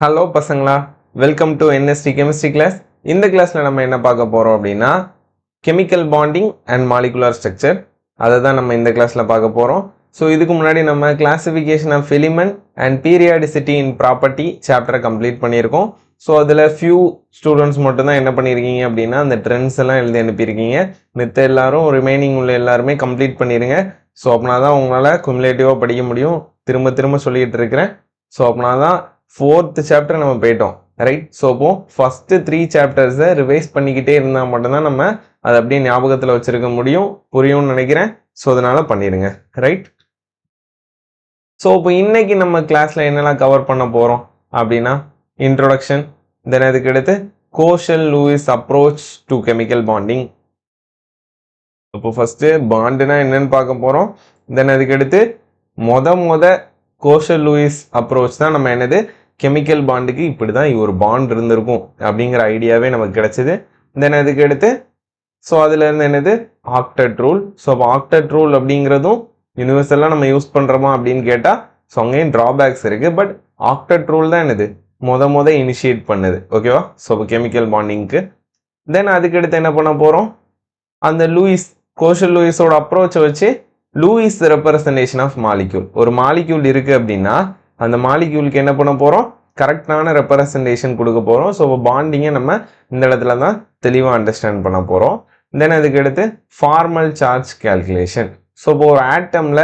Hello பசங்களா, welcome to NST chemistry class. இந்த கிளாஸில் நம்ம என்ன பார்க்க போகிறோம் அப்படின்னா chemical bonding and molecular structure. அதை தான் நம்ம இந்த கிளாஸில் பார்க்க போகிறோம். ஸோ இதுக்கு முன்னாடி நம்ம classification of element and periodicity in property சாப்டரை கம்ப்ளீட் பண்ணியிருக்கோம். ஸோ அதில் ஃபியூ ஸ்டூடெண்ட்ஸ் மட்டும்தான் என்ன பண்ணியிருக்கீங்க அப்படின்னா அந்த ட்ரெண்ட்ஸ் எல்லாம் எழுதி அனுப்பியிருக்கீங்க. மித்த எல்லாரும் ரிமைனிங் உள்ள எல்லாருமே கம்ப்ளீட் பண்ணிடுங்க. ஸோ அப்படின்னா தான் உங்களால் குமுலேட்டிவாக படிக்க முடியும். திரும்ப திரும்ப சொல்லிகிட்டு இருக்கிறேன். ஸோ அப்படின்னா தான் 4th சாப்டர் நம்ம போயிட்டோம், ரைட்? ஸோ இப்போ ஃபர்ஸ்ட் 3 சாப்டர்ஸை ரிவைஸ் பண்ணிக்கிட்டே இருந்தால் மட்டும்தான் நம்ம அதை அப்படியே ஞாபகத்தில் வச்சிருக்க முடியும், புரியும்னு நினைக்கிறேன். ஸோ அதனால பண்ணிடுங்க, ரைட்? ஸோ இப்போ இன்னைக்கு நம்ம கிளாஸில் என்னெல்லாம் கவர் பண்ண போகிறோம் அப்படின்னா இன்ட்ரோடக்ஷன், தென் அதுக்கு அடுத்து கோஷல்-லூயிஸ் அப்ரோச் டு கெமிக்கல் பாண்டிங். இப்போ ஃபர்ஸ்ட் பாண்டுனா என்னன்னு பார்க்க போகிறோம். தென் அதுக்கு அடுத்து மொத கோஷல்-லூயிஸ் அப்ரோச் தான் நம்ம என்னது கெமிக்கல் பாண்டுக்கு இப்படி தான் ஒரு பாண்ட் இருந்திருக்கும் அப்படிங்கிற ஐடியாவே நமக்கு கிடைச்சிது. தென் அதுக்கு அடுத்து ஸோ அதுலேருந்து என்னது ஆக்டட் ரூல். ஸோ அப்போ ஆக்டட் ரூல் அப்படிங்கிறதும் யூனிவர்சலாக நம்ம யூஸ் பண்ணுறோமா அப்படின்னு கேட்டால் ஸோ அங்கேயும் ட்ராபேக்ஸ் இருக்குது. பட் ஆக்டட் ரூல் தான் என்னது மொத இனிஷியேட் பண்ணுது, ஓகேவா? ஸோ இப்போ கெமிக்கல் பாண்டிங்க்கு தென் அதுக்கு அடுத்து என்ன பண்ண போகிறோம், அந்த லூயிஸ் கோஷல்-லூயிஸோட அப்ரோச்சை வச்சு லூயிஸ் ரெப்ரசன்டேஷன் ஆஃப் மாலிக்யூல். ஒரு மாலிக்யூல் இருக்குது அப்படின்னா அந்த மாலிக்யூலுக்கு என்ன பண்ண போகிறோம், கரெக்டான ரெப்ரசன்டேஷன் கொடுக்க போகிறோம். ஸோ பாண்டிங்கை நம்ம இந்த இடத்துல தான் தெளிவாக அண்டர்ஸ்டாண்ட் பண்ண போகிறோம். தென் அதுக்கு அடுத்து ஃபார்மல் சார்ஜ் கேல்குலேஷன். ஸோ இப்போ ஒரு ஆட்டமில்,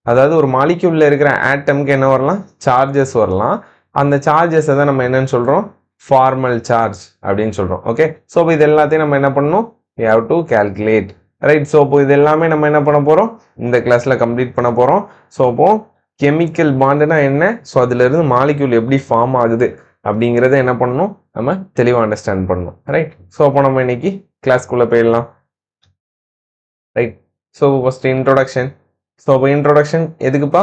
அதாவது ஒரு மாலிக்யூலில் இருக்கிற ஆட்டம்க்கு என்ன வரலாம், சார்ஜஸ் வரலாம். அந்த சார்ஜஸை தான் நம்ம என்னன்னு சொல்கிறோம், ஃபார்மல் சார்ஜ் அப்படின்னு சொல்கிறோம், ஓகே? ஸோ இப்போ இது எல்லாத்தையும் நம்ம என்ன பண்ணணும், we have to calculate, right? So இப்போ இது எல்லாமே நம்ம என்ன பண்ண போகிறோம், இந்த கிளாஸில் கம்ப்ளீட் பண்ண போகிறோம். ஸோ இப்போ கெமிக்கல் பாண்டுனா என்ன, ஸோ அதுலேருந்து மாலிக்யூல் எப்படி ஃபார்ம் ஆகுது அப்படிங்கிறத என்ன பண்ணணும், நம்ம தெளிவாக அண்டர்ஸ்டாண்ட் பண்ணணும், ரைட்? ஸோ அப்போ நம்ம இன்னைக்கு கிளாஸ்க்குள்ளே போயிடலாம், right? So first introduction. So இப்போ இன்ட்ரோடக்ஷன் எதுக்குப்பா,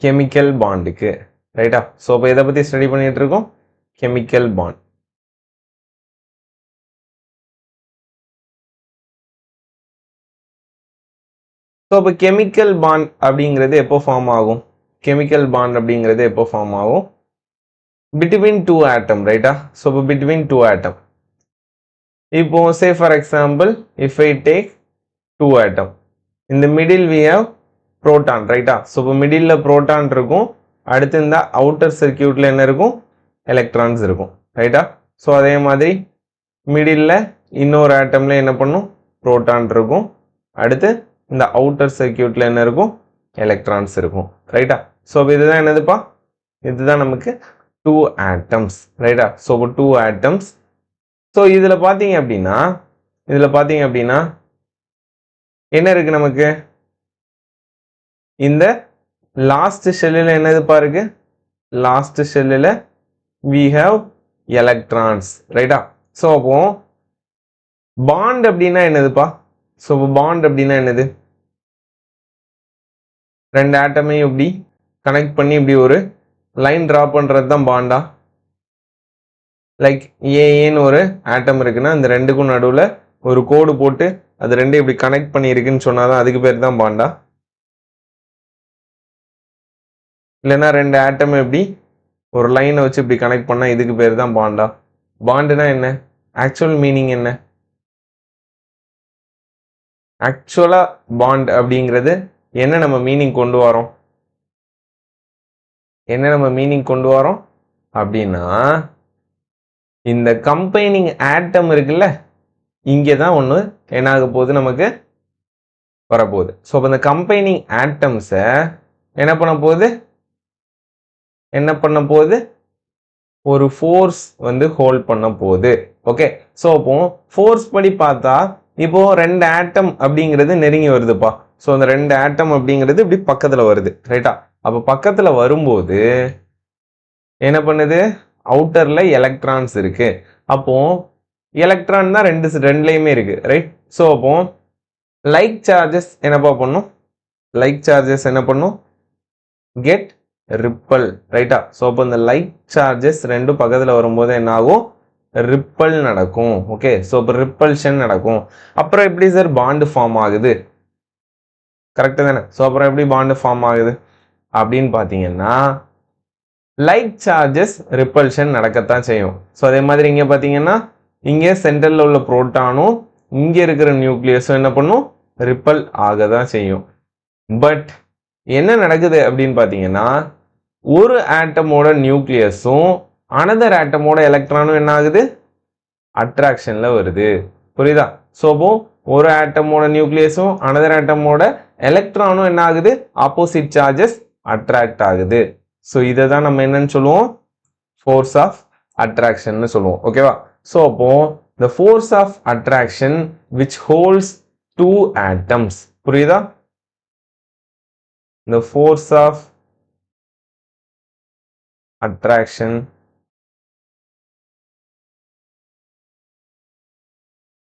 கெமிக்கல் பாண்டுக்கு, ரைட்டா? ஸோ இப்போ எதை பற்றி ஸ்டடி பண்ணிட்டு இருக்கோம், கெமிக்கல் பாண்ட். ஸோ இப்போ கெமிக்கல் பாண்ட் அப்படிங்கிறது எப்போ ஃபார்ம் ஆகும், கெமிக்கல் பாண்ட் அப்படிங்கிறது எப்போ ஃபார்ம் ஆகும், பிட்வீன் 2 ஆட்டம், ரைட்டா? ஸோ இப்போ பிட்வீன் 2 ஆட்டம். இப்போ say for example if I take 2 ஆட்டம், இந்த மிடில் வி ஹவ் புரோட்டான், ரைட்டா? ஸோ இப்போ மிடில் புரோட்டான் இருக்கும், அடுத்து இந்த அவுட்டர் சர்க்கியூட்ல என்ன இருக்கும், எலக்ட்ரான்ஸ் இருக்கும், ரைட்டா? ஸோ அதே மாதிரி மிடில் இன்னொரு ஆட்டம்ல என்ன பண்ணும், புரோட்டான் இருக்கும், அடுத்து இந்த அவுட்டர் சர்க்கியூட்ல என்ன இருக்கும், எலக்ட்ரான்ஸ் இருக்கும், ரைட்டா? ஸோ இதுதான் என்னதுப்பா, இதுதான் நமக்கு 2 ஆட்டம்ஸ், ரைட்டா? So 2 atoms. ஸோ இதில் பார்த்தீங்க அப்படின்னா என்ன இருக்கு நமக்கு, இந்த லாஸ்ட் ஷெல்லில் என்னதுப்பா இருக்கு, லாஸ்ட் ஷெல்லில் we have எலக்ட்ரான்ஸ், ரைட்டா? ஸோ அப்போ பாண்ட் அப்படின்னா என்னதுப்பா, ஸோ பாண்ட் அப்படின்னா என்னது, ரெண்டு ஆட்டமையும் இப்படி கனெக்ட் பண்ணி இப்படி ஒரு லைன் ட்ரா பண்ணுறது தான் பாண்டா? லைக் ஏன்னு ஒரு ஆட்டம் இருக்குன்னா இந்த ரெண்டுக்கும் நடுவில் ஒரு கோடு போட்டு அது ரெண்டும் இப்படி கனெக்ட் பண்ணி இருக்குன்னு சொன்னாதான் அதுக்கு பேர் தான் பாண்டா? இல்லைன்னா ரெண்டு ஆட்டம் இப்படி ஒரு லைனை வச்சு இப்படி கனெக்ட் பண்ணால் இதுக்கு பேர் தான் பாண்டா? பாண்டுனா என்ன, ஆக்சுவல் மீனிங் என்ன? ஆக்சுவலா பாண்ட் அப்படிங்கிறது என்ன நம்ம மீனிங் கொண்டு வரோம், அப்படின்னா இந்த கம்பைனிங் ஆட்டம் இருக்குல்ல, இங்கே தான் ஒன்று என்ன ஆக போகுது, நமக்கு வரப்போகுது. ஸோ அப்போ இந்த கம்பைனிங் ஆட்டம்ஸை என்ன பண்ண போகுது, ஒரு ஃபோர்ஸ் வந்து ஹோல்ட் பண்ண போகுது, ஓகே? ஸோ அப்போ ஃபோர்ஸ் படி பார்த்தா இப்போ ரெண்டு ஆட்டம் அப்படிங்கிறது நெருங்கி வருதுப்பா. ஸோ அந்த ரெண்டு ஆட்டம் அப்படிங்கிறது இப்படி பக்கத்தில் வருது, ரைட்டா? அப்போ பக்கத்தில் வரும்போது என்ன பண்ணுது, அவுட்டர்ல எலக்ட்ரான்ஸ் இருக்கு. அப்போ எலக்ட்ரான் தான் ரெண்டுலையுமே இருக்கு, ரைட்? ஸோ அப்போ லைக் சார்ஜஸ் என்னப்பா பண்ணும், கெட் ரிப்பல், ரைட்டா? ஸோ அப்போ இந்த லைக் சார்ஜஸ் ரெண்டும் பக்கத்தில் வரும்போது என்ன ஆகும், ரிப்பல் நடக்கும், ஓகே? ஸோ இப்போ ரிப்பல்ஷன் நடக்கும். அப்புறம் எப்படி சார் பாண்டு ஃபார்ம் ஆகுது, கரெக்டு தானே? ஸோ அப்புறம் எப்படி பாண்டு ஃபார்ம் ஆகுது அப்படின்னு பார்த்தீங்கன்னா லைக் சார்ஜஸ் ரிப்பல்ஷன் நடக்கத்தான் செய்யும். ஸோ அதே மாதிரி இங்கே பார்த்தீங்கன்னா இங்கே சென்டரில் உள்ள புரோட்டானும் இங்கே இருக்கிற நியூக்ளியஸும் என்ன பண்ணும், ரிப்பல் ஆக தான் செய்யும். பட் என்ன நடக்குது அப்படின்னு பார்த்தீங்கன்னா ஒரு ஆட்டமோட நியூக்ளியஸும் அனதர் ஆட்டமோட எலக்ட்ரானும் என்ன ஆகுது, அட்ராக்ஷன்ல வருது. புரியுதா? ஸோ அப்போ ஒரு ஆட்டமோட நியூக்ளியஸும் அனதர் ஆட்டமோட எலக்ட்ரானும் என்ன ஆகுது, ஆப்போசிட் சார்ஜஸ் அட்ராக்ட் ஆகுது. ஸோ இதை தான் நம்ம என்னன்னு சொல்லுவோம், ஃபோர்ஸ் ஆஃப் அட்ராக்ஷன் சொல்லுவோம். ஓகேவா? ஸோ அப்போ the force of attraction which holds two atoms, புரியுதா? the force of attraction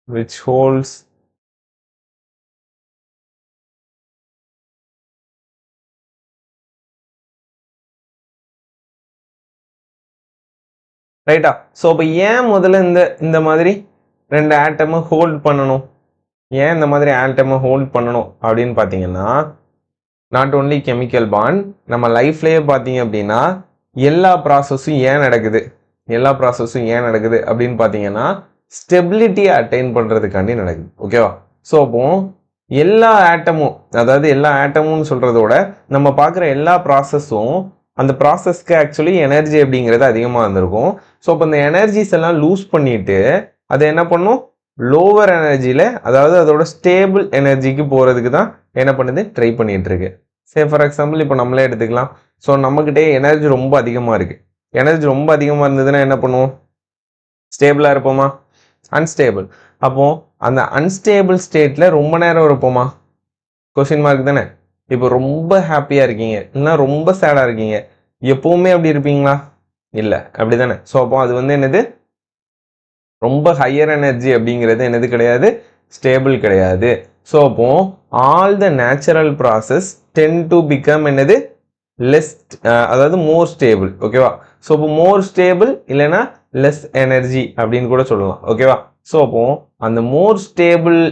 which holds ரைட்டா? ஸோ அப்போ ஏன் முதல்ல இந்த மாதிரி ரெண்டு ஆட்டமை ஹோல்ட் பண்ணணும், ஏன் இந்த மாதிரி ஆட்டமை ஹோல்ட் பண்ணணும் அப்படின்னு பார்த்தீங்கன்னா நாட் ஓன்லி கெமிக்கல் பாண்ட், நம்ம லைஃப்லேயே பார்த்தீங்க அப்படின்னா எல்லா ப்ராசஸும் ஏன் நடக்குது, அப்படின்னு பார்த்தீங்கன்னா ஸ்டெபிலிட்டியை அட்டைன் பண்ணுறதுக்காண்டி நடக்குது. ஓகேவா? ஸோ அப்போ எல்லா ஆட்டமும், அதாவது எல்லா ஆட்டமும் சொல்கிறதோட நம்ம பார்க்குற எல்லா ப்ராசஸும் அந்த ப்ராசஸ்க்கு ஆக்சுவலி எனர்ஜி அப்படிங்கிறது அதிகமாக இருந்திருக்கும். ஸோ அப்போ இந்த எனர்ஜிஸ் எல்லாம் லூஸ் பண்ணிட்டு அதை என்ன பண்ணும், லோவர் எனர்ஜியில், அதாவது அதோட ஸ்டேபிள் எனர்ஜிக்கு போகிறதுக்கு தான் என்ன பண்ணுது, ட்ரை பண்ணிட்டு இருக்கு. சே ஃபார் எக்ஸாம்பிள் இப்போ நம்மளே எடுத்துக்கலாம். ஸோ நம்மக்கிட்டே எனர்ஜி ரொம்ப அதிகமாக இருக்குது. எனர்ஜி ரொம்ப அதிகமாக இருந்ததுன்னா என்ன பண்ணுவோம், ஸ்டேபிளாக இருப்போமா, அன்ஸ்டேபிள். அப்போ அந்த அன்ஸ்டேபிள் ஸ்டேட்டில் ரொம்ப நேரம் இருப்போமா, கொஸ்டின் மார்க் தானே. இப்போ ரொம்ப ஹாப்பியாக இருக்கீங்க, இல்லைன்னா ரொம்ப சேடாக இருக்கீங்க, எப்பவுமே அப்படி இருப்பீங்களா, இல்லை, அப்படி தானே. ஸோ அப்போ அது வந்து என்னது, ரொம்ப ஹையர் எனர்ஜி அப்படிங்கிறது என்னது கிடையாது, ஸ்டேபிள் கிடையாது. ஸோ அப்போ all the natural process tend to become என்னது, லெஸ், அதாவது மோர் ஸ்டேபிள். ஓகேவா? ஸோ அப்போ மோர் ஸ்டேபிள் இல்லைன்னா லெஸ் எனர்ஜி அப்படின்னு கூட சொல்லலாம். ஓகேவா? ஸோ அப்போ அந்த மோர் ஸ்டேபிள்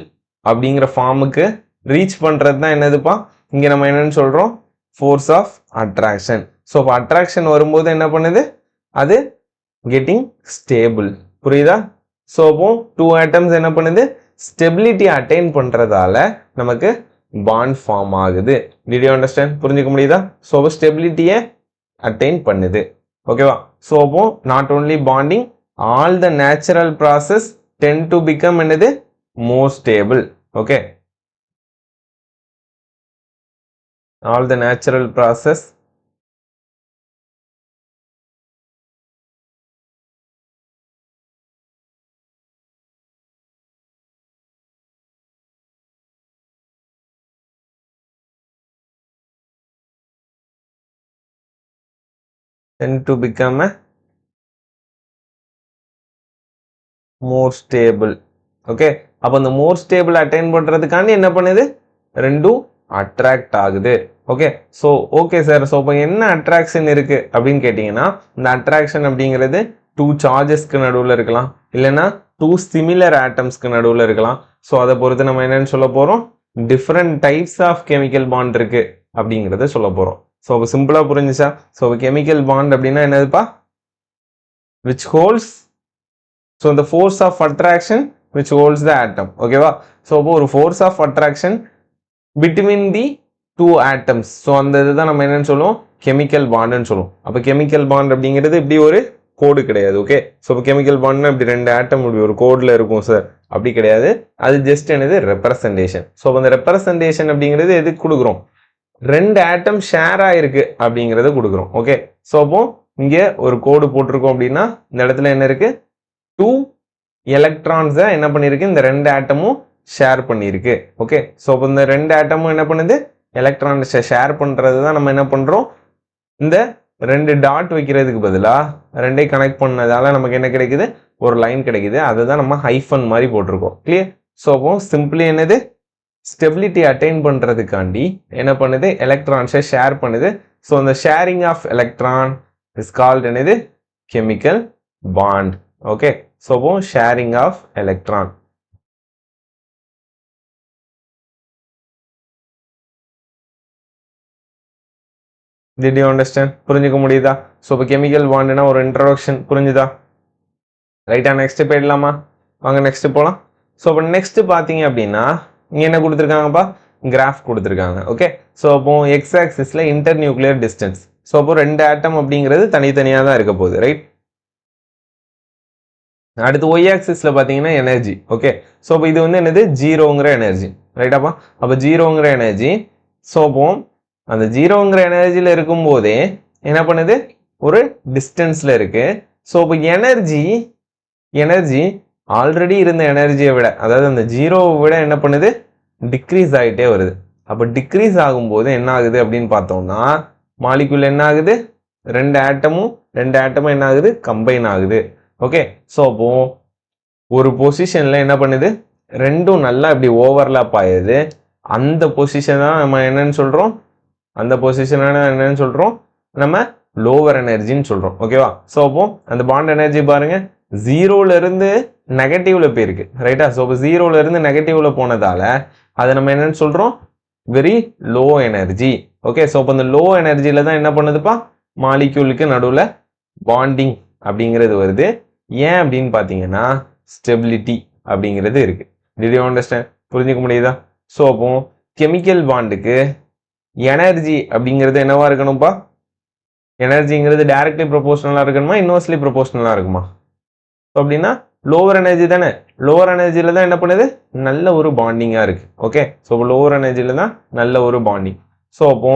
அப்படிங்கிற ஃபார்முக்கு ரீச் பண்ணுறது தான் என்னதுப்பா, இங்கே நம்ம என்னன்னு சொல்கிறோம், ஃபோர்ஸ் ஆஃப் அட்ராக்ஷன். ஸோ அப்போ அட்ராக்ஷன் வரும்போது என்ன பண்ணுது, அது கெட்டிங் ஸ்டேபிள். புரியுதா? ஸோ அப்போ டூ ஆட்டம்ஸ் என்ன பண்ணுது, ஸ்டெபிலிட்டி அட்டைன் பண்ணுறதால நமக்கு பாண்ட் ஃபார்ம் ஆகுது. Did you understand? புரிஞ்சுக்க முடியுதா? ஸோ அப்போ ஸ்டெபிலிட்டியை அட்டைன் பண்ணுது. ஓகேவா? ஸோ அப்போ not only bonding, all the natural process tend to become என்னது, more stable. Okay, all the natural process tend to become a more stable. Okay, அப்போ அந்த மோர் ஸ்டேபிள் அட்டைன் பண்ணுறதுக்காண்டி என்ன பண்ணுது, ரெண்டும் அட்ராக்ட் ஆகுது. Okay, so okay sir, so இப்போ என்ன அட்ராக்ஷன் இருக்கு அப்படின்னு கேட்டிங்கன்னா, இந்த அட்ராக்ஷன் அப்படிங்கிறது டூ சார்ஜஸ்க்கு நடுவில் இருக்கலாம், இல்லைன்னா டூ சிமிலர் ஆட்டம்ஸ்க்கு நடுவில் இருக்கலாம். ஸோ அதை பொறுத்து நம்ம என்னன்னு சொல்ல போகிறோம், different types of chemical bond இருக்கு அப்படிங்கிறத சொல்ல போகிறோம். ஸோ அப்போ சிம்பிளாக புரிஞ்சுச்சா? ஸோ கெமிக்கல் பாண்ட் அப்படின்னா என்னதுப்பா, which holds, so the force of attraction which holds the atom. ஓகேவா? ஸோ அப்போ ஒரு force of attraction between the two atoms. So அந்த இதுதான் நம்ம என்னன்னு சொல்லுவோம், கெமிக்கல் பாண்டுன்னு சொல்லுவோம். அப்போ கெமிக்கல் பாண்ட் அப்படிங்கிறது இப்படி ஒரு கோடு கிடையாது. ஓகே, ஸோ இப்போ கெமிக்கல் பாண்ட்னா இப்படி ரெண்டு ஆட்டம் இப்படி ஒரு கோடில் இருக்கும் சார், அப்படி கிடையாது. அது ஜஸ்ட் என்னது, ரெப்ரசன்டேஷன். ஸோ அந்த ரெப்ரசன்டேஷன் அப்படிங்கிறது எதுக்கு கொடுக்குறோம், ரெண்டு ஆட்டம் ஷேர் ஆயிருக்கு அப்படிங்கிறத கொடுக்குறோம். ஓகே, ஸோ அப்போ இங்கே ஒரு கோடு போட்டிருக்கோம் அப்படின்னா இந்த இடத்துல என்ன இருக்கு, டூ எலக்ட்ரான்ஸை என்ன பண்ணிருக்கு, இந்த ரெண்டு ஆட்டமும் ஷேர் பண்ணியிருக்கு. ஓகே, ஸோ இப்போ இந்த ரெண்டு ஆட்டமும் என்ன பண்ணுது, எலக்ட்ரான்ஸை ஷேர் பண்ணுறது தான் நம்ம என்ன பண்ணுறோம், இந்த ரெண்டு டாட் வைக்கிறதுக்கு பதிலாக ரெண்டே கனெக்ட் பண்ணதால நமக்கு என்ன கிடைக்குது, ஒரு லைன் கிடைக்குது. அதுதான் நம்ம ஹைஃபன் மாதிரி போட்டிருக்கோம். கிளியர்? ஸோ அப்போ சிம்பிளி என்னது, ஸ்டெபிலிட்டி அட்டைன் பண்ணுறதுக்காண்டி என்ன பண்ணுது, எலக்ட்ரான்ஸை ஷேர் பண்ணுது. ஸோ அந்த sharing of electron is called என்னது, கெமிக்கல் பாண்ட். ஓகே, ஸோ அப்போ sharing of electron. Did you understand? புரிஞ்சுக்க முடியுதா? ஸோ இப்போ கெமிக்கல் பாண்டுனா ஒரு இன்ட்ரடக்ஷன் புரிஞ்சுதா? ரைட்டா, நெக்ஸ்ட் போயிடலாமா? வாங்க நெக்ஸ்ட் போகலாம். ஸோ இப்போ நெக்ஸ்ட் பார்த்தீங்க அப்படின்னா இங்கே என்ன கொடுத்துருக்காங்கப்பா? கிராஃப் கொடுத்துருக்காங்க. ஓகே, ஸோ அப்போ எக்ஸ் ஆக்சிஸில் இன்டர் நியூக்ளியர் டிஸ்டன்ஸ். ஸோ அப்போ 2 ஆட்டம் அப்படிங்கிறது தனித்தனியாக தான் இருக்க போகுது. ரைட், அடுத்து ஒய் ஆக்சிஸில் பார்த்தீங்கன்னா எனர்ஜி. ஓகே, ஸோ அப்போ இது வந்து என்னது? ஜீரோங்கிற எனர்ஜி. ரைட்டாப்பா, அப்போ ஜீரோங்கிற எனர்ஜி. ஸோ அப்போ அந்த ஜீரோங்கிற எனர்ஜியில் இருக்கும்போதே என்ன பண்ணுது? ஒரு டிஸ்டன்ஸில் இருக்கு. ஸோ இப்போ எனர்ஜி ஆல்ரெடி இருந்த எனர்ஜியை விட, அதாவது அந்த ஜீரோவை விட என்ன பண்ணுது? டிக்ரீஸ் ஆகிட்டே வருது. அப்போ டிக்ரீஸ் ஆகும்போது என்ன ஆகுது அப்படின்னு பார்த்தோம்னா மாலிகுல் என்ன ஆகுது? 2 ஆட்டமும் என்ன ஆகுது? கம்பைன் ஆகுது. ஓகே, ஸோ அப்போ ஒரு பொசிஷனில் என்ன பண்ணுது? ரெண்டும் நல்லா இப்படி ஓவர்லாப் ஆயிடுது. அந்த பொசிஷன் தான் நம்ம என்னன்னு சொல்கிறோம்? அந்த பொசிஷனான என்னன்னு சொல்கிறோம்? நம்ம லோவர் எனர்ஜின்னு சொல்கிறோம். ஓகேவா? ஸோ அப்போ அந்த பாண்ட் எனர்ஜி பாருங்க, 0லேருந்து நெகட்டிவ்ல போயிருக்கு. ரைட்டா? ஸோ அப்போ 0லேருந்து நெகட்டிவ்ல போனதால அதை நம்ம என்னன்னு சொல்கிறோம்? Very low energy. Okay, so அப்போ அந்த லோ எனர்ஜியில் தான் என்ன பண்ணுதுப்பா? மாலிக்யூலுக்கு நடுவில் பாண்டிங் அப்படிங்கிறது வருது. ஏன் அப்படின்னு பார்த்தீங்கன்னா ஸ்டெபிலிட்டி அப்படிங்கிறது இருக்கு. Did you understand? புரிஞ்சுக்க முடியுதா? ஸோ அப்போ கெமிக்கல் பாண்டுக்கு எனர்ஜி அப்படிங்கிறது என்னவா இருக்கணும்ப்பா? எனர்ஜிங்கிறது டைரக்ட்லி ப்ரொபோஷனலாக இருக்கணுமா, இன்வெர்ஸ்லி ப்ரொபோஷனலாக இருக்குமா? அப்படின்னா லோவர் எனர்ஜி தானே. லோவர் எனர்ஜியில் தான் என்ன பண்ணுது? நல்ல ஒரு பாண்டிங்காக இருக்கு. ஓகே, ஸோ லோவர் எனர்ஜியில் தான் நல்ல ஒரு பாண்டிங். ஸோ அப்போ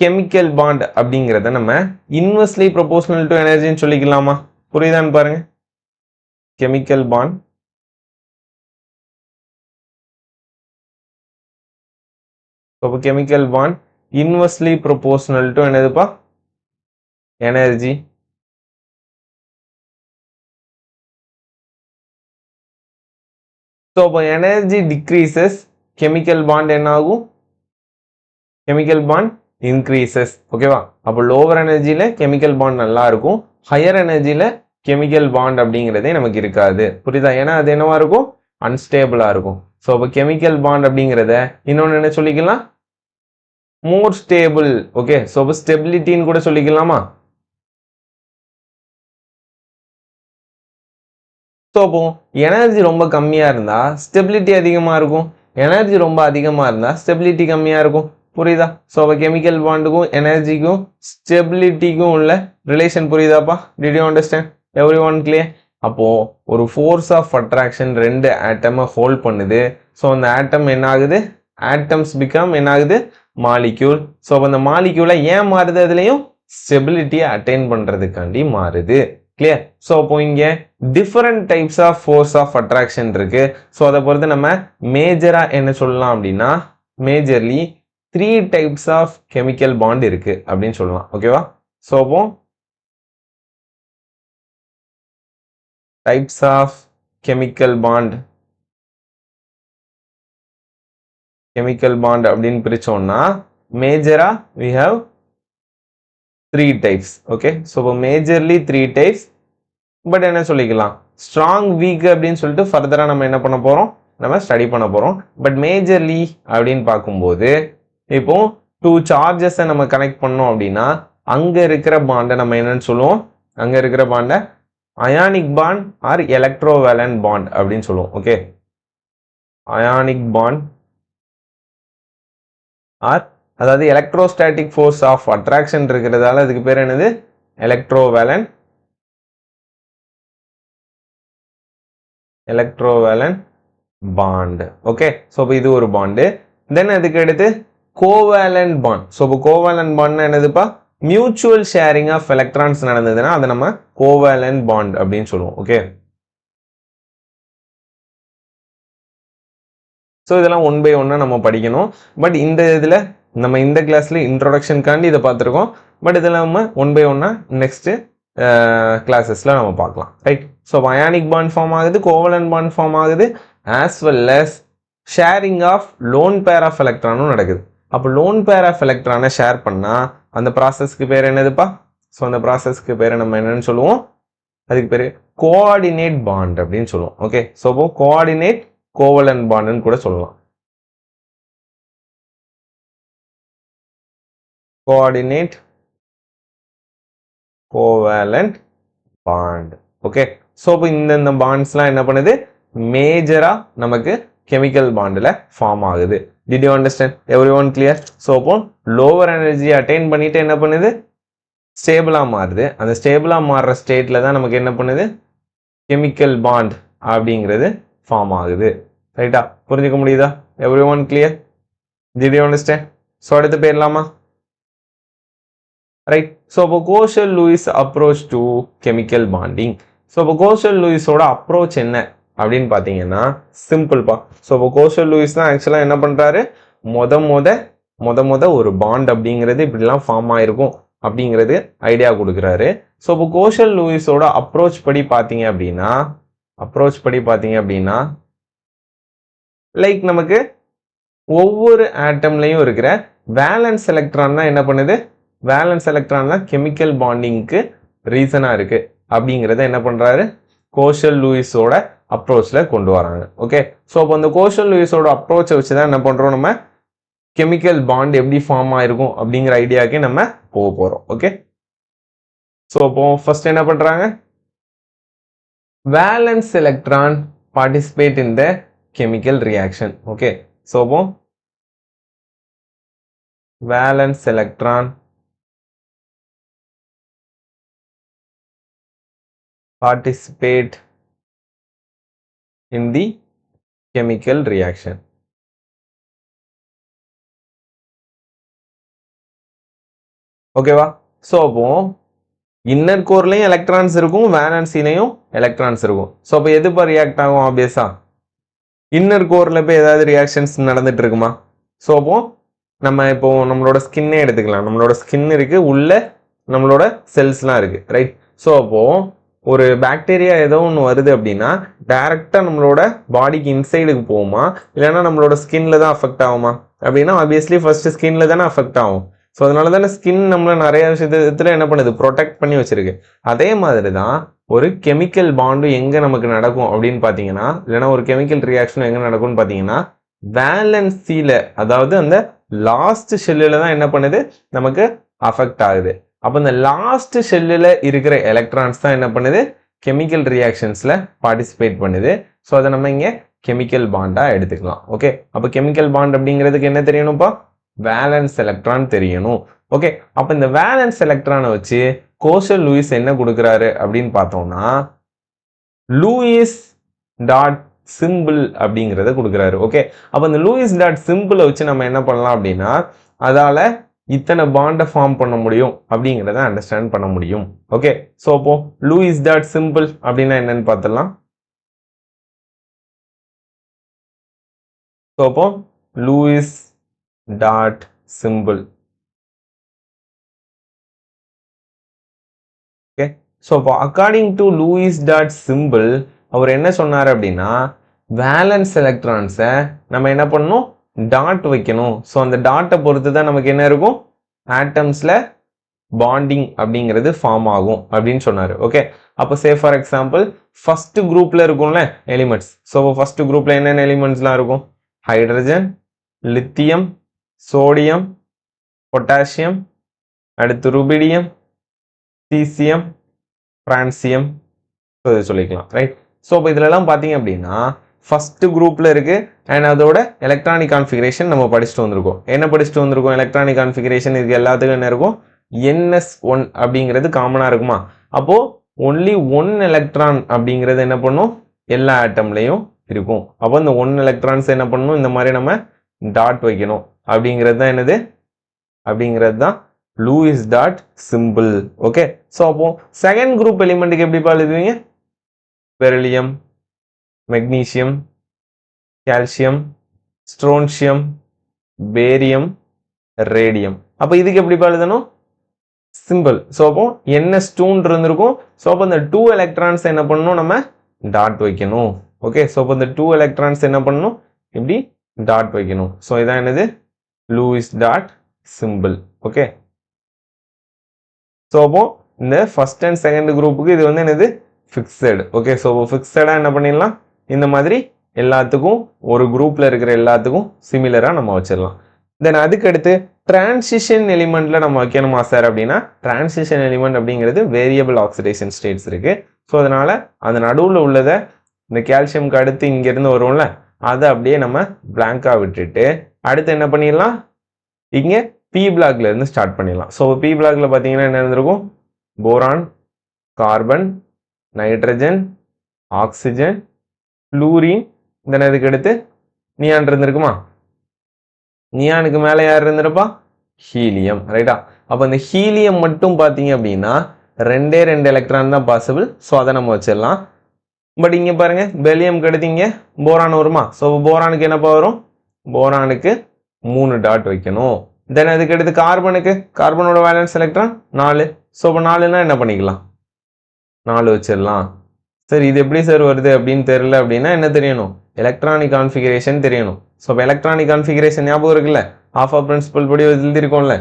கெமிக்கல் பாண்ட் அப்படிங்கிறத நம்ம இன்வெர்ஸ்லி ப்ரொபோஷனல் டு எனர்ஜின்னு சொல்லிக்கலாமா? புரியுதான்னு பாருங்க. Chemical bond chemical bond inversely proportional to என்னதுப்பா? எனர்ஜி. ஸோ அப்போ எனர்ஜி டிக்ரீசஸ், கெமிக்கல் பாண்ட் என்ன ஆகும்? Chemical bond increases. ஓகேவா? அப்போ லோவர் எனர்ஜியில் கெமிக்கல் பாண்ட் நல்லா இருக்கும், ஹையர் எனர்ஜியில் கெமிக்கல் பாண்ட் அப்படிங்கிறதே நமக்கு இருக்காது. புரியுதா? ஏன்னா அது என்னவா இருக்கும்? அன்ஸ்டேபிளாக இருக்கும். ஸோ அப்போ கெமிக்கல் பாண்ட் அப்படிங்கிறத இன்னொன்று என்ன சொல்லிக்கலாம்? மோர் ஸ்டேபிள். ஓகே, ஸோ அப்போ ஸ்டெபிலிட்டின்னு கூட சொல்லிக்கலாமா? ஸோ அப்போ எனர்ஜி ரொம்ப கம்மியாக இருந்தால் ஸ்டெபிலிட்டி அதிகமாக இருக்கும், எனர்ஜி ரொம்ப அதிகமாக இருந்தால் ஸ்டெபிலிட்டி கம்மியாக இருக்கும். புரியுதா? ஸோ அப்போ கெமிக்கல் பாண்டுக்கும் எனர்ஜிக்கும் ஸ்டெபிலிட்டிக்கும் உள்ள ரிலேஷன் புரியுதாப்பா? Did you understand? Every one clear? அப்போது ஒரு ஃபோர்ஸ் ஆஃப் அட்ராக்ஷன் 2 ஆட்டமை ஹோல்ட் பண்ணுது. ஸோ அந்த ஆட்டம் என்ன ஆகுது? ஆட்டம்ஸ் பிகம் என்ன ஆகுது? மாலிக்யூல். ஸோ அப்போ அந்த மாலிக்யூலை ஏன் மாறுது? அதுலேயும் ஸ்டெபிலிட்டியை அட்டைன் பண்ணுறதுக்காண்டி மாறுது. கிளியர்? ஸோ அப்போ இங்கே different types of force of attraction இருக்கு. ஸோ அதை பொறுத்து நம்ம மேஜராக என்ன சொல்லலாம் அப்படின்னா majorly 3 types of chemical bond இருக்கு அப்படின்னு சொல்லலாம். ஓகேவா? ஸோ அப்போ டைப்ஸ் ஆஃப் கெமிக்கல் பாண்ட் அப்படின்னு பிரிச்சோம்னா மேஜரா we have 3 types. Okay, so இப்போ மேஜர்லி 3 டைப்ஸ். பட் என்ன சொல்லிக்கலாம்? ஸ்ட்ராங் வீக் அப்படின்னு சொல்லிட்டு ஃபர்தராக நம்ம என்ன பண்ண போகிறோம்? நம்ம ஸ்டடி பண்ண போகிறோம். பட் மேஜர்லி அப்படின்னு பார்க்கும்போது இப்போ 2 சார்ஜஸை நம்ம கனெக்ட் பண்ணோம் அப்படின்னா அங்கே இருக்கிற பாண்டை நம்ம என்னன்னு சொல்லுவோம்? அங்கே இருக்கிற பாண்டை அயானிக் பாண்ட் ஆர் எலக்ட்ரோவேலன்ட் பாண்ட் அப்படின்னு சொல்லுவோம். ஓகே, அயானிக் பாண்ட் ஆர் அதாவது எலக்ட்ரோஸ்டாட்டிக் ஃபோர்ஸ் ஆஃப் அட்ராக்ஷன் இருக்கிறதால அதுக்கு பேர் என்னது? எலக்ட்ரோவேலன்ட் பாண்ட். ஓகே, ஸோ இப்போ இது ஒரு பாண்டு. தென் அதுக்கு அடுத்து கோவேலன்ட் பாண்ட். ஸோ இப்போ கோவேலன்ட் பாண்ட் என்னதுப்பா? மியூச்சுவல் ஷேரிங் ஆஃப் எலக்ட்ரான்ஸ் நடந்ததுன்னா அதை நம்ம கோவேலன்ட் பாண்ட் அப்படின்னு சொல்லுவோம். ஓகே, ஸோ இதெல்லாம் 1 by 1 நம்ம படிக்கணும். பட் இந்த இதில் நம்ம இந்த கிளாஸ்ல இன்ட்ரோடக்ஷனுக்காண்டி இதை பார்த்துருக்கோம். பட் இதில் நம்ம 1 by 1 நெக்ஸ்ட் கிளாஸஸ்ல நம்ம பார்க்கலாம். Right? So ionic bond form ஆகுது, கோவலன்ட் பாண்ட் ஃபார்ம் ஆகுது, as well as sharing of lone pair of எலக்ட்ரானும் நடக்குது. அப்போ லோன் பேர் ஆஃப் எலக்ட்ரானை ஷேர் பண்ணால் அந்த ப்ராசஸ்க்கு பேர் என்னதுப்பா? ஸோ அந்த ப்ராசஸ்க்கு பேரை நம்ம என்னன்னு சொல்லுவோம்? அதுக்கு பேர் கோஆர்டினேட் பாண்ட் அப்படின்னு சொல்லுவோம். ஓகே, ஸோ இப்போ கோஆர்டினேட் கோவலன்ட் பாண்டுன்னு கூட சொல்லலாம். Coordinate covalent bond. Okay, so இப்போ இந்த பாண்ட்ஸ்லாம் என்ன பண்ணுது, மேஜரா நமக்கு கெமிக்கல் பாண்டில் ஃபார்ம் ஆகுது. Did you understand? Every one clear? So அப்போ லோவர் எனர்ஜி அட்டைன் பண்ணிட்டு என்ன பண்ணுது, ஸ்டேபிளா மாறுது. அந்த ஸ்டேபிளா மாறுற ஸ்டேட்ல தான் நமக்கு என்ன பண்ணுது, கெமிக்கல் பாண்ட் அப்படிங்கிறது ஃபார்ம் ஆகுது. ரைட்டா? புரிஞ்சுக்க முடியுதா? Every one clear? Did you understand? So அடுத்து போயிடலாமா? ரைட். ஸோ இப்போ Kossel Lewis approach to chemical bonding. So இப்போ கோஷல்-லூயிஸோட அப்ரோச் என்ன அப்படின்னு பார்த்தீங்கன்னா சிம்பிள்ப்பா. ஸோ இப்போ கோஷல்-லூயிஸ் தான் ஆக்சுவலாக என்ன பண்ணுறாரு, மொத ஒரு பாண்ட் அப்படிங்கிறது இப்படிலாம் ஃபார்ம் ஆயிருக்கும் அப்படிங்கிறது ஐடியா கொடுக்குறாரு. ஸோ இப்போ கோஷல்-லூயிஸோட அப்ரோச் படி பார்த்தீங்க அப்படின்னா லைக் நமக்கு ஒவ்வொரு ஆட்டம்லையும் இருக்கிற வேலன்ஸ் எலக்ட்ரான் தான் என்ன பண்ணுது, வேலன்ஸ் எலக்ட்ரான் தான் கெமிக்கல் பாண்டிங்க்கு ரீசனா இருக்கு அப்படிங்கிறத என்ன பண்றாரு, கோஷல்-லூயிஸோட அப்ரோச்ல கொண்டு வராங்க. ஓகே, ஸோ அப்போ அந்த கோஷல்-லூயிஸோட அப்ரோச்சை வச்சு தான் என்ன பண்றோம், நம்ம கெமிக்கல் பாண்ட் எப்படி ஃபார்ம் ஆயிருக்கும் அப்படிங்கிற ஐடியாக்கே நம்ம போக போறோம். ஓகே, ஸோ அப்போ ஃபர்ஸ்ட் என்ன பண்றாங்க, valence electron participate in the chemical reaction. Okay, so அப்போ valence electron participate in the chemical reaction. ஓகேவா? ஸோ அப்போ இன்னர் கோர்லையும் எலக்ட்ரான்ஸ் இருக்கும், வேலன்ஸ்லையும் எலக்ட்ரான்ஸ் இருக்கும். ஸோ அப்போ எது இப்போ ரியாக்ட் ஆகும், ஆப்வியஸா இன்னர் கோரில் போய் ஏதாவது ரியாக்ஷன்ஸ் நடந்துட்டு இருக்குமா? ஸோ அப்போ நம்ம இப்போ நம்மளோட ஸ்கின்னே எடுத்துக்கலாம். நம்மளோட ஸ்கின் இருக்கு, உள்ள நம்மளோட செல்ஸ்லாம் இருக்கு, ரைட்? ஸோ அப்போ ஒரு பாக்டீரியா ஏதோ ஒன்று வருது அப்படின்னா டைரக்டா நம்மளோட பாடிக்கு இன்சைடுக்கு போகுமா, இல்லைன்னா நம்மளோட ஸ்கின்ல தான் அஃபெக்ட் ஆகுமா அப்படின்னா ஆப்வியஸ்லி ஃபர்ஸ்ட் ஸ்கின்ல தானே அஃபெக்ட் ஆகும். ஸோ அதனால தானே ஸ்கின் நம்மள நிறைய விஷயத்துல என்ன பண்ணுது, ப்ரொடெக்ட் பண்ணி வச்சிருக்கு. அதே மாதிரி தான் ஒரு கெமிக்கல் பாண்டும் எங்க நமக்கு நடக்கும் அப்படின்னு பாத்தீங்கன்னா, இல்லைன்னா ஒரு கெமிக்கல் ரியாக்ஷன் எங்க நடக்கும்னு பாத்தீங்கன்னா வேலன்சில, அதாவது அந்த லாஸ்ட் ஷெல்லுல தான் என்ன பண்ணுது, நமக்கு அஃபெக்ட் ஆகுது. அப்போ இந்த லாஸ்ட் ஷெல்லுல இருக்கிற எலக்ட்ரான்ஸ் தான் என்ன பண்ணுது, கெமிக்கல் ரியாக்ஷன்ஸ்ல பார்ட்டிசிபேட் பண்ணுது. ஸோ அதை நம்ம இங்க கெமிக்கல் பாண்டா எடுத்துக்கலாம். ஓகே, அப்போ கெமிக்கல் பாண்ட் அப்படிங்கிறதுக்கு என்ன தெரியணும்ப்பா, வேலன்ஸ் எலக்ட்ரான் தெரியணும். ஓகே, அப்போ இந்த வேலன்ஸ் எலக்ட்ரானை வச்சு கோஷல்-லூயிஸ் என்ன கொடுக்குறாரு அப்படின்னு பார்த்தோம்னா லூயிஸ் டாட் சிம்பிள் அப்படிங்கிறத கொடுக்குறாரு. ஓகே, அப்போ இந்த லூயிஸ் டாட் சிம்பிளை வச்சு நம்ம என்ன பண்ணலாம் அப்படின்னா அதால இத்தனை பாண்டை ஃபார்ம் பண்ண முடியும் அப்படிங்கிறத அண்டர்ஸ்டாண்ட் பண்ண முடியும். ஓகே, ஸோ அப்போ லூயிஸ் டாட் சிம்பிள் அப்படின்னா என்னன்னு பார்த்துடலாம். ஸோ அப்போ Lewis dot simple. Okay, so அப்போ according to Lewis dot symbol அவர் என்ன சொன்னார் அப்படின்னா வேலன்ஸ் எலக்ட்ரான்ஸை நம்ம என்ன பண்ணணும், டாட் வைக்கணும். ஸோ அந்த டாட்டை பொறுத்து தான் நமக்கு என்ன இருக்கும், ஆட்டம்ஸ்ல பாண்டிங் அப்படிங்கிறது ஃபார்ம் ஆகும் அப்படின்னு சொன்னாரு. ஓகே, அப்போ சே ஃபார் எக்ஸாம்பிள் ஃபர்ஸ்ட் குரூப்ல இருக்கும்ல எலிமெண்ட்ஸ். ஸோ ஃபர்ஸ்ட் குரூப்ல என்னென்ன எலிமெண்ட்ஸ்லாம் இருக்கும், ஹைட்ரஜன், லித்தியம், சோடியம், பொட்டாசியம், அடுத்து ருபிடியம், சீசியம், பிரான்சியம், ஸோ இதை சொல்லிக்கலாம், ரைட்? ஸோ இப்போ இதுலலாம் பார்த்தீங்க அப்படின்னா ஃபர்ஸ்ட் குரூப்ல இருக்கு அண்ட் அதோட எலக்ட்ரானிக் கான்ஃபிகரேஷன் நம்ம படிச்சுட்டு வந்திருக்கோம். என்ன படிச்சுட்டு வந்திருக்கோம், எலக்ட்ரானிக் கான்ஃபிகரேஷன். இதுக்கு எல்லாத்துக்கும் என்ன இருக்கும், NS1 அப்படிங்கிறது காமனா இருக்குமா. அப்போ ஒன்லி 1 எலக்ட்ரான் அப்படிங்கிறது என்ன பண்ணும், எல்லா ஆட்டம்லையும் இருக்கும். அப்போ இந்த 1 எலக்ட்ரான்ஸ் என்ன பண்ணணும், இந்த மாதிரி நம்ம டாட் வைக்கணும். அப்படிங்கிறது தான் என்னது, அப்படிங்கிறது தான் Lewis dot simple. Okay, so அப்போ செகண்ட் குரூப் எலிமெண்ட்டுக்கு எப்படி எழுதுவீங்க, beryllium, magnesium, calcium, strontium, barium, radium. அப்போ இதுக்கு எப்படி எழுதணும், சிம்பிள். ஸோ அப்போ NS2 இருந்திருக்கும். ஸோ அப்போ இந்த 2 எலக்ட்ரான்ஸ் என்ன பண்ணணும், நம்ம டாட் வைக்கணும். ஓகே, ஸோ அப்போ இந்த 2 எலக்ட்ரான்ஸ் என்ன பண்ணணும், இப்படி டாட் வைக்கணும். ஸோ இதான் என்னது, Lewis dot simple. Okay, so அப்போ இந்த ஃபர்ஸ்ட் அண்ட் செகண்ட் குரூப்புக்கு இது வந்து என்னது, ஃபிக்ஸட். ஓகே, ஸோ ஃபிக்ஸடா என்ன பண்ணிடலாம், இந்த மாதிரி எல்லாத்துக்கும் ஒரு குரூப்ல இருக்கிற எல்லாத்துக்கும் சிமிலரா நம்ம வச்சிடலாம். தென் அதுக்கு அடுத்து டிரான்சிஷன் எலிமெண்ட்ல நம்ம வைக்கணுமா சார் அப்படின்னா டிரான்சிஷன் எலிமெண்ட் அப்படிங்கிறது வேரியபிள் ஆக்சிடேஷன் ஸ்டேட்ஸ் இருக்கு. ஸோ அதனால அந்த நடுவில் உள்ளதை இந்த கால்சியம்க்கு அடுத்து இங்கிருந்து வரும்ல அதை அப்படியே நம்ம பிளாங்கா விட்டுட்டு அடுத்து என்ன பண்ணிடலாம், இங்க பி பிளாக்ல இருந்து ஸ்டார்ட் பண்ணிடலாம். ஸோ பி பிளாக்ல பார்த்தீங்கன்னா என்ன இருந்திருக்கும், boron, carbon, nitrogen, oxygen, fluorine, then அதுக்கு அடுத்து நியான் இருந்திருக்குமா, நியானுக்கு மேலே யார் இருந்திருப்பா, ஹீலியம். ரைட்டா? அப்போ இந்த ஹீலியம் மட்டும் பார்த்தீங்க அப்படின்னா 2 எலக்ட்ரான் தான் பாசிபிள். ஸோ அதை நம்ம வச்சிடலாம். பட் இங்கே பாருங்க பெலியம் கிடைத்தீங்க போரான் வருமா, ஸோ போரானுக்கு என்னப்பா வரும், போரானுக்கு 3 டாட் வைக்கணும். தென் அதுக்கு அடுத்து கார்பனுக்கு, கார்பனோட வேலன்ஸ் எலக்ட்ரான் 4. ஸோ இப்போ 4னா என்ன பண்ணிக்கலாம், 4 வச்சிடலாம். சரி இது எப்படி சார் வருது அப்படின்னு தெரியல அப்படின்னா என்ன தெரியணும், எலக்ட்ரானிக் கான்ஃபிகரேஷன் தெரியணும். ஸோ இப்போ எலக்ட்ரானிக் கான்ஃபிகரேஷன் ஞாபகம் இருக்குல்ல, ஆஃப் ஆஃப் பிரின்சிபல் படி எழுதிருக்கோம்ல,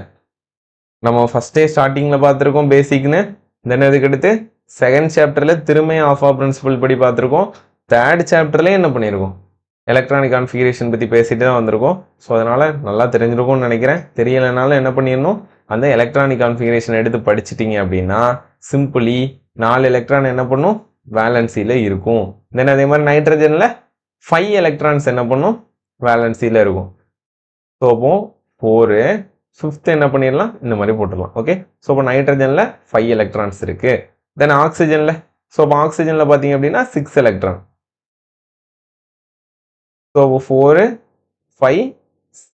நம்ம ஃபர்ஸ்டே ஸ்டார்டிங்கில் பார்த்துருக்கோம் பேசிக்னு. தென் அதுக்கு அடுத்து செகண்ட் சாப்டரில் திரும்ப ஆஃப் ஆஃப் பிரின்சிபல் படி பார்த்துருக்கோம். தேர்ட் சாப்டர்லேயே என்ன பண்ணியிருக்கோம், எலக்ட்ரானிக் கான்ஃபிகரேஷன் பற்றி பேசிட்டு தான் வந்திருக்கோம். ஸோ அதனால் நல்லா தெரிஞ்சிருக்கும்னு நினைக்கிறேன். தெரியலைனாலும் என்ன பண்ணிடணும், அந்த எலக்ட்ரானிக் கான்ஃபிகரேஷன் எடுத்து படிச்சிட்டிங்க அப்படின்னா சிம்பிளி 4 எலக்ட்ரான் என்ன பண்ணும், வேலன்சியில் இருக்கும். தென் அதே மாதிரி நைட்ரஜனில் 5 எலக்ட்ரான்ஸ் என்ன பண்ணும், வேலன்சியில் இருக்கும். ஸோ அப்போ 4, 5th என்ன பண்ணிடலாம், இந்த மாதிரி போட்டுடலாம். ஓகே, ஸோ இப்போ நைட்ரஜனில் 5 எலக்ட்ரான்ஸ் இருக்கு. தென் ஆக்சிஜனில், ஸோ இப்போ ஆக்சிஜனில் பார்த்தீங்க அப்படின்னா 6 எலக்ட்ரான். ஸோ 4, 5,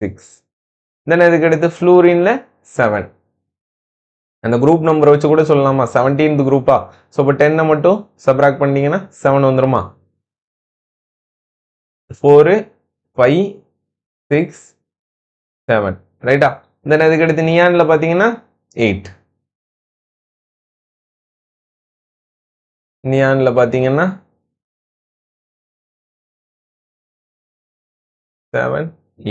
6. தென் அதுக்கு அடுத்து ஃப்ளூரின்ல 7. அந்த குரூப் நம்பரை வச்சு கூட சொல்லலாமா, 17th குரூப்பா. ஸோ இப்போ 10 மட்டும் சப்ராக்ட் பண்ணிங்கன்னா 7 வந்துருமா. 4, 5, 6, 7. ரைட்டா? தென் அதுக்கு அடுத்து நியான்ல பார்த்தீங்கன்னா 8. நியான்ல பார்த்தீங்கன்னா 7,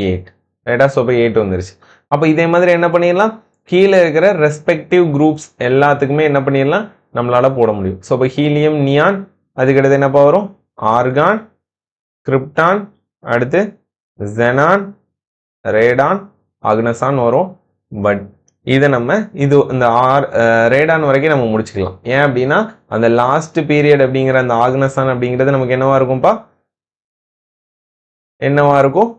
8. ரைட்டா? ஸோ இப்போ 8 வந்துருச்சு. அப்போ இதே மாதிரி என்ன பண்ணிடலாம், கீழே இருக்கிற ரெஸ்பெக்டிவ் குரூப்ஸ் எல்லாத்துக்குமே என்ன பண்ணிடலாம், நம்மளால போட முடியும். ஸோ இப்போ ஹீலியம், நியான், அதுக்கடுத்து என்னப்பா வரும், ஆர்கான், கிரிப்டான், அடுத்து ஜெனான், ரேடான், அக்னசான் வரும். பட் இதை நம்ம இந்த ரேடான் வரைக்கும் நம்ம முடிச்சுக்கலாம். ஏன் அப்படின்னா அந்த லாஸ்ட் பீரியட் அப்படிங்கிற அந்த ஆக்னசான் அப்படிங்கிறது நமக்கு என்னவா இருக்கும்பா, என்னவா இருக்கும்,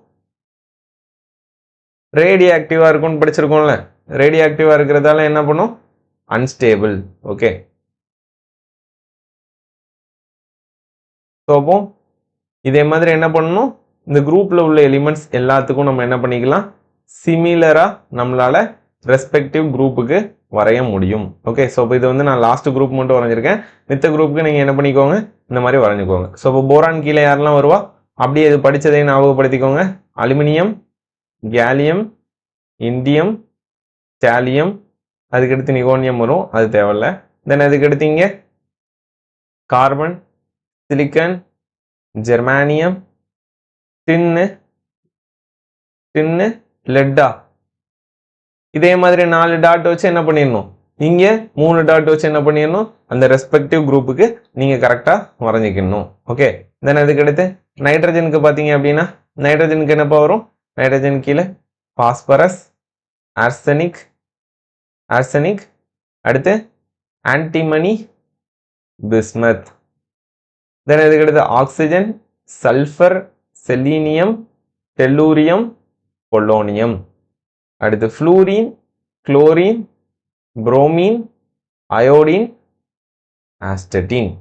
ரேடியோ ஆக்டிவா இருக்கும்னு படிச்சிருக்கோம்ல. ரேடியோ ஆக்டிவா இருக்கிறதால என்ன பண்ணும், அன்ஸ்டேபிள். ஓகே, ஸோ அப்போ இதே மாதிரி என்ன பண்ணணும், இந்த குரூப்ல உள்ள எலிமெண்ட்ஸ் எல்லாத்துக்கும் நம்ம என்ன பண்ணிக்கலாம், சிமிலரா நம்மளால ரெஸ்பெக்டிவ் குரூப்புக்கு வரைய முடியும். ஓகே, ஸோ இப்போ இது வந்து நான் லாஸ்ட் குரூப் மட்டும் வரைஞ்சிருக்கேன். மித்த குரூப்புக்கு நீங்கள் என்ன பண்ணிக்கோங்க, இந்த மாதிரி வரைஞ்சிக்கோங்க. ஸோ இப்போ போரான் கீழே யாரெல்லாம் வருவா, அப்படியே இது படித்ததையும் ஞாபகப்படுத்திக்கோங்க. அலுமினியம், கேலியம், இண்டியம், டேலியம், அதுக்கடுத்து நிகோனியம் வரும், அது தேவையில்ல. தென் அதுக்கடுத்து இங்கே கார்பன், சிலிக்கன், ஜெர்மானியம், டின்னு, லெட்டா. இதே மாதிரி 4 டாட் வச்சு என்ன பண்ணிடணும், இங்க 3 டாட் வச்சு என்ன பண்ணிடணும், அந்த ரெஸ்பெக்டிவ் குரூப்புக்கு நீங்க கரெக்டா வரைஞ்சிக்கணும். ஓகே, தென் அதுக்கடுத்து நைட்ரஜனுக்கு பார்த்தீங்க அப்படின்னா நைட்ரஜனுக்கு என்னப்பா வரும், நைட்ரஜன் கீழே பாஸ்பரஸ், ஆர்சனிக், அடுத்து ஆன்டிமனி, பிஸ்மத். தென் இதுக்கடுத்து oxygen, sulphur, selenium, tellurium, polonium. அடுத்து fluorine, chlorine, bromine, iodine, astatine.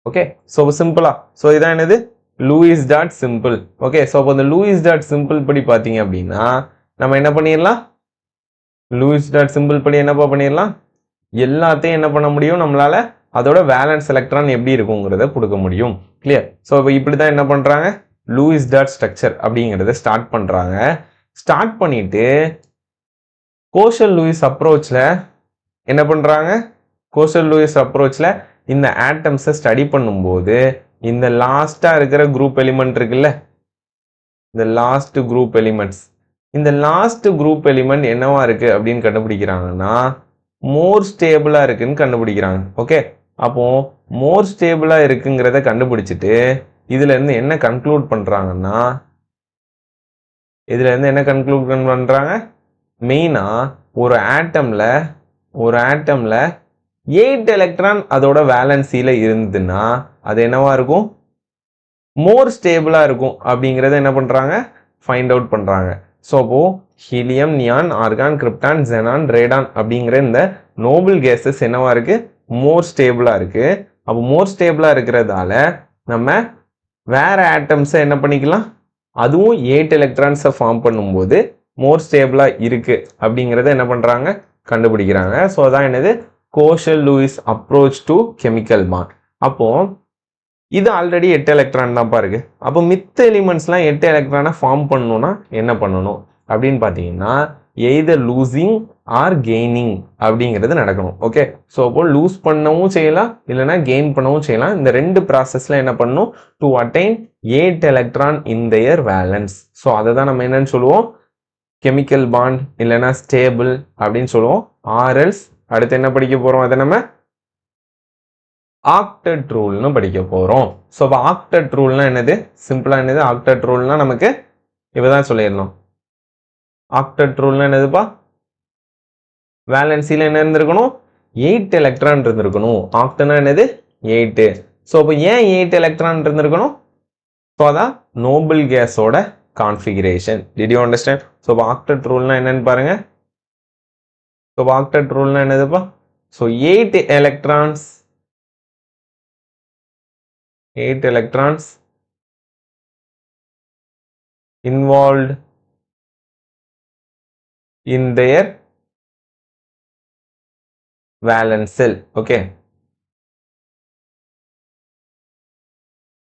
Okay, so சிம்பிளா, ஸோ இதான் என்னது, Lewis dot simple. Okay, so அப்போ இந்த லூயிஸ் டாட் சிம்பிள் படி பார்த்தீங்க அப்படின்னா நம்ம என்ன பண்ணிடலாம், லூயிஸ் டாட் சிம்பிள் படி என்னப்பா பண்ணிடலாம், எல்லாத்தையும் என்ன பண்ண முடியும், நம்மளால அதோட வேலன்ஸ் எலக்ட்ரான் எப்படி இருக்குங்கிறத கொடுக்க முடியும். கிளியர்? ஸோ இப்போ இப்படி தான் என்ன பண்ணுறாங்க, லூயிஸ் டாட் ஸ்ட்ரக்சர் அப்படிங்கிறத ஸ்டார்ட் பண்ணுறாங்க. ஸ்டார்ட் பண்ணிட்டு கோஷல் லூயிஸ் அப்ரோச்சில் என்ன பண்ணுறாங்க, கோஷல் லூயிஸ் அப்ரோச்சில் இந்த ஆட்டம்ஸை ஸ்டடி பண்ணும்போது இந்த லாஸ்ட்டாக இருக்கிற குரூப் எலிமெண்ட் இருக்குல்ல, இந்த லாஸ்ட் குரூப் எலிமெண்ட்ஸ், இந்த லாஸ்ட் குரூப் எலிமெண்ட் என்னவா இருக்கு அப்படின்னு கண்டுபிடிக்கிறாங்கன்னா மோர் ஸ்டேபிளா இருக்குன்னு கண்டுபிடிக்கிறாங்க. ஓகே, அப்போ மோர் ஸ்டேபிளா இருக்குங்கிறத கண்டுபிடிச்சிட்டு இதுல இருந்து என்ன கன்க்ளூட் பண்றாங்கன்னா இதில் இருந்து என்ன கன்க்ளூஷன் பண்ணுறாங்க, மெயினாக ஒரு ஆட்டமில் 8 எலக்ட்ரான் அதோட வேலன்சியில் இருந்ததுன்னா அது என்னவா இருக்கும், மோர் ஸ்டேபிளாக இருக்கும் அப்படிங்கிறத என்ன பண்ணுறாங்க, ஃபைண்ட் அவுட் பண்ணுறாங்க. ஸோ அப்போது helium, neon, argon, krypton, xenon, Radon அப்படிங்கிற இந்த நோபல் கேஸஸ் என்னவா இருக்குது, மோர் ஸ்டேபிளாக இருக்குது. அப்போ மோர் ஸ்டேபிளாக இருக்கிறதால நம்ம வேற ஆட்டம்ஸை என்ன பண்ணிக்கலாம், அதுவும் 8 எலக்ட்ரான்ஸை ஃபார்ம் பண்ணும்போது மோர் ஸ்டேபிளாக இருக்குது அப்படிங்கிறத என்ன பண்ணுறாங்க, கண்டுபிடிக்கிறாங்க. ஸோ அதான் என்னது கோஷல்-லூயிஸ் அப்ரோச் டு கெமிக்கல் பாண்ட். அப்போது இது ஆல்ரெடி 8 எலக்ட்ரான் தான் பாருங்க. அப்போ மித்த எலிமெண்ட்ஸ்லாம் 8 எலக்ட்ரானை ஃபார்ம் பண்ணணும்னா என்ன பண்ணணும் அப்படின்னு பார்த்தீங்கன்னா, எய்தர் லூசிங் ஆர் கெய்னிங் அப்படிங்கிறது நடக்கணும். ஓகே, ஸோ அப்போ லூஸ் பண்ணவும் செய்யலாம், இல்லைனா கெயின் பண்ணவும் செய்யலாம். இந்த ரெண்டு ப்ராசஸில் என்ன பண்ணணும், to attain 8 electron in their valence. So அதை தான் நம்ம என்னன்னு சொல்லுவோம், கெமிக்கல் பாண்ட் இல்லைனா ஸ்டேபிள் அப்படின்னு சொல்லுவோம். ஆர்எல்ஸ் அடுத்து என்ன படிக்க போகிறோம், அதை நம்ம ஆக்டெட் ரூல்னு படிக்க போகிறோம். ஸோ இப்போ ஆக்டெட் ரூல்னா என்னது, சிம்பிளாக என்னது, ஆக்டெட் ரூல்னா நமக்கு இப்போ தான் சொல்லிடணும். ஆக்டெட் ரூல்னா என்னதுப்பா, வேலன்சியில் என்ன இருந்திருக்கணும், 8 எலக்ட்ரான் இருந்திருக்கணும். ஆக்டனா என்னது 8. ஸோ இப்போ ஏன் 8 எலக்ட்ரான் இருந்திருக்கணும், ஸோ அதான் நோபல் கேஸோட configuration. Did you understand? So இப்போ ஆக்டெட் ரூல்னா என்னன்னு பாருங்க. ஸோ ஆக்டெட் ரூல்னா என்னதுப்பா, so 8 electrons involved in their valence cell. Okay,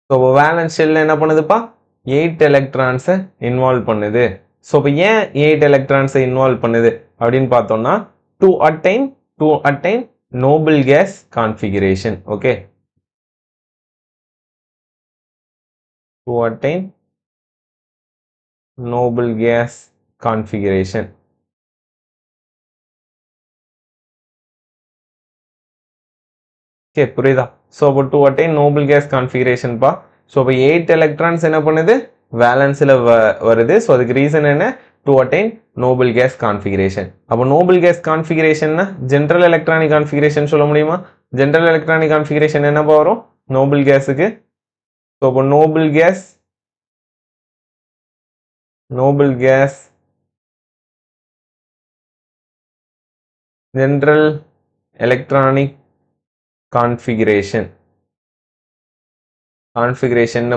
so valence cell என்ன பண்ணுதுப்பா, 8 electrons involve பண்ணுது. ஸோ இப்போ ஏன் 8 electrons involve பண்ணுது அப்படின்னு பார்த்தோம்னா, to attain noble gas configuration. Okay, to attain noble gas configuration. Okay, புரியுதா? ஸோ அப்போ to attain noble gas configuration பா. ஸோ இப்போ 8 electrons என்ன பண்ணுது, வேலன்ஸில் வருது. ஸோ அதுக்கு ரீசன் என்ன, to attain noble gas configuration. அப்போ noble gas configurationனா ஜென்ரல் எலக்ட்ரானிக் கான்ஃபிகரேஷன் சொல்ல முடியுமா? ஜென்ரல் எலக்ட்ரானிக் கான்ஃபிகரேஷன் என்னப்பா வரும் நோபல் கேஸுக்கு? ஸோ அப்போ Nobel case general electronic configuration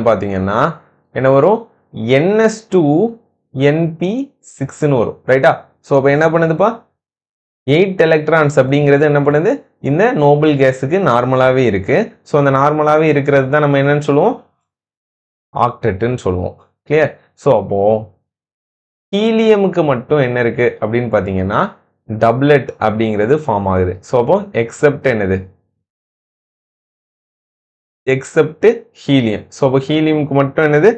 பார்த்தீங்கன்னா என்ன வரும், ns2np6ன்னு வரும். ரைட்டா? ஸோ அப்போ என்ன பண்ணுதுப்பா, 8 எலக்ட்ரான்ஸ் அப்படிங்கிறது என்ன பண்ணுது, இந்த நோபல் கேஸுக்கு நார்மலாகவே இருக்கு. ஸோ அந்த நார்மலாகவே இருக்கிறது தான் நம்ம என்னன்னு சொல்லுவோம், ஆக்டெட்டுன்னு சொல்லுவோம். கிளியர்? ஸோ அப்போ ஹீலியமுக்கு மட்டும் என்ன இருக்கு அப்படின்னு பார்த்தீங்கன்னா, டப்லெட் அப்படிங்கிறது ஃபார்ம் ஆகுது. ஸோ அப்போ எக்ஸப்ட் என்னது, எக்ஸப்ட் ஹீலியம். ஸோ அப்போ ஹீலியமுக்கு மட்டும் என்னது,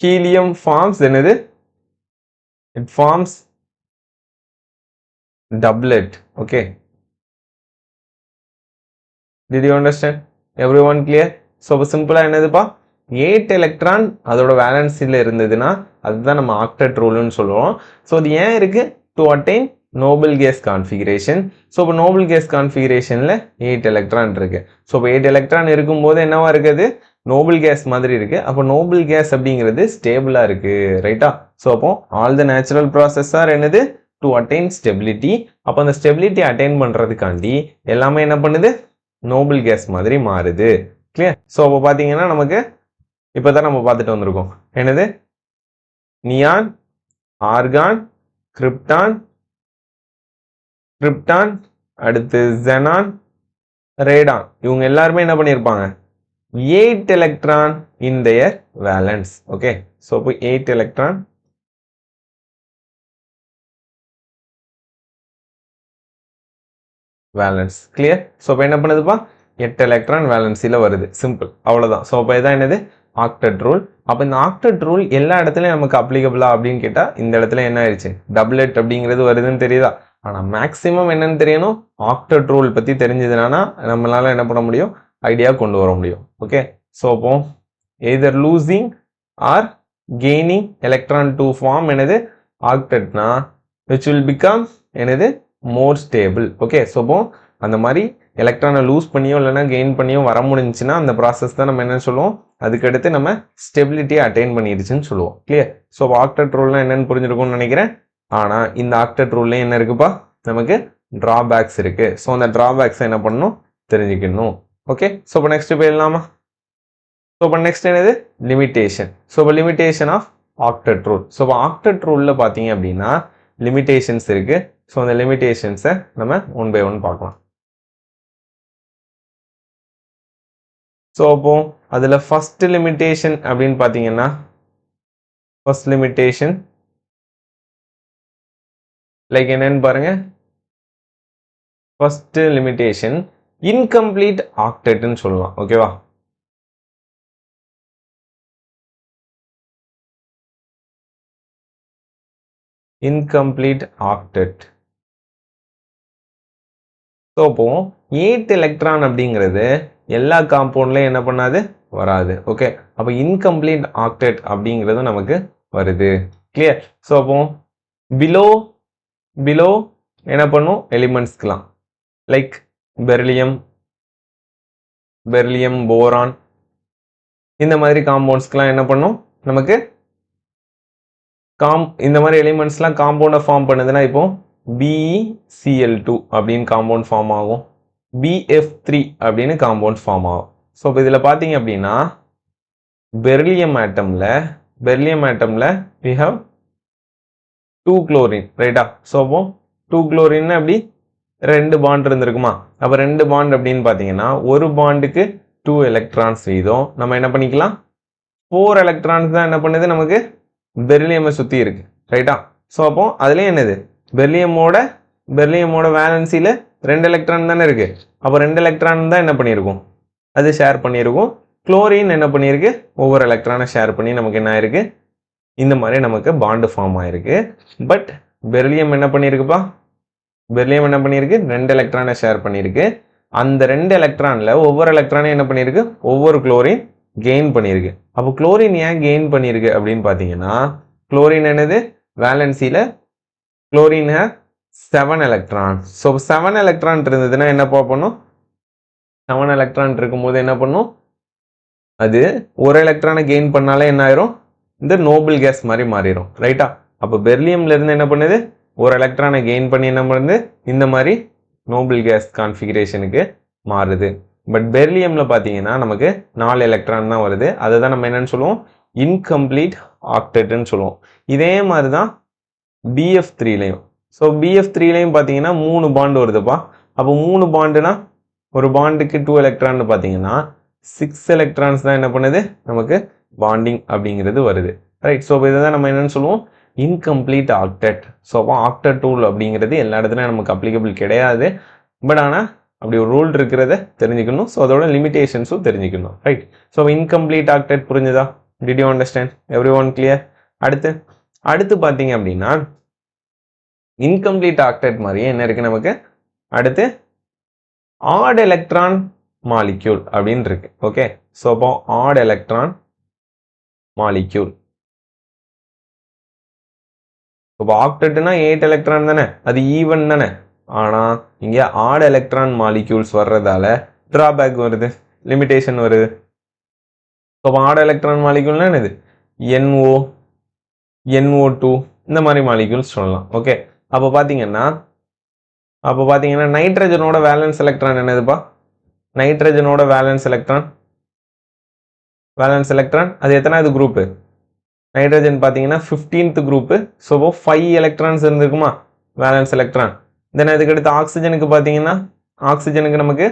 ஹீலியம் ஃபார்ம்ஸ் என்னது, it forms doublet. Okay, did you understand? Everyone clear? So simple என்னதுப்பா, 8 எலக்ட்ரான் அதோட வேலன்சியில் இருந்ததுன்னா அதுதான் நம்ம ஆக்டெட் ரூல்னு சொல்லுவோம். ஸோ அது ஏன் இருக்கு, to attain Nobel case configuration. So இப்போ நோபல் கேஸ் கான்ஃபிகரேஷனில் 8 எலக்ட்ரான் இருக்கு. ஸோ இப்போ 8 எலக்ட்ரான் இருக்கும்போது என்னவா இருக்குது, நோபல் கேஸ் மாதிரி இருக்கு. அப்போ நோபல் கேஸ் அப்படிங்கிறது ஸ்டேபிளா இருக்கு. ரைட்டா? ஸோ அப்போ all the natural process are என்னது, டு அட்டைன் ஸ்டெபிலிட்டி. அப்போ அந்த ஸ்டெபிலிட்டி அட்டைன் பண்ணுறதுக்காண்டி எல்லாமே என்ன பண்ணுது, நோபல் கேஸ் மாதிரி மாறுது. கிளியர்? ஸோ அப்போ பார்த்தீங்கன்னா நமக்கு இப்போ தான் நம்ம பார்த்துட்டு வந்திருக்கோம் என்னது, நியான், ஆர்கான், கிரிப்டான், அடுத்து ஜெனான், ரேடான், இவங்க எல்லாருமே என்ன பண்ணியிருப்பாங்க, 8 electron in their valence. Okay, so இப்போ 8 எலக்ட்ரான் வேலன்ஸ். கிளியர்? ஸோ இப்போ என்ன பண்ணுதுப்பா, 8 எலக்ட்ரான் வேலன்ஸில் வருது. சிம்பிள், அவ்வளோதான். ஸோ இப்போ இதான் என்னது, ஆக்டெட் ரூல். அப்போ இந்த ஆக்டெட் ரூல் எல்லா இடத்துலையும் நமக்கு அப்ளிகபிளா அப்படின்னு கேட்டால், இந்த இடத்துல என்ன ஆயிடுச்சு, டப்லெட் அப்படிங்கிறது வருதுன்னு தெரியுதா? ஆனால் மேக்ஸிமம் என்னன்னு தெரியணும், ஆக்டெட் ரூல் பற்றி தெரிஞ்சதுனா நம்மளால என்ன பண்ண முடியும், ஐடியா கொண்டு வர முடியும். ஓகே, ஸோ அப்போ either losing or gaining electron to form என்னது octet na which will become என்னது more stable. okay so அந்த மாதிரி எலக்ட்ரானை லூஸ் பண்ணியோ இல்லைன்னா கெயின் பண்ணியோ வர முடிஞ்சுன்னா அந்த ப்ராசஸ் தான் நம்ம என்ன சொல்லுவோம், அதுக்கடுத்து நம்ம ஸ்டெபிலிட்டியை அட்டைன் பண்ணிடுச்சுன்னு சொல்லுவோம். கிளியர். ஸோ ஆக்டெட் ரூல்னா என்னன்னு புரிஞ்சிருக்கும்னு நினைக்கிறேன். ஆனால் இந்த ஆக்டெட் ரூல்ல என்ன இருக்குப்பா, நமக்கு ட்ராபேக்ஸ் இருக்கு. ஸோ அந்த ட்ராபேக்ஸை என்ன பண்ணணும், தெரிஞ்சுக்கணும். ஓகே, ஸோ இப்போ நெக்ஸ்ட் போயிடலாமா? ஸோ இப்போ நெக்ஸ்ட் என்னது, லிமிட்டேஷன். ஸோ இப்போ limitation of octet rule. So இப்போ ஆக்டெட் ரூலில் பார்த்தீங்க அப்படின்னா லிமிட்டேஷன்ஸ் இருக்கு. ஸோ அந்த லிமிட்டேஷன்ஸை நம்ம ஒன் பை ஒன் பார்க்கலாம். ஸோ அப்போ அதில் ஃபர்ஸ்ட் லிமிட்டேஷன் அப்படின்னு பார்த்தீங்கன்னா, ஃபர்ஸ்ட் லிமிட்டேஷன் லைக் என்னன்னு பாருங்க. ஃபர்ஸ்ட் லிமிட்டேஷன் இன்கம்ப்ளீட் ஆக்டெட்னு சொல்லலாம். ஓகேவா? Incomplete octet. ஸோ அப்போ 8 எலக்ட்ரான் அப்படிங்கிறது எல்லா காம்பவுண்ட்லையும் என்ன பண்ணாது, வராது. ஓகே, அப்போ இன்கம்ப்ளீட் ஆக்டெட் அப்படிங்கிறது நமக்கு வருது. கிளியர். ஸோ அப்போ பிலோ என்ன பண்ணும், எலிமெண்ட்ஸ்க்கலாம் லைக் பெரிலியம், போரான், இந்த மாதிரி காம்பவுண்ட்ஸ்க்கெலாம் என்ன பண்ணும், நமக்கு இந்த மாதிரி எலிமெண்ட்ஸ்லாம் காம்பவுண்டை ஃபார்ம் பண்ணுதுன்னா இப்போ BeCl2 அப்படின்னு காம்பவுண்ட் ஃபார்ம் ஆகும், BF3 அப்படின்னு காம்பவுண்ட் ஃபார்ம் ஆகும். ஸோ இப்போ இதில் பார்த்தீங்க அப்படின்னா பெரிலியம் ஆட்டமில் we have 2 chlorine, ரைட்டா? ஸோ அப்போ 2 chlorine அப்படி 2 பாண்ட் இருந்திருக்குமா? அப்போ 2 பாண்ட் அப்படின்னு பார்த்தீங்கன்னா ஒரு பாண்டுக்கு 2 எலக்ட்ரான்ஸ் வீதம் நம்ம என்ன பண்ணிக்கலாம், 4 எலக்ட்ரான்ஸ் தான் என்ன பண்ணுது, நமக்கு பெரிலியமை சுற்றி இருக்கு. ரைட்டா? ஸோ அப்போ அதுலேயும் என்னது, பெரிலியமோட வேலன்சியில் 2 எலக்ட்ரான் தானே இருக்கு. அப்போ 2 எலக்ட்ரான் தான் என்ன பண்ணியிருக்கும், அது ஷேர் பண்ணியிருக்கும். குளோரின் என்ன பண்ணியிருக்கு, ஒவ்வொரு எலக்ட்ரானை ஷேர் பண்ணி நமக்கு என்ன ஆயிருக்கு, இந்த மாதிரி நமக்கு பாண்டு ஃபார்ம் ஆயிருக்கு. பட் பெரிலியம் என்ன பண்ணியிருக்குப்பா, 2 எலக்ட்ரானை ஷேர் பண்ணியிருக்கு. அந்த 2 எலக்ட்ரானில் ஒவ்வொரு எலக்ட்ரானையும் என்ன பண்ணியிருக்கு, ஒவ்வொரு குளோரின் கெயின் பண்ணியிருக்கு. அப்போ குளோரின் ஏன் கெயின் பண்ணியிருக்கு அப்படின்னு பார்த்தீங்கன்னா, குளோரின் என்னது, வேலன்சியில் குளோரின் 7 எலக்ட்ரான். ஸோ 7 எலக்ட்ரான் இருந்ததுன்னா என்ன பண்ணும், 7 எலக்ட்ரான் இருக்கும்போது என்ன பண்ணும், அது ஒரு எலக்ட்ரானை கெயின் பண்ணாலே என்ன ஆயிரும், இந்த நோபல் கேஸ் மாதிரி மாறிடும். ரைட்டா? அப்போ பெரிலியம்ல இருந்து என்ன பண்ணுது, ஒரு எலக்ட்ரானை கெயின் பண்ணி என்ன பண்ணுது, இந்த மாதிரி நோபல் கேஸ் கான்ஃபிகரேஷனுக்கு மாறுது. பட் பெரிலியம்ல பார்த்தீங்கன்னா நமக்கு 4 எலக்ட்ரான் தான் வருது. அதை தான் நம்ம என்னன்னு சொல்லுவோம், இன்கம்ப்ளீட் ஆக்டெட்னு சொல்லுவோம். இதே மாதிரி தான் BF3லையும். ஸோ BF3லையும் பார்த்தீங்கன்னா 3 பாண்டு வருதுப்பா. அப்போ 3 பாண்டுனா ஒரு பாண்டுக்கு 2 எலக்ட்ரான் பார்த்தீங்கன்னா 6 எலக்ட்ரான்ஸ் தான் என்ன பண்ணுது, நமக்கு பாண்டிங் அப்படிங்கிறது வருது. ரைட்? ஸோ இதை தான் நம்ம என்னன்னு சொல்லுவோம், இன்கம்ப்ளீட் ஆக்டெட். ஸோ அப்போ ஆக்டெட் ரூல் அப்படிங்கிறது எல்லா இடத்துலையும் நமக்கு அப்ளிகபிள் கிடையாது. பட் ஆனால் அப்படி ஒரு ரூல் இருக்கிறத தெரிஞ்சுக்கணும். ஸோ அதோட லிமிடேஷன்ஸும் தெரிஞ்சுக்கணும். ரைட்? ஸோ இன்கம்ப்ளீட் ஆக்டெட் புரிஞ்சுதா? Did you understand? Every one clear? அடுத்து பார்த்தீங்க அப்படின்னா இன்கம்ப்ளீட் ஆக்டெட் மாதிரியே என்ன இருக்கு நமக்கு, அடுத்து ஆட் எலக்ட்ரான் மாலிக்யூல் அப்படின்னு இருக்கு. ஓகே, ஸோ அப்போ ஆட் எலக்ட்ரான் மாலிக்யூல். இப்போ ஆக்டெட்னா 8 எலக்ட்ரான் தானே, அது ஈவன் தானே. ஆனால் இங்கே ஆட் எலக்ட்ரான் மாலிக்யூல்ஸ் வர்றதால டிராபேக் வருது, லிமிடேஷன் வருது. ஸோ ஆட் எலக்ட்ரான் மாலிக்யூல்னா என்னது, NO2 இந்த மாதிரி மாலிக்யூல்ஸ் சொல்லலாம். ஓகே, அப்போ பார்த்தீங்கன்னா நைட்ரஜனோட வேலன்ஸ் எலக்ட்ரான் என்னதுப்பா, நைட்ரஜனோட வேலன்ஸ் எலக்ட்ரான் அது எத்தனாவது குரூப்பு, நைட்ரஜன் பார்த்தீங்கன்னா 15th குரூப்பு. ஸோ 5 எலக்ட்ரான்ஸ் இருந்திருக்குமா வேலன்ஸ் எலக்ட்ரான். தென் அதுக்கடுத்து ஆக்சிஜனுக்கு பார்த்தீங்கன்னா, ஆக்சிஜனுக்கு நமக்கு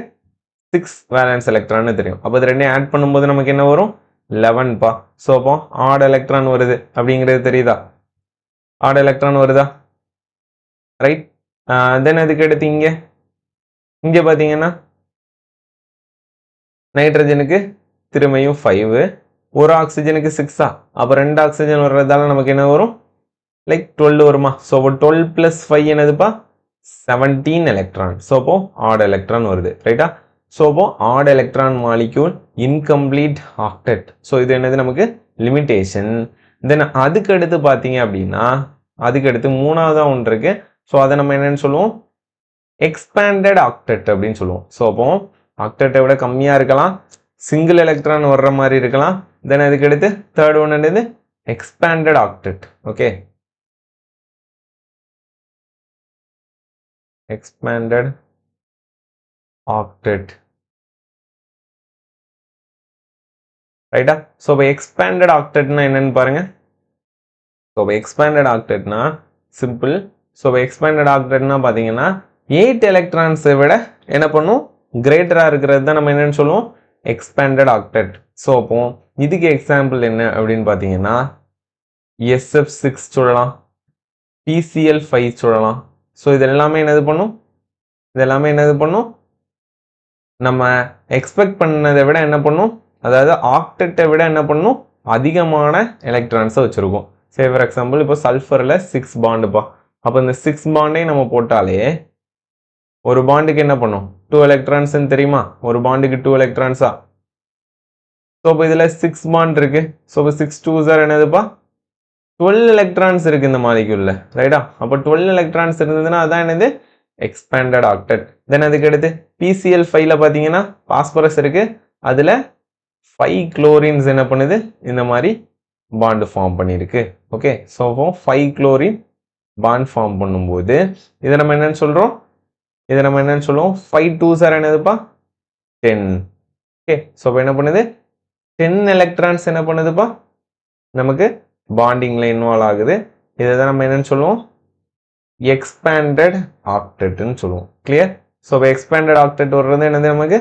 6 வேலன்ஸ் எலக்ட்ரான்னு தெரியும். அப்போ இது ரெண்டையும் ஆட் பண்ணும்போது நமக்கு என்ன வரும், 11பா. ஸோ அப்போ ஆட் எலக்ட்ரான் வருது அப்படிங்கிறது தெரியுதா, ஆட் எலக்ட்ரான் வருதா? ரைட்? தென் அதுக்கு அடுத்து இங்கே பார்த்தீங்கன்னா நைட்ரஜனுக்கு திரும்பியும் 5, ஒரு ஆக்சிஜனுக்கு 6, அப்போ 2 ஆக்சிஜன் வர்றதால நமக்கு என்ன வரும், லைக் 12 வருமா. ஸோ அப்போ 12 + 5 என்னதுப்பா, 17 எலக்ட்ரான். ஸோ அப்போ ஆட் எலக்ட்ரான் வருது. ரைட்டா? ஸோ அப்போ odd electron molecule incomplete octet. So இது என்னது, நமக்கு லிமிடேஷன். தென் அதுக்கு அடுத்து பார்த்தீங்க அப்படின்னா அதுக்கு அடுத்து மூணாவதா ஒன்று இருக்கு. ஸோ அதை நம்ம என்னன்னு சொல்லுவோம், எக்ஸ்பேண்டட் ஆக்டெட் அப்படின்னு சொல்லுவோம். ஸோ அப்போ ஆக்டெட்டை விட கம்மியாக இருக்கலாம், சிங்கிள் எலக்ட்ரான் வர்ற மாதிரி இருக்கலாம். தென் அதுக்கு அடுத்து தேர்ட் ஒன் என்னது, expanded octet. Okay, expanded octet, ரைட்டா? ஸோ இப்போ எக்ஸ்பேண்டட் ஆக்டெட்னா என்னன்னு பாருங்க. ஸோ இப்போ எக்ஸ்பேண்டட் ஆக்டெட்னா சிம்பிள். ஸோ இப்போ எக்ஸ்பேண்டட் ஆக்டெட்னா பார்த்தீங்கன்னா 8 எலக்ட்ரான்ஸை விட என்ன பண்ணும், கிரேட்டராக இருக்கிறது தான் நம்ம என்னன்னு சொல்லுவோம், எக்ஸ்பேண்டட் ஆக்டெட். ஸோ அப்போ இதுக்கு எக்ஸாம்பிள் என்ன அப்படின்னு பார்த்தீங்கன்னா SF6 சொல்லலாம், PCl5 சொல்லலாம். ஸோ இது எல்லாமே என்னது பண்ணும், இது எல்லாமே என்னது பண்ணும், நம்ம எக்ஸ்பெக்ட் பண்ணதை விட என்ன பண்ணும், அதாவது ஆக்டெட்டை விட என்ன பண்ணும், அதிகமான எலக்ட்ரான்ஸை வச்சுருக்கோம். சே ஃபார் எக்ஸாம்பிள் இப்போ சல்ஃபரில் 6 பாண்டுப்பா. அப்போ இந்த 6 பாண்டையும் நம்ம போட்டாலே ஒரு பாண்டுக்கு என்ன பண்ணும், 2 எலக்ட்ரான்ஸ்ன்னு தெரியுமா, ஒரு பாண்டுக்கு 2 எலக்ட்ரான்ஸா. ஸோ இப்போ இதில் 6 பாண்ட் இருக்கு. ஸோ இப்போ 6 2s என்னதுப்பா, 12 எலக்ட்ரான்ஸ் இருக்கு இந்த மாலிக்யூல்ல, ரைட்டா? அப்போ 12 எலக்ட்ரான்ஸ் இருந்ததுன்னா அதான் என்னது, எக்ஸ்பேண்டட் ஆக்டெட். தென் அதுக்கு அடுத்து PCl5ல பார்த்தீங்கன்னா பாஸ்பரஸ் இருக்கு, அதில் 5 குளோரின்ஸ் என்ன பண்ணுது, இந்த மாதிரி பாண்டு ஃபார்ம் பண்ணியிருக்கு. ஓகே, ஸோ 5 குளோரின் பாண்ட் ஃபார்ம் பண்ணும்போது இதை நம்ம என்னன்னு சொல்கிறோம், இதை நம்ம என்னன்னு சொல்லுவோம், 5 2s என்னதுப்பா, 10. ஓகே, ஸோ இப்போ என்ன பண்ணுது, 10 எலக்ட்ரான்ஸ் என்ன பண்ணுதுப்பா, நமக்கு பாண்டிங்ல இன்வால்வ் ஆகுது. இதை தான் நம்ம என்னன்னு சொல்லுவோம், எக்ஸ்பேண்டட் ஆக்டெட்னு சொல்லுவோம். கிளியர்? ஸோ இப்போ எக்ஸ்பேண்டட் ஆக்டெட் வர்றது என்னது, நமக்கு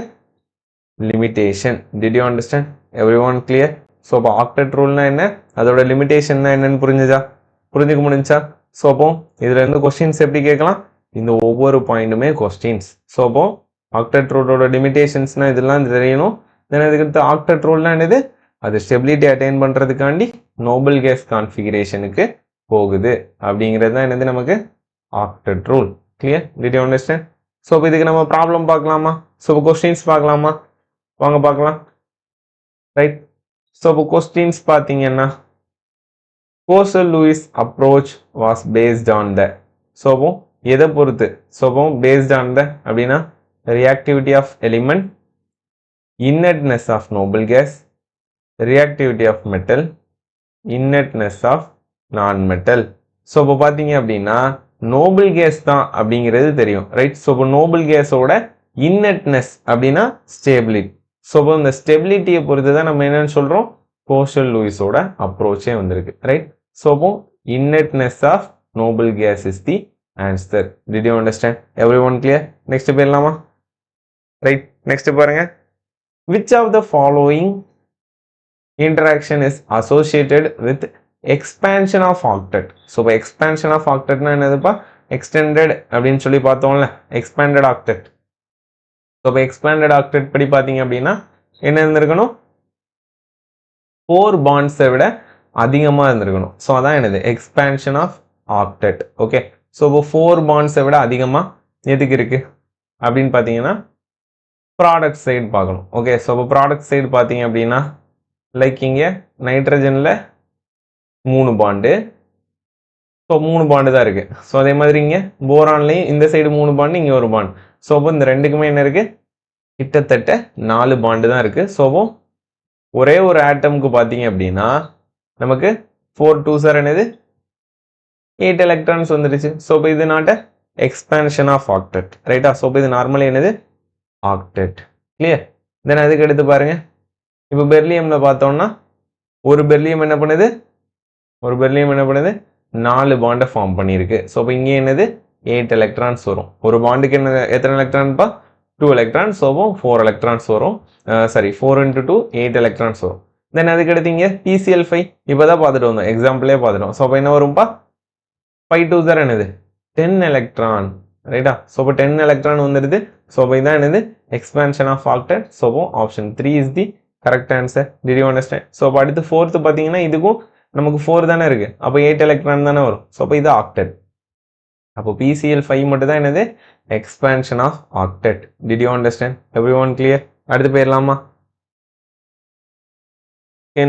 limitation. Did you understand? Every one clear? So அப்போ ஆக்டெட் ரூல்னா என்ன, அதோட லிமிடேஷன்னா என்னன்னு புரிஞ்சுதா, புரிஞ்சுக்க முடிஞ்சா? ஸோ அப்போ இதுல இருந்து கொஸ்டின்ஸ் எப்படி கேட்கலாம், இந்த ஒவ்வொரு பாயிண்ட்டுமே கொஸ்டின்ஸ். ஸோ அப்போ ஆக்டெட் ரூலோட லிமிடேஷன்ஸ்னா இதெல்லாம் தெரியணும். தென் அதுக்கு ஆக்டெட் ரூல்னா என்னது, அது ஸ்டெபிலிட்டி அட்டைன் பண்றதுக்காண்டி நோபல் கேஸ் கான்ஃபிகரேஷனுக்கு போகுது அப்படிங்கிறது தான் என்னது, நமக்கு octet rule. Clear? Did you understand? So இப்போ இதுக்கு நம்ம ப்ராப்ளம் பார்க்கலாமா, ஸோ இப்போ கொஸ்டின்ஸ் பார்க்கலாமா, வாங்க பார்க்கலாம். ரைட்? ஸோ இப்போ கொஸ்டின்ஸ் பார்த்தீங்கன்னா Kossel Lewis approach was based on the, so அப்போ எதை பொறுத்து, ஸோ அப்போ பேஸ்ட் ஆன் த அப்படின்னா reactivity of element, inertness of noble gas, reactivity of metal, inertness of non-metal. So இப்போ பார்த்தீங்க அப்படின்னா நோபல் கேஸ் தான் அப்படிங்கிறது தெரியும், ரைட்? ஸோ இப்போ நோபல் கேஸோட இன்னட்னஸ் அப்படின்னா ஸ்டேபிலிட்டி. ஸோ இப்போ இந்த ஸ்டெபிலிட்டியை பொறுத்து தான் நம்ம என்னன்னு சொல்கிறோம், கோசல்-லூயிஸோட அப்ரோச்சே வந்திருக்கு, ரைட்? ஸோ இப்போ inertness of noble gas is the answer. Did you understand? Every one clear? Next போயிடலாமா? ரைட், நெக்ஸ்ட் பாருங்க. Which of the following interaction is associated with expansion of octet? So by expansion of octet na enaduppa, extended அப்படினு சொல்லி பார்த்தோம்ல, expanded octet. So by expanded octet படி பாத்தீங்க அப்படின்னா என்ன இருந்திருக்கணும், 4 bonds விட அதிகமா இருந்திருக்கணும். ஸோ அதான் என்னது, expansion of octet. Okay, so இப்போ 4 bonds விட அதிகமா எதுக்கு இருக்கு அப்படின்னு பார்த்தீங்கன்னா ப்ராடக்ட் சைடு பார்க்கணும். ஓகே, ஸோ இப்போ ப்ராடக்ட் சைடு பார்த்தீங்க அப்படின்னா லைக் இங்கே நைட்ரஜனில் 3 பாண்டு, ஸோ 3 பாண்டு தான் இருக்குது. ஸோ அதே மாதிரி இங்கே போரான்லையும் இந்த சைடு 3 பாண்டு, இங்கே ஒரு பாண்டு. ஸோ அப்போ இந்த ரெண்டுக்குமே என்ன இருக்குது, கிட்டத்தட்ட 4 பாண்டு தான் இருக்குது. ஸோ அப்போ ஒரே ஒரு ஆட்டமுக்கு பார்த்தீங்க அப்படின்னா நமக்கு 4 2s என்னது 8 எலக்ட்ரான்ஸ் வந்துடுச்சு. ஸோ இப்போ இது நாட் எக்ஸ்பான்ஷன் ஆஃப் ஆக்டெட், ரைட்டா? ஸோ இப்போ இது நார்மலி என்னது, ஆக்டெட். கிளியர்? தென் அதுக்கு எடுத்து பாருங்க, இப்போ பெர்லியம்ல பார்த்தோம்னா ஒரு பெர்லியம் என்ன பண்ணுது, ஒரு பெர்லியம் என்ன பண்ணுது, 4 பாண்டை ஃபார்ம் பண்ணியிருக்கு. ஸோ இப்போ இங்கே என்னது 8 எலக்ட்ரான்ஸ் வரும். ஒரு பாண்டுக்கு என்ன எத்தனை எலக்ட்ரான்ப்பா, 2 எலக்ட்ரான்ஸ். ஸோ 4 எலக்ட்ரான்ஸ் வரும். சாரி 4 × 2 8 எலக்ட்ரான்ஸ் வரும். தென் அதுக்கு எடுத்து இங்கே PCl5 இப்போ தான் பார்த்துட்டு வந்தோம், எக்ஸாம்பிளே பார்த்துட்டோம். ஸோ அப்போ என்ன வரும்பா, 5 2s என்னது 10 எலக்ட்ரான், ரைட்டா? ஸோ இப்போ 10 எலக்ட்ரான் வந்துடுது. ஸோ இப்போ இதான் என்னது, expansion of octet. So option 3 is the correct answer. Did you understand? So அப்போ அடுத்து 4th பார்த்தீங்கன்னா இதுக்கும் நமக்கு 4 தானே இருக்குது, அப்போ 8 எலக்ட்ரான் தானே வரும். ஸோ அப்போ இது ஆக்டெட். அப்போ PCl5 மட்டும் தான் என்னது, expansion of octet. Did you understand? Every one clear? அடுத்து போயிடலாமா?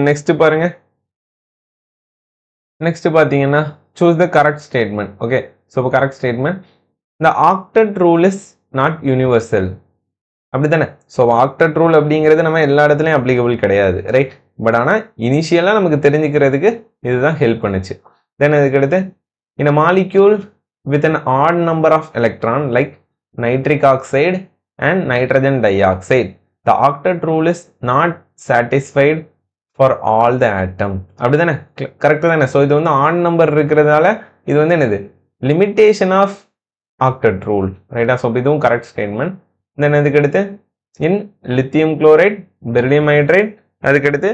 நெக்ஸ்ட் பாருங்க. நெக்ஸ்ட் பார்த்தீங்கன்னா choose the correct statement. Okay, so correct statement, the octet rule is not universal. அப்படிதானே? ஸோ ஆக்டட் ரூல் அப்படிங்கிறது நம்ம எல்லா இடத்துலையும் அப்ளிகபிள் கிடையாது, ரைட்? பட் ஆனால் இனிஷியலாக நமக்கு தெரிஞ்சுக்கிறதுக்கு இதுதான் ஹெல்ப் பண்ணுச்சு. தென் அதுக்கடுத்து in a molecule with an odd number of electron like nitric oxide and nitrogen dioxide, the octet rule is not satisfied for all the atom. அப்படிதானே? கரெக்டாக தானே? ஸோ இது வந்து ஆட் நம்பர் இருக்கிறதால இது வந்து என்னது, லிமிட்டேஷன் ஆஃப் ஆக்டட் ரூல், ரைட்டா? ஸோ இதுவும் கரெக்ட் ஸ்டேட்மெண்ட். தென் அதுக்கடுத்து in lithium chloride, beryllium hydride, அதுக்கடுத்து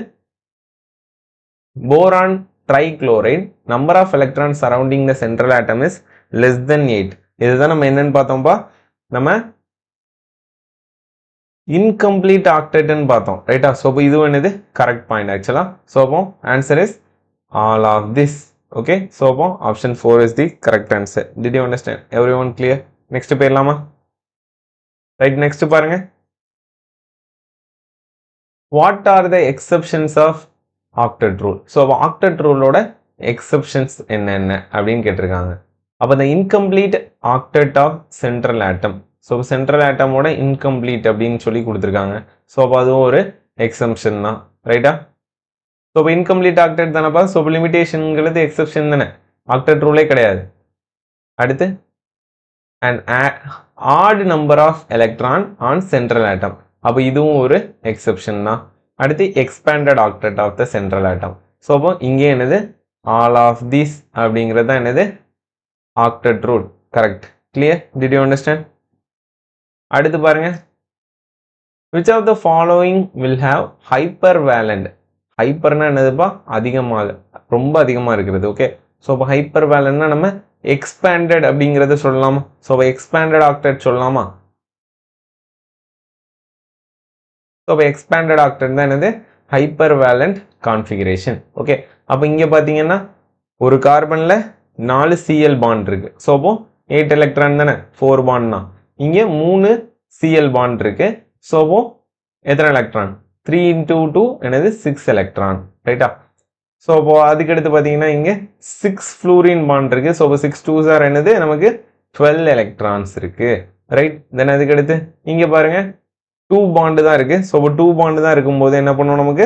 boron trichloride, number of electron surrounding the central atom is less than 8. இதுதான் நம்ம என்னன்னு பார்த்தோம்ப்பா, நம்ம இன்கம்ப்ளீட் ஆக்டேட்னு பார்த்தோம், ரைட்டா? ஸோ இப்போ இது என்னது கரெக்ட் பாயிண்ட் ஆக்சுவலாக. ஸோ அப்போ answer is all of this. Okay, so அப்போ option 4 is the correct answer. Did you understand? Every one clear? Next போயிடலாமா? ரைட், நெக்ஸ்ட் பாருங்க. What are the exceptions of octet rule? So octet ரூலோட exceptions என்னென்ன அப்படின்னு கேட்டிருக்காங்க. அப்போ இந்த incomplete octet of central atom, so central ஆட்டமோட incomplete அப்படின்னு சொல்லி கொடுத்துருக்காங்க. ஸோ அப்போ அதுவும் ஒரு எக்ஸம்ஷன் தான், ரைட்டா? ஸோ இப்போ இன்கம்ப்ளீட் ஆக்டட் தானப்பா. ஸோ இப்போ லிமிடேஷனுங்கிறது எக்ஸப்ஷன் தானே, ஆக்டட் ரூலே கிடையாது. அடுத்து an odd number of electron on central atom, அப்போ இதுவும் ஒரு எக்ஸப்ஷன் தான். அடுத்து expanded octet of the central atom. So அப்போ இங்கே என்னது, all of these அப்படிங்கிறது தான் என்னது octet rule. Correct, clear? Did you understand? அடுத்து பாருங்க, which of the following will have hypervalent? ஹைப்பர்னா என்னதுப்பா, அதிகமாக, ரொம்ப அதிகமாக இருக்கிறது. ஓகே, ஸோ இப்போ ஹைப்பர் வேலன்னா நம்ம எக்ஸ்பேண்டட் அப்படிங்கிறத சொல்லலாமா? ஸோ இப்போ எக்ஸ்பேண்டட் ஆக்டட் சொல்லலாமா? ஸோ இப்போ எக்ஸ்பேண்டட் ஆக்டட் தான் என்னது, ஹைப்பர் வேலண்ட் கான்ஃபிகரேஷன். ஓகே, அப்போ இங்கே பார்த்தீங்கன்னா ஒரு கார்பனில் 4 சிஎல் பாண்ட் இருக்கு. ஸோ அப்போ 8 எலக்ட்ரான் தானே, 4 பாண்ட் தான். இங்கே 3 சிஎல் பாண்ட் இருக்கு. ஸோ அப்போ எத்தனை எலக்ட்ரான்? 3 into 2 என்னது 6 எலக்ட்ரான், ரைட்டா? ஸோ அப்போ அதுக்கடுத்து பார்த்தீங்கன்னா இங்கே 6 ஃப்ளூரின் பாண்ட் இருக்கு. ஸோ அப்போ 6 2s ஆர் என்னது நமக்கு 12 எலக்ட்ரான்ஸ் இருக்கு, ரைட்? தென் அதுக்கடுத்து இங்கே பாருங்க 2 பாண்டு தான் இருக்கு. ஸோ அப்போ 2 பாண்டு தான் இருக்கும்போது என்ன பண்ணுவோம், நமக்கு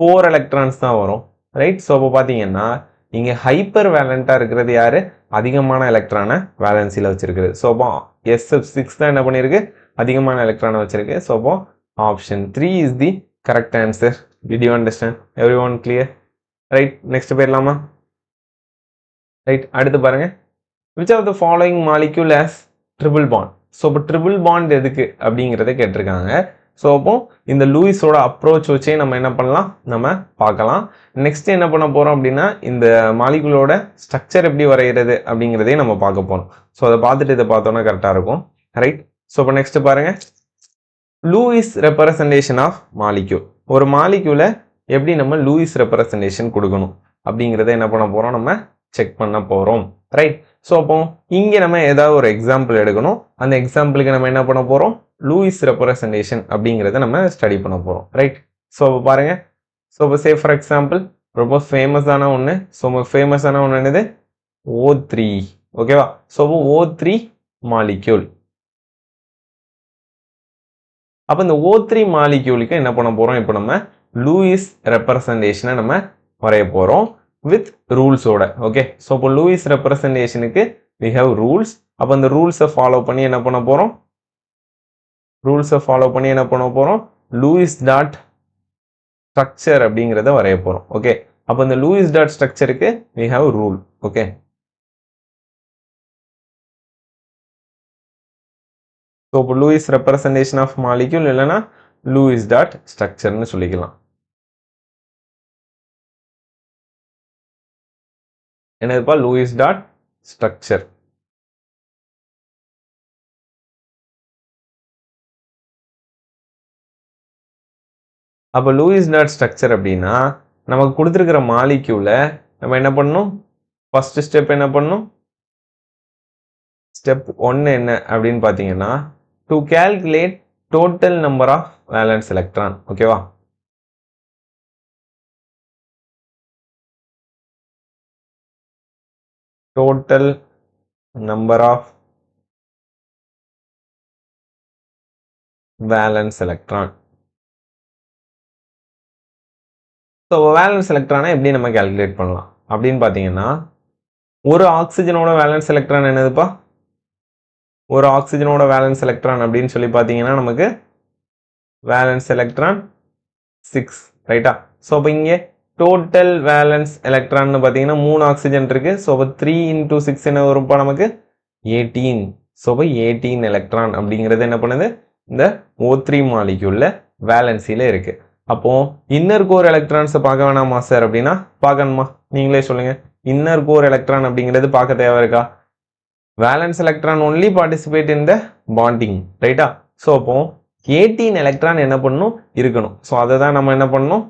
4 எலக்ட்ரான்ஸ் தான் வரும், ரைட்? ஸோ அப்போ பார்த்தீங்கன்னா இங்கே ஹைப்பர் வேலண்ட்டாக இருக்கிறது யாரு, அதிகமான எலக்ட்ரானை வேலன்சியில் வச்சிருக்குது. ஸோ அப்போ SF6 தான் என்ன பண்ணியிருக்கு, அதிகமான எலக்ட்ரானை வச்சிருக்கு. ஸோ அப்போ option 3 is the correct answer. Did you understand? Every one clear? Right, next போயிடலாமா? ரைட், அடுத்து பாருங்க, which of the following molecule has triple bond? So இப்போ ட்ரிபிள் பாண்ட் எதுக்கு அப்படிங்கிறத கேட்டிருக்காங்க. ஸோ அப்போ இந்த லூயிஸோட அப்ரோச் வச்சே நம்ம என்ன பண்ணலாம், நம்ம பார்க்கலாம். நெக்ஸ்ட் என்ன பண்ண போகிறோம் அப்படின்னா, இந்த மாலிகுலோட ஸ்ட்ரக்சர் எப்படி வரைகிறது அப்படிங்கிறதையும் நம்ம பார்க்க போகிறோம். ஸோ அதை பார்த்துட்டு இதை பார்த்தோன்னா கரெக்டாக இருக்கும், ரைட்? ஸோ இப்போ நெக்ஸ்ட் பாருங்க, லூயிஸ் ரெப்ரசன்டேஷன் ஆஃப் மாலிக்யூல். ஒரு மாலிக்யூலை எப்படி நம்ம லூயிஸ் ரெப்ரசன்டேஷன் கொடுக்கணும் அப்படிங்கிறத என்ன பண்ண போகிறோம், நம்ம செக் பண்ண போகிறோம், ரைட்? ஸோ அப்போ இங்கே நம்ம ஏதாவது ஒரு எக்ஸாம்பிள் எடுக்கணும். அந்த எக்ஸாம்பிளுக்கு நம்ம என்ன பண்ண போகிறோம், லூயிஸ் ரெப்ரசன்டேஷன் அப்படிங்கிறத நம்ம ஸ்டடி பண்ண போகிறோம், ரைட்? ஸோ இப்போ பாருங்க, ஸோ இப்போ சே ஃபார் எக்ஸாம்பிள் ரொம்ப ஃபேமஸான ஒன்று. ஸோ ஃபேமஸான ஒன்று என்னது, O3, ஓகேவா? So O3 molecule. அப்போ இந்த O3 மாலிக்யூலுக்கு என்ன பண்ண போகிறோம், இப்போ நம்ம லூயிஸ் ரெப்ரசன்டேஷனை நம்ம வரைய போகிறோம் வித் ரூல்ஸோட. ஓகே, ஸோ இப்போ லூயிஸ் ரெப்ரசன்டேஷனுக்கு we have ரூல்ஸ். அப்போ அந்த ரூல்ஸை ஃபாலோ பண்ணி என்ன பண்ண போகிறோம், லூயிஸ் டாட் ஸ்ட்ரக்சர் அப்படிங்கிறத வரைய போகிறோம். ஓகே, அப்போ இந்த லூயிஸ் டாட் ஸ்ட்ரக்சருக்கு we have rule. Okay, so இப்போ லூயிஸ் ரெப்ரசன்டேஷன் ஆஃப் மாலிக்யூல் இல்லைன்னா லூயிஸ் டாட் ஸ்ட்ரக்சர்னு சொல்லிக்கலாம். என்னதுப்பா, லூயிஸ் டாட் ஸ்ட்ரக்சர். அப்போ லூயிஸ் டாட் ஸ்ட்ரக்சர் அப்படின்னா நமக்கு கொடுத்துருக்கிற மாலிக்யூல நம்ம என்ன பண்ணணும், ஃபர்ஸ்ட் ஸ்டெப் என்ன பண்ணணும், ஸ்டெப் 1 என்ன அப்படின்னு பார்த்தீங்கன்னா, to calculate total number of valence electron. ஓகேவா? total number of valence electron. So valence எலக்ட்ரானை எப்படி நம்ம கால்குலேட் பண்ணலாம் அப்படின்னு பார்த்தீங்கன்னா, ஒரு ஆக்சிஜனோட வேலன்ஸ் எலக்ட்ரான் என்னதுப்பா? ஒரு ஆக்சிஜனோட வேலன்ஸ் எலக்ட்ரான் அப்படின்னு சொல்லி பார்த்தீங்கன்னா நமக்கு வேலன்ஸ் எலக்ட்ரான் 6, ரைட்டா? ஸோ அப்போ இங்கே டோட்டல் வேலன்ஸ் எலக்ட்ரான்னு பார்த்தீங்கன்னா 3 ஆக்சிஜன் இருக்கு. ஸோ அப்போ 3 × 6 என்ன வரும்ப்பா நமக்கு? 18. ஸோ அப்போ 18 எலக்ட்ரான் அப்படிங்கிறது என்ன பண்ணுது? இந்த O3 மாலிக்யூல்ல வேலன்சியில் இருக்கு. அப்போ இன்னர் கோர் எலக்ட்ரான்ஸை பார்க்க வேணாமா சார் அப்படின்னா பார்க்கணுமா? நீங்களே சொல்லுங்க. இன்னர் கோர் எலக்ட்ரான் அப்படிங்கிறது பார்க்க தேவை இருக்கா? Valence electron only participate in the bonding, ரைட்டா? ஸோ அப்போ 18 எலக்ட்ரான் என்ன பண்ணணும்? இருக்கணும். ஸோ அதை தான் நம்ம என்ன பண்ணணும்?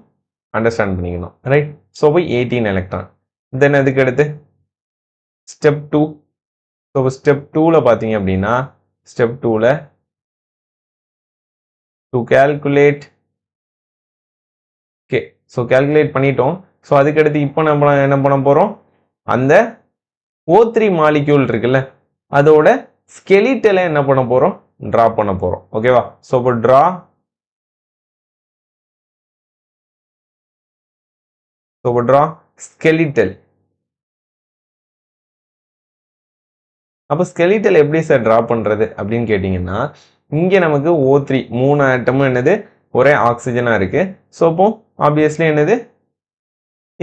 அண்டர்ஸ்டாண்ட் பண்ணிக்கணும், ரைட்? ஸோ அப்போ 18 எலக்ட்ரான். தென் அதுக்கு அடுத்து ஸ்டெப் 2. ஸோ ஸ்டெப் 2ல பார்த்தீங்க அப்படின்னா ஸ்டெப் 2ல to calculate, okay, so calculate பண்ணிட்டோம். ஸோ அதுக்கடுத்து இப்போ நம்ம என்ன பண்ண போகிறோம்? அந்த O3 மாலிக்யூல் இருக்குல்ல, அதோட ஸ்கெலிட்டலை என்ன பண்ண போகிறோம்? ட்ரா பண்ண போகிறோம், ஓகேவா? ஸோ இப்போ ட்ரா, ஸோ இப்போ ட்ரா ஸ்கெலிட்டல். அப்போ ஸ்கெலிட்டல் எப்படி சார் ட்ரா பண்ணுறது அப்படின்னு கேட்டிங்கன்னா, இங்கே நமக்கு O3 3 ஆட்டமும் என்னது? ஒரே ஆக்சிஜனாக இருக்குது. ஸோ அப்போ ஆப்வியஸ்லி என்னது?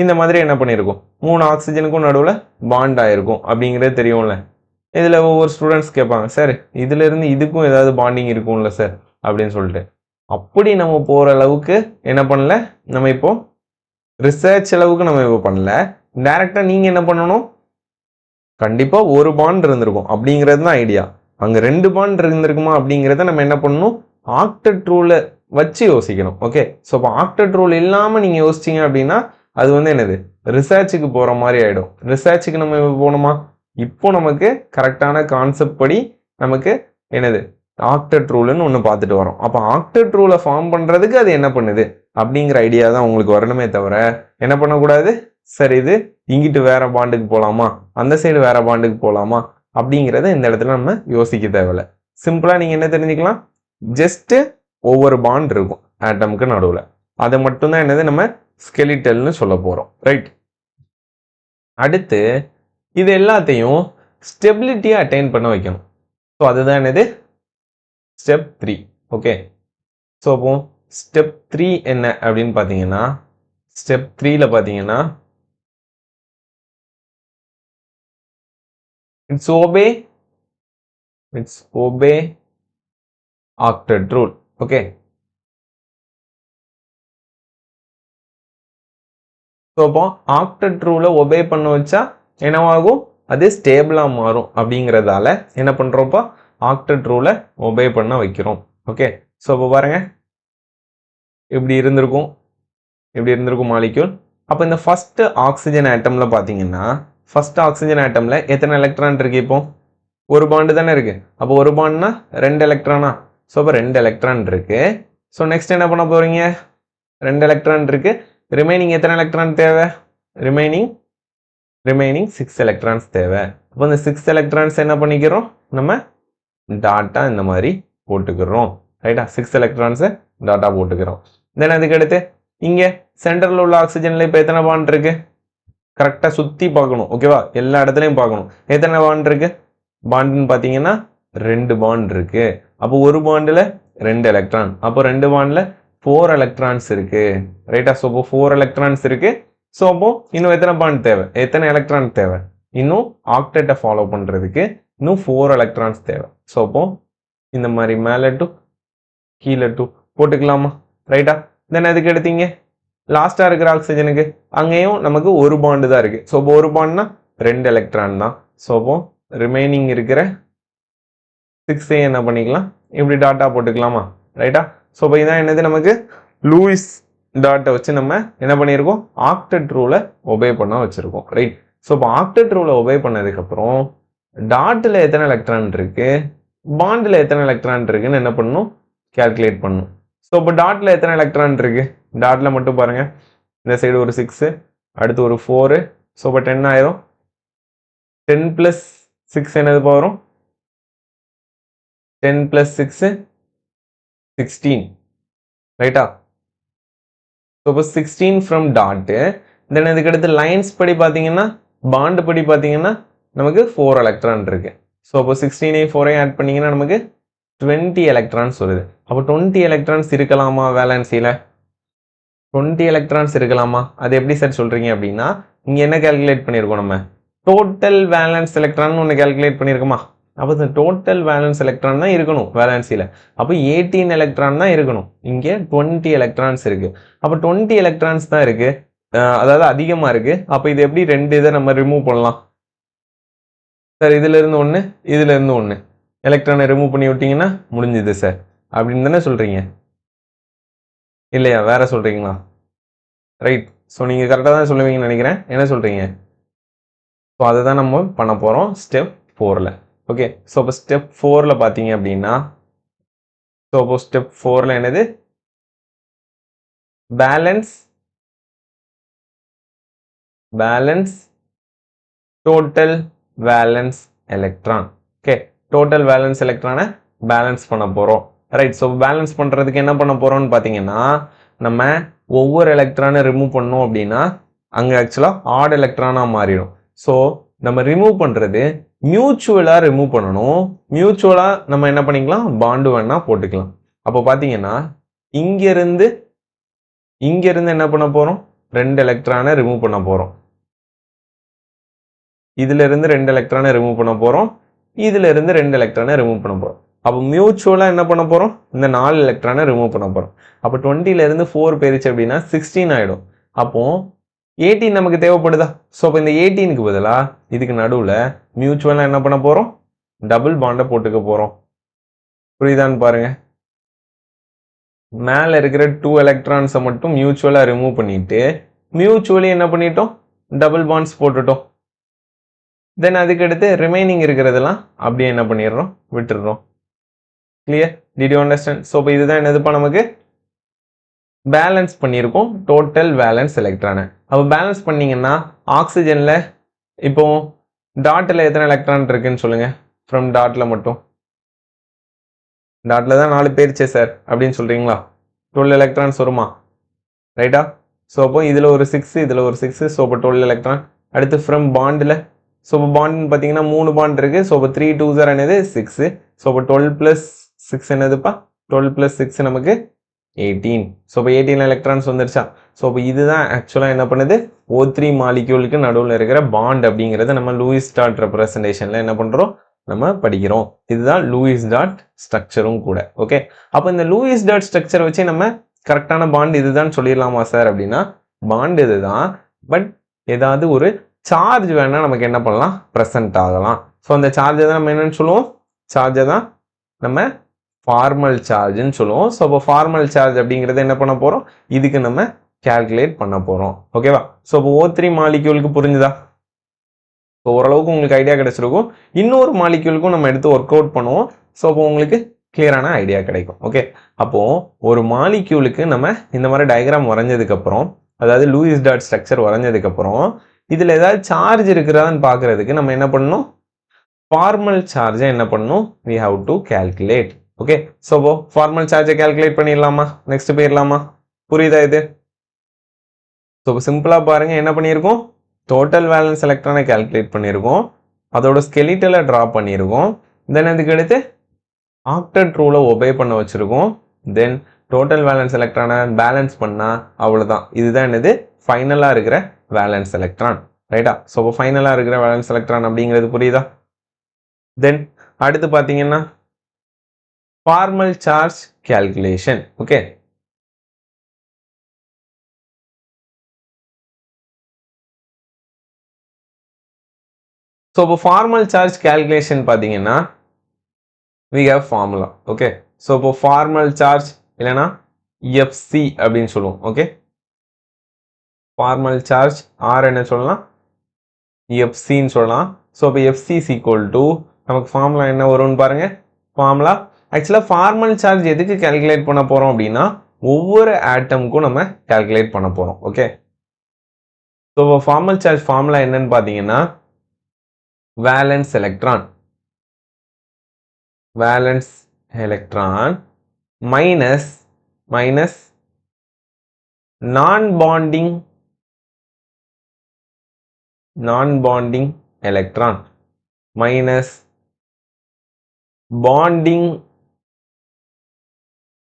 இந்த மாதிரி என்ன பண்ணியிருக்கும்? 3 ஆக்சிஜனுக்கும் நடுவில் பாண்ட் ஆகிருக்கும் அப்படிங்கிறது தெரியும்ல. இதில் ஒவ்வொரு ஸ்டூடெண்ட்ஸ் கேட்பாங்க, சார் இதிலிருந்து இதுக்கும் ஏதாவது பாண்டிங் இருக்கும்ல சார் அப்படின்னு சொல்லிட்டு. அப்படி நம்ம போகிற அளவுக்கு என்ன பண்ணல, நம்ம இப்போ ரிசர்ச் அளவுக்கு நம்ம இப்போ பண்ணல. டைரெக்டாக நீங்கள் என்ன பண்ணணும்? கண்டிப்பாக ஒரு பாண்ட் இருந்திருக்கும் அப்படிங்கிறது தான் ஐடியா. அங்கே 2 பாண்ட் இருந்திருக்குமா அப்படிங்கிறத நம்ம என்ன பண்ணணும்? ஆக்டெட் ரூலை வச்சு யோசிக்கணும், ஓகே? ஸோ அப்போ ஆக்டெட் ரூல் இல்லாமல் நீங்கள் யோசிச்சிங்க அப்படின்னா அது வந்து என்னது? ரிசர்ச்சுக்கு போகிற மாதிரி ஆகிடும். ரிசர்ச்சுக்கு நம்ம போகணுமா? இப்போ நமக்கு கரெக்டான கான்செப்ட் படி நமக்கு என்னது? ஆக்டெட் ரூல்னு ஒன்று பார்த்துட்டு வரோம். அப்போ ஆக்டெட் ரூலை ஃபார்ம் பண்ணுறதுக்கு அது என்ன பண்ணுது அப்படிங்கிற ஐடியா தான் உங்களுக்கு வரணுமே தவிர என்ன பண்ணக்கூடாது, சரி இது இங்கிட்டு வேற பாண்டுக்கு போகலாமா, அந்த சைடு வேற பாண்டுக்கு போகலாமா அப்படிங்கிறத இந்த இடத்துல நம்ம யோசிக்க தேவையில்லை. சிம்பிளாக நீங்கள் என்ன தெரிஞ்சுக்கலாம்? ஜஸ்ட்டு ஒவ்வொரு பாண்ட் இருக்கும் ஆட்டமுக்கு நடுவில், அதை மட்டும்தான் என்னது நம்ம ஸ்கெலிட்டல்னு சொல்ல போகிறோம், ரைட்? அடுத்து இது எல்லாத்தையும் ஸ்டெபிலிட்டியை அட்டைன் பண்ண வைக்கணும். ஸோ அதுதான் என்னது? Step 3, okay? ஸோ அப்போ ஸ்டெப் 3 என்ன அப்படின்னு பார்த்தீங்கன்னா, ஸ்டெப் 3ல பார்த்தீங்கன்னா it's obey octet rule, okay? So அப்போ ஆக்டெட் ரூலை ஒபே பண்ண வச்சா என்னவாகும்? அது ஸ்டேபிளாக மாறும். அப்படிங்கிறதால என்ன பண்ணுறோம்ப்பா? ஆக்டெட் ரூலை ஒபே பண்ண வைக்கிறோம், ஓகே? ஸோ இப்போ பாருங்க, இப்படி இருந்திருக்கும் மாலிக்யூல். அப்போ இந்த ஃபர்ஸ்ட் ஆக்சிஜன் ஆட்டம்ல பார்த்தீங்கன்னா, ஃபர்ஸ்ட் ஆக்சிஜன் ஆட்டம்ல எத்தனை எலக்ட்ரான் இருக்கு? இப்போ ஒரு பாண்டு தானே இருக்கு. அப்போ ஒரு பாண்ட்னா 2 எலக்ட்ரானா? ஸோ அப்போ 2 எலக்ட்ரான் இருக்கு. ஸோ நெக்ஸ்ட் என்ன பண்ண போறீங்க? 2 எலக்ட்ரான் இருக்கு. ரிமைனிங் எத்தனை எலக்ட்ரான் தேவை? ரிமைனிங் 6 எலக்ட்ரான்ஸ் தேவை. அப்போ இந்த 6 எலக்ட்ரான்ஸ் என்ன பண்ணிக்கிறோம்? நம்ம டாட்டா இந்த மாதிரி போட்டுக்கிறோம், ரைட்டா? 6 எலக்ட்ரான்ஸை டாட்டா போட்டுக்கிறோம். தென் அதுக்கு அடுத்து இங்கே சென்டரில் உள்ள ஆக்சிஜனில் இப்போ எத்தனை பாண்ட் இருக்கு? கரெக்டாக சுற்றி பார்க்கணும், ஓகேவா? எல்லா இடத்துலையும் பார்க்கணும். எத்தனை பாண்ட் இருக்கு? பாண்டுன்னு பார்த்தீங்கன்னா 2 பாண்ட் இருக்கு. அப்போ ஒரு பாண்டில் 2 எலக்ட்ரான், அப்போ 2 பாண்டில் 4 எலக்ட்ரான்ஸ் இருக்கு, ரைட்டா? ஸோ அப்போ 4 எலக்ட்ரான்ஸ் இருக்கு. ஸோ அப்போ இன்னும் எத்தனை பாண்ட் தேவை? எத்தனை எலக்ட்ரான் தேவை? இன்னும் ஆக்டெட்டை ஃபாலோ பண்ணுறதுக்கு இன்னும் 4 எலக்ட்ரான்ஸ் தேவை. ஸோ அப்போ இந்த மாதிரி மேலே 2 கீழே 2 போட்டுக்கலாமா, ரைட்டா? தென் அதுக்கு எடுத்தீங்க லாஸ்ட்டாக இருக்கிற ஆக்சிஜனுக்கு அங்கேயும் நமக்கு ஒரு பாண்டு தான் இருக்கு. ஸோ அப்போ ஒரு பாண்ட்னா 2 எலக்ட்ரான் தான். ஸோ அப்போ ரிமைனிங் இருக்கிற 6 என்ன பண்ணிக்கலாம்? இப்படி டாட்டா போட்டுக்கலாமா, ரைட்டா? ஸோ இப்போ இதான் என்னது? நமக்கு லூயிஸ் டாட்டை வச்சு நம்ம என்ன பண்ணியிருக்கோம்? ஆக்டெட் ரூலை ஒபே பண்ண வச்சிருக்கோம், ரைட்? ஸோ இப்போ ஆக்டெட் ரூலை ஒபே பண்ணதுக்கப்புறம் டாட்டில் எத்தனை எலக்ட்ரான் இருக்கு, பாண்டில் எத்தனை எலக்ட்ரான் இருக்குன்னு என்ன பண்ணணும்? கால்குலேட் பண்ணணும். ஸோ இப்போ டாட்டில் எத்தனை எலக்ட்ரான் இருக்கு? டாட்டில் மட்டும் பாருங்க, இந்த சைடு ஒரு 6, அடுத்து ஒரு 4, ஸோ இப்போ 10 ஆயிரும். 10 plus 6 என்னது வரும்? 10 plus 6 16 ரைட்டா? ஸோ இப்போ 16 ஃப்ரம் டாட்டு, தென் இதுக்கு அடுத்து லைன்ஸ் படி பார்த்தீங்கன்னா பாண்டு படி பார்த்தீங்கன்னா நமக்கு 4 எலக்ட்ரான் இருக்கு. ஸோ அப்போ 16ஐயும் 4ஐயும் ஆட் பண்ணீங்கன்னா நமக்கு 20 எலக்ட்ரான்ஸ் வருது. அப்போ 20 எலக்ட்ரான்ஸ் இருக்கலாமா வேலன்சியில்? 20 எலக்ட்ரான்ஸ் இருக்கலாமா? அது எப்படி சார் சொல்றீங்க அப்படின்னா, இங்க என்ன கால்குலேட் பண்ணியிருக்கோம் நம்ம? டோட்டல் வேலன்ஸ் எலக்ட்ரான் ஒன்று கால்குலேட் பண்ணியிருக்கோமா? அப்போ இந்த டோட்டல் வேலன்ஸ் எலக்ட்ரான் தான் இருக்கணும் வேலன்சியில். அப்போ 18 எலக்ட்ரான் தான் இருக்கணும். இங்கே 20 எலக்ட்ரான்ஸ் இருக்கு. அப்போ 20 எலக்ட்ரான்ஸ் தான் இருக்கு, அதாவது அதிகமாக இருக்கு. அப்போ இது எப்படி ரெண்டு இதை நம்ம ரிமூவ் பண்ணலாம் சார்? இதுல இருந்து ஒன்று, இதுல இருந்து ஒன்று எலக்ட்ரானை ரிமூவ் பண்ணி விட்டீங்கன்னா முடிஞ்சுது சார் அப்படின்னு தானே சொல்றீங்க, இல்லையா? வேற சொல்றீங்களா? ரைட். ஸோ நீங்கள் கரெக்டாக தான் சொல்லுவீங்கன்னு நினைக்கிறேன். என்ன சொல்றீங்க? ஸோ அதை தான் நம்ம பண்ண போகிறோம் ஸ்டெப் 4ல். ஓகே, ஸோ இப்போ ஸ்டெப் 4ல் பார்த்தீங்க அப்படின்னா, ஸோ இப்போ ஸ்டெப் 4ல் என்னது? Balance total valence electron. Okay, total valence எலக்ட்ரானை பேலன்ஸ் பண்ண போகிறோம். ரைட். ஸோ பேலன்ஸ் பண்ணுறதுக்கு என்ன பண்ண போகிறோம்னு பார்த்தீங்கன்னா, நம்ம ஒவ்வொரு எலக்ட்ரானை ரிமூவ் பண்ணோம் அப்படின்னா அங்கே ஆக்சுவலாக ஆட் எலக்ட்ரானாக மாறிடும். ஸோ நம்ம ரிமூவ் பண்ணுறது மியூச்சுவலாக ரிமூவ் பண்ணணும். மியூச்சுவலாக நம்ம என்ன பண்ணிக்கலாம்? பாண்டு வேணால் போட்டுக்கலாம். அப்போ பார்த்தீங்கன்னா இங்கேருந்து என்ன பண்ண போகிறோம்? 2 எலக்ட்ரானை ரிமூவ் பண்ண போகிறோம். இதுல இருந்து 2 எலக்ட்ரானை ரிமூவ் பண்ண போகிறோம். இதுல இருந்து 2 எலக்ட்ரானை ரிமூவ் பண்ண போகிறோம். அப்போ மியூச்சுவலாக என்ன பண்ண போகிறோம்? இந்த 4 எலக்ட்ரானை ரிமூவ் பண்ண போகிறோம். அப்போ 20ல இருந்து 4 போயிருச்சு அப்படின்னா 16 ஆகிடும். அப்போ 18 நமக்கு தேவைப்படுதா? ஸோ இப்போ இந்த 18க்கு பதிலாக இதுக்கு நடுவில் மியூச்சுவலாக என்ன பண்ண போகிறோம்? டபுள் பாண்டை போட்டுக்க போகிறோம். புரியுதான்னு பாருங்க. மேலே இருக்கிற 2 எலக்ட்ரான்ஸை மட்டும் மியூச்சுவலாக ரிமூவ் பண்ணிட்டு மியூச்சுவலி என்ன பண்ணிட்டோம்? டபுள் பாண்ட்ஸ் போட்டுட்டோம். தென் அதுக்கு அடுத்து ரிமைனிங் இருக்கிறதெல்லாம் அப்படியே என்ன பண்ணிடுறோம்? விட்டுடுறோம். Clear? Did you understand? So இப்போ இதுதான் என்னதுப்பா, நமக்கு பேலன்ஸ் பண்ணியிருக்கோம் டோட்டல் வேலன்ஸ் எலக்ட்ரானை. அப்போ பேலன்ஸ் பண்ணீங்கன்னா ஆக்சிஜனில் இப்போ டாட்டில் எத்தனை எலக்ட்ரான் இருக்குன்னு சொல்லுங்க. ஃப்ரம் டாட்டில் மட்டும், டாட்டில் தான் 4 பேருச்சே சார் அப்படின்னு சொல்றீங்களா? 12 எலக்ட்ரான்ஸ் வருமா? ரைட்டா? ஸோ அப்போ இதில் ஒரு 6, இதில் ஒரு 6, ஸோ இப்போ 12 எலக்ட்ரான். அடுத்து ஃப்ரம் பாண்டில், ஸோ இப்போ பாண்டுன்னு பார்த்தீங்கன்னா 3 பாண்ட் இருக்கு. ஸோ இப்போ 3 2s என்னது 6. ஸோ இப்போ 12 + 6 என்னதுப்பா? 12 + 6 நமக்கு 18. ஸோ இப்போ 18 எலக்ட்ரான்ஸ் வந்துருச்சா? ஸோ இப்போ இதுதான் ஆக்சுவலாக என்ன பண்ணுது? O3 மாலிக்யூலுக்கு நடுவில் இருக்கிற பாண்ட் அப்படிங்கிறத நம்ம லூயிஸ் டாட் ரெப்ரசன்டேஷனில் என்ன பண்ணுறோம்? நம்ம படிக்கிறோம். இதுதான் லூயிஸ் டாட் ஸ்ட்ரக்சரும் கூட. ஓகே, அப்போ இந்த லூயிஸ் டாட் ஸ்ட்ரக்சர் வச்சு நம்ம கரெக்டான பாண்ட் இதுதான் சொல்லிடலாமா சார் அப்படின்னா, பாண்ட் இதுதான், பட் ஏதாவது ஒரு சார்ஜ் வேணா நமக்கு என்ன பண்ணலாம்? ப்ரெசென்ட் ஆகலாம். ஸோ அந்த சார்ஜை தான் நம்ம என்னன்னு சொல்லுவோம்? சார்ஜை தான் நம்ம ஃபார்மல் சார்ஜ்னு சொல்லுவோம். ஸோ அப்போ ஃபார்மல் சார்ஜ் அப்படிங்கிறத என்ன பண்ண போகிறோம்? இதுக்கு நம்ம கால்குலேட் பண்ண போகிறோம். ஓகேவா? ஸோ இப்போ O3 மாலிக்யூலுக்கு புரிஞ்சுதா? ஸோ ஓரளவுக்கு உங்களுக்கு ஐடியா கிடைச்சிருக்கும். இன்னொரு மாலிக்யூலுக்கும் நம்ம எடுத்து ஒர்க் அவுட் பண்ணுவோம். ஸோ அப்போ உங்களுக்கு கிளியரான ஐடியா கிடைக்கும். ஓகே, அப்போ ஒரு மாலிக்யூலுக்கு நம்ம இந்த மாதிரி டயக்ராம் வரைஞ்சதுக்கப்புறம், அதாவது லூயிஸ் டாட் ஸ்ட்ரக்சர் வரைஞ்சதுக்கப்புறம் இதில் ஏதாவது சார்ஜ் இருக்கிறதான்னு பார்க்கறதுக்கு நம்ம என்ன பண்ணணும்? ஃபார்மல் சார்ஜை என்ன பண்ணணும்? we have to calculate. Okay, so formal சார்ஜை கால்குலேட் பண்ணிடலாமா? நெக்ஸ்ட் போயிடலாமா? புரியுதா இது? ஸோ சிம்பிளாக பாருங்க, என்ன பண்ணியிருக்கோம்? டோட்டல் வேலன்ஸ் எலக்ட்ரானை கால்குலேட் பண்ணியிருக்கோம், அதோட ஸ்கெலிட்டலை ட்ரா பண்ணியிருக்கோம், தென் அதுக்கு அடுத்து ஆக்டெட் ரூலை ஒபே பண்ண வச்சுருக்கோம், தென் டோட்டல் வேலன்ஸ் எலக்ட்ரானை பேலன்ஸ் பண்ணால் அவ்வளோதான். இதுதான் என்னது? ஃபைனலாக இருக்கிற வேலன்ஸ் எலக்ட்ரான். ரைட்டா? ஸோ இப்போ ஃபைனலாக இருக்கிற வேலன்ஸ் எலக்ட்ரான் அப்படிங்கிறது புரியுதா? தென் அடுத்து பார்த்தீங்கன்னா formal charge calculation. Okay, so இப்போ ஃபார்மல் சார்ஜ் கால்குலேஷன் பார்த்தீங்கன்னா we have formula. Okay, so இப்போ ஃபார்மல் சார்ஜ் இல்லைன்னா FC அப்படின்னு சொல்லுவோம். ஓகே, ஃபார்மல் சார்ஜ் ஆர் என்ன சொல்லலாம்? எஃப்சின்னு சொல்லலாம். ஸோ இப்போ FC is equal to நமக்கு ஃபார்முலா என்ன வரும்னு பாருங்க. ஃபார்முலா ஆக்சுவலாக ஃபார்மல் சார்ஜ் எதுக்கு கால்குலேட் பண்ண போகிறோம் அப்படின்னா, ஒவ்வொரு ஆட்டமுக்கும் நம்ம கால்குலேட் பண்ண போகிறோம். Okay, so formal charge formula என்னன்னு பார்த்தீங்கன்னா, valence electron minus non-bonding electron minus bonding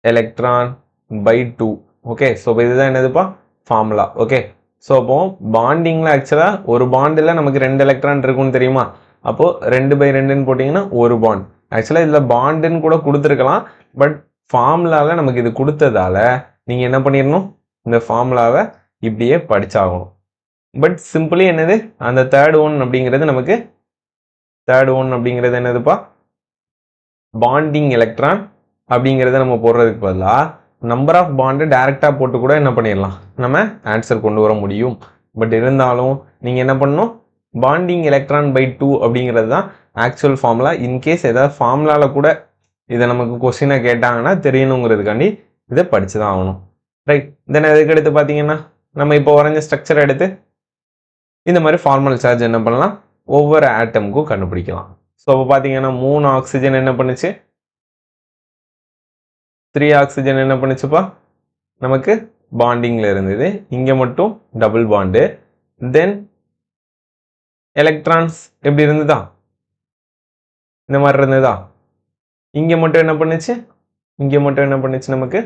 electron by 2. okay so இதுதான் என்னதுப்பா ஃபார்முலா. ஓகே ஸோ அப்போ பாண்டிங்ல ஆக்சுவலா ஒரு பாண்டில் நமக்கு 2 எலக்ட்ரான் இருக்கும்னு தெரியுமா? அப்போ 2/2ன்னு போட்டிங்கன்னா ஒரு பாண்ட். ஆக்சுவலாக இதில் பாண்டுன்னு கூட கொடுத்துருக்கலாம், பட் ஃபார்முலாவில் நமக்கு இது கொடுத்ததால நீங்கள் என்ன பண்ணிடணும், இந்த ஃபார்முலாவை இப்படியே படிச்சாகணும். பட் சிம்பிளி என்னது, அந்த தேர்ட் ஒன் அப்படிங்கிறது நமக்கு என்னதுப்பா, பாண்டிங் எலக்ட்ரான் அப்படிங்கிறத நம்ம போடுறதுக்கு பதிலாக நம்பர் ஆஃப் பாண்டு டைரெக்டாக போட்டு கூட என்ன பண்ணிடலாம், நம்ம ஆன்சர் கொண்டு வர முடியும். பட் இருந்தாலும் நீங்கள் என்ன பண்ணணும், பாண்டிங் எலக்ட்ரான் பை 2 அப்படிங்கிறது தான் ஆக்சுவல் ஃபார்முலா. இன்கேஸ் ஏதாவது ஃபார்முலாவில் கூட இதை நமக்கு கொஸ்டினை கேட்டாங்கன்னா தெரியணுங்கிறதுக்காண்டி இதை படித்து தான் ஆகணும். ரைட். தென் அதுக்கு எடுத்து பார்த்தீங்கன்னா நம்ம இப்போ வரைஞ்ச ஸ்ட்ரக்சர் எடுத்து இந்த மாதிரி ஃபார்மல் சார்ஜ் என்ன பண்ணலாம், ஒவ்வொரு ஆட்டமுக்கும் கண்டுபிடிக்கலாம். ஸோ அப்போ பார்த்தீங்கன்னா 3 ஆக்சிஜன் என்ன பண்ணுச்சு, 3 ஆக்சிஜன் என்ன பண்ணுச்சுப்பா, நமக்கு பாண்டிங்கில் இருந்தது. இங்கே மட்டும் டபுள் பாண்டு. தென் எலக்ட்ரான்ஸ் எப்படி இருந்ததா, இந்த மாதிரி இருந்ததா. இங்கே மட்டும் என்ன பண்ணுச்சு, நமக்கு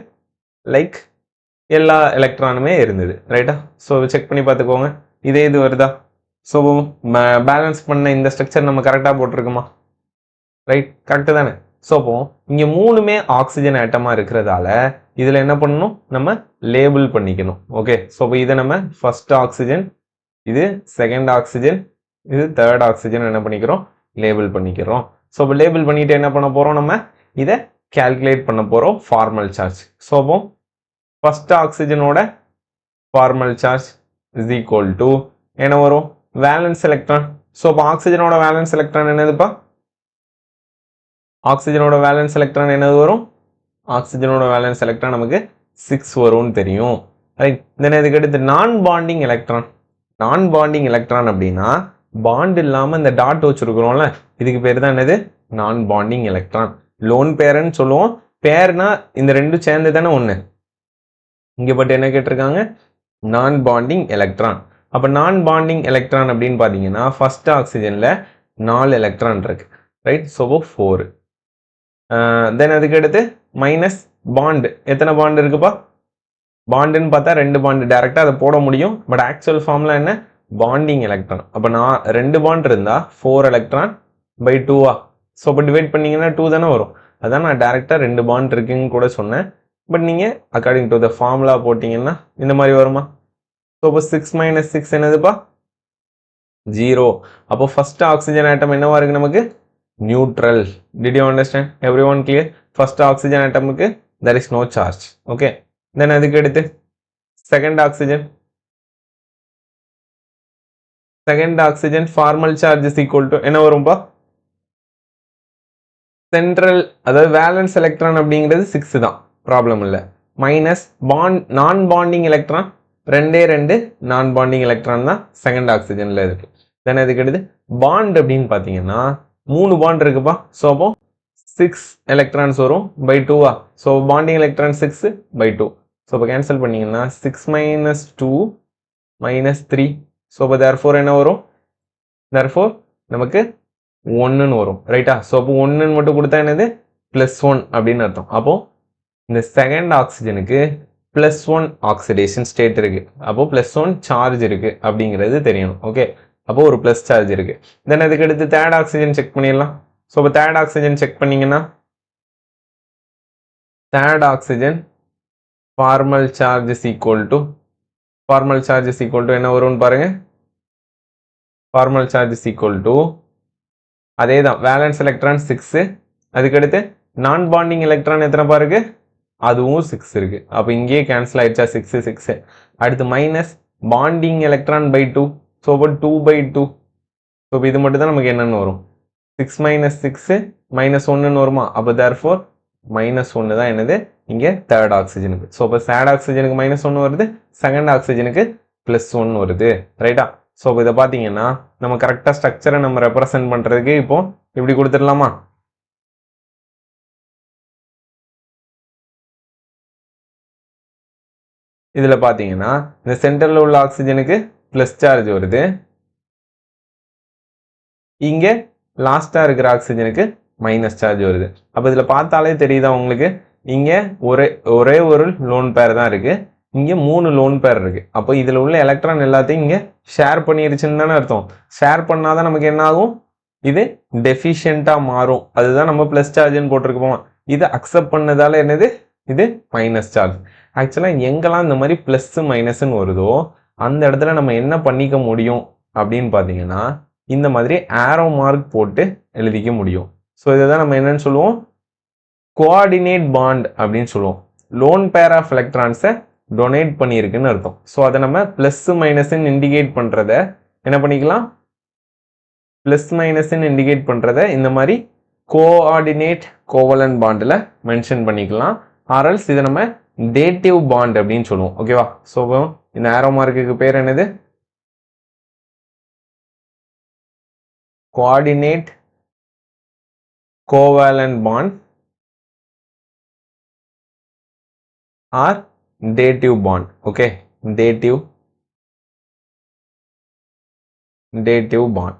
லைக் எல்லா எலக்ட்ரானுமே இருந்தது. ரைட்டா? ஸோ செக் பண்ணி பார்த்துக்கோங்க, இதே இது வருதா. ஸோ பேலன்ஸ் பண்ண இந்த ஸ்ட்ரக்சர் நம்ம கரெக்டாக போட்டிருக்குமா? ரைட், கரெக்டு தானே. ஸோ அப்போ இங்கே 3மே ஆக்சிஜன் ஆட்டமாக இருக்கிறதால இதில் என்ன பண்ணணும், நம்ம லேபிள் பண்ணிக்கணும். ஓகே ஸோ இப்போ இதை நம்ம ஃபர்ஸ்ட் ஆக்சிஜன், இது செகண்ட் ஆக்சிஜன், இது தேர்ட் ஆக்சிஜன் என்ன பண்ணிக்கிறோம், லேபிள் பண்ணிக்கிறோம். ஸோ இப்போ லேபிள் பண்ணிட்டு என்ன பண்ண போகிறோம், நம்ம இதை கால்குலேட் பண்ண போகிறோம் ஃபார்மல் சார்ஜ். ஸோ அப்போ ஃபர்ஸ்ட் ஆக்சிஜனோட formal charge is equal to என்ன வரும், வேலன்ஸ் எலக்ட்ரான். ஸோ இப்போ ஆக்சிஜனோட வேலன்ஸ் எலக்ட்ரான் என்னதுப்பா, ஆக்சிஜனோட வேலன்ஸ் எலக்ட்ரான் என்னது வரும், ஆக்சிஜனோட வேலன்ஸ் எலக்ட்ரான் நமக்கு 6 வரும்னு தெரியும். ரைட். தென் இதுக்கு அடுத்து நான் பாண்டிங் எலக்ட்ரான் அப்படின்னா பாண்ட் இல்லாமல் இந்த டாட் வச்சிருக்கிறோம்ல, இதுக்கு பேர் தான் என்னது, நான் பாண்டிங் எலக்ட்ரான். லோன் பேர்னு சொல்லுவோம். பேர்னா இந்த ரெண்டும் சேர்ந்து தானே ஒன்று. இங்கே பட் என்ன கேட்டிருக்காங்க, நான் பாண்டிங் எலக்ட்ரான். அப்போ நான் பாண்டிங் எலக்ட்ரான் அப்படின்னு பார்த்தீங்கன்னா ஃபர்ஸ்ட் ஆக்சிஜனில் 4 எலக்ட்ரான் இருக்கு. ரைட். ஸோ 4. தென் அதுக்கு அடுத்து மைனஸ் பாண்டு. எத்தனை பாண்டு இருக்குப்பா, பாண்டுன்னு பார்த்தா 2 பாண்டு டைரெக்டாக அதை போட முடியும். பட் ஆக்சுவல் ஃபார்ம்ல என்ன, பாண்டிங் எலக்ட்ரான். அப்போ நான் 2 பாண்ட் இருந்தால் 4 எலக்ட்ரான் பை 2வா. ஸோ அப்போ டிவைட் பண்ணிங்கன்னா 2 தானே வரும். அதான் நான் டேரெக்டாக 2 பாண்ட் இருக்குன்னு கூட சொன்னேன். பட் நீங்கள் அக்கார்டிங் டு த ஃபார்முலா போட்டிங்கன்னா இந்த மாதிரி வருமா. ஸோ அப்போ 6 - 6 என்னதுப்பா, 0. அப்போ ஃபர்ஸ்ட் ஆக்சிஜன் ஆட்டம் என்னவா இருக்கு நமக்கு, neutral. Did you understand? Everyone clear? First oxygen atom there is no charge. Okay. Then அதுக்கு அடுத்து second oxygen formal charge is equal to என்ன வரும்பா, சென்ட்ரல் அதாவது வேலன்ஸ் எலக்ட்ரான் அப்படிங்கிறது 6 தான், ப்ராப்ளம் இல்லை. மைனஸ் நான் பாண்டிங் எலக்ட்ரான் 2 நான் பாண்டிங் எலக்ட்ரான் தான் second ஆக்சிஜன்ல இருக்கு. தென் அதுக்கு அடுத்து பாண்ட் அப்படின்னு பார்த்தீங்கன்னா 3 பாண்ட் இருக்குப்பா. ஸோ அப்போ 6 எலக்ட்ரான்ஸ் வரும் பை 2வா. So bonding electron 6 by 2. So இப்போ கேன்சல் பண்ணிங்கன்னா 6 - 2 - 3. ஸோ இப்போ தேர்ஃபோர் என்ன வரும், தேர்ஃபோர் நமக்கு 1ன்னு வரும். ரைட்டா. ஸோ அப்போ 1ன்னு மட்டும் கொடுத்தா என்னது, +1 அப்படின்னு அர்த்தம். அப்போ இந்த செகண்ட் ஆக்சிஜனுக்கு +1 ஆக்சிடேஷன் ஸ்டேட் இருக்கு. அப்போ +1 சார்ஜ் இருக்கு அப்படிங்கிறது தெரியணும். ஓகே. அப்போ ஒரு ப்ளஸ் சார்ஜ் இருக்கு. தென் அதுக்கு அடுத்து தேர்ட் ஆக்சிஜன் செக் பண்ணிடலாம். ஸோ இப்போ தேர்ட் ஆக்சிஜன் செக் பண்ணீங்கன்னா third oxygen formal charge is equal to என்ன வரும்னு பாருங்க, formal charge is equal to அதே தான் வேலன்ஸ் எலக்ட்ரான் 6. அதுக்கடுத்து நான் பாண்டிங் எலக்ட்ரான் எத்தனை பாருக்கு, அதுவும் 6 இருக்கு. அப்போ இங்கேயே கேன்சல் ஆயிடுச்சா, 6 6. அடுத்து minus bonding electron by 2. So அப்போ 2/2. ஸோ இது மட்டும் தான் நமக்கு என்னன்னு வரும், 6 - 6 -1ன்னு வருமா. அப்போ தேர்ஃபோர் -1 தான் என்னது இங்கே தேர்ட் ஆக்சிஜனுக்கு. ஸோ அப்போ தேர்ட் ஆக்சிஜனுக்கு -1 வருது, செகண்ட் ஆக்சிஜனுக்கு +1 வருது. ரைட்டா. ஸோ இதை பார்த்தீங்கன்னா நம்ம கரெக்டாக ஸ்ட்ரக்சரை நம்ம ரெப்ரசென்ட் பண்ணுறதுக்கு இப்போ இப்படி கொடுத்துடலாமா? இதில் பார்த்தீங்கன்னா இந்த சென்டரில் உள்ள ஆக்சிஜனுக்கு ப்ளஸ் சார்ஜ் வருது, இங்கே லாஸ்ட்டாக இருக்கிற ஆக்சிஜனுக்கு மைனஸ் சார்ஜ் வருது. அப்போ இதில் பார்த்தாலே தெரியுதா உங்களுக்கு, இங்கே ஒரே ஒரு லோன் பேர் தான் இருக்குது, இங்கே 3 லோன் பேர் இருக்குது. அப்போ இதில் உள்ள எலக்ட்ரான் எல்லாத்தையும் இங்கே ஷேர் பண்ணிருச்சுன்னு தானே அர்த்தம். ஷேர் பண்ணாதான் நமக்கு என்ன ஆகும், இது டெஃபிஷியண்ட்டாக மாறும். அதுதான் நம்ம ப்ளஸ் சார்ஜ்னு போட்டிருக்கோம். இது அக்செப்ட் பண்ணதால என்னது, இது மைனஸ் சார்ஜ். ஆக்சுவலாக எங்கெல்லாம் இந்த மாதிரி ப்ளஸ் மைனஸ்ன்னு வருதோ அந்த இடத்துல நம்ம என்ன பண்ணிக்க முடியும் அப்படின்னு பார்த்தீங்கன்னா இந்த மாதிரி ஆரோ மார்க் போட்டு எழுதிக்க முடியும். ஸோ இதை தான் நம்ம என்னன்னு சொல்லுவோம், கோஆர்டினேட் பாண்ட் அப்படின்னு சொல்லுவோம். லோன் பேர் ஆஃப் எலக்ட்ரான்ஸை டொனேட் பண்ணியிருக்குன்னு அர்த்தம். ஸோ அதை நம்ம ப்ளஸ் மைனஸ்ன்னு இண்டிகேட் பண்ணுறத என்ன பண்ணிக்கலாம், ப்ளஸ் மைனஸ்ன்னு இண்டிகேட் பண்ணுறத இந்த மாதிரி கோஆர்டினேட் கோவலன்ட் பாண்டில் மென்ஷன் பண்ணிக்கலாம். ஆர்எல்ஸ் இதை நம்ம டேட்டிவ் பாண்ட் அப்படின்னு சொல்லுவோம். ஓகேவா? ஸோ இந்த ஆரோ மார்க்குக்கு பேர் என்னது, coordinate covalent bond or dative bond. Okay, dative bond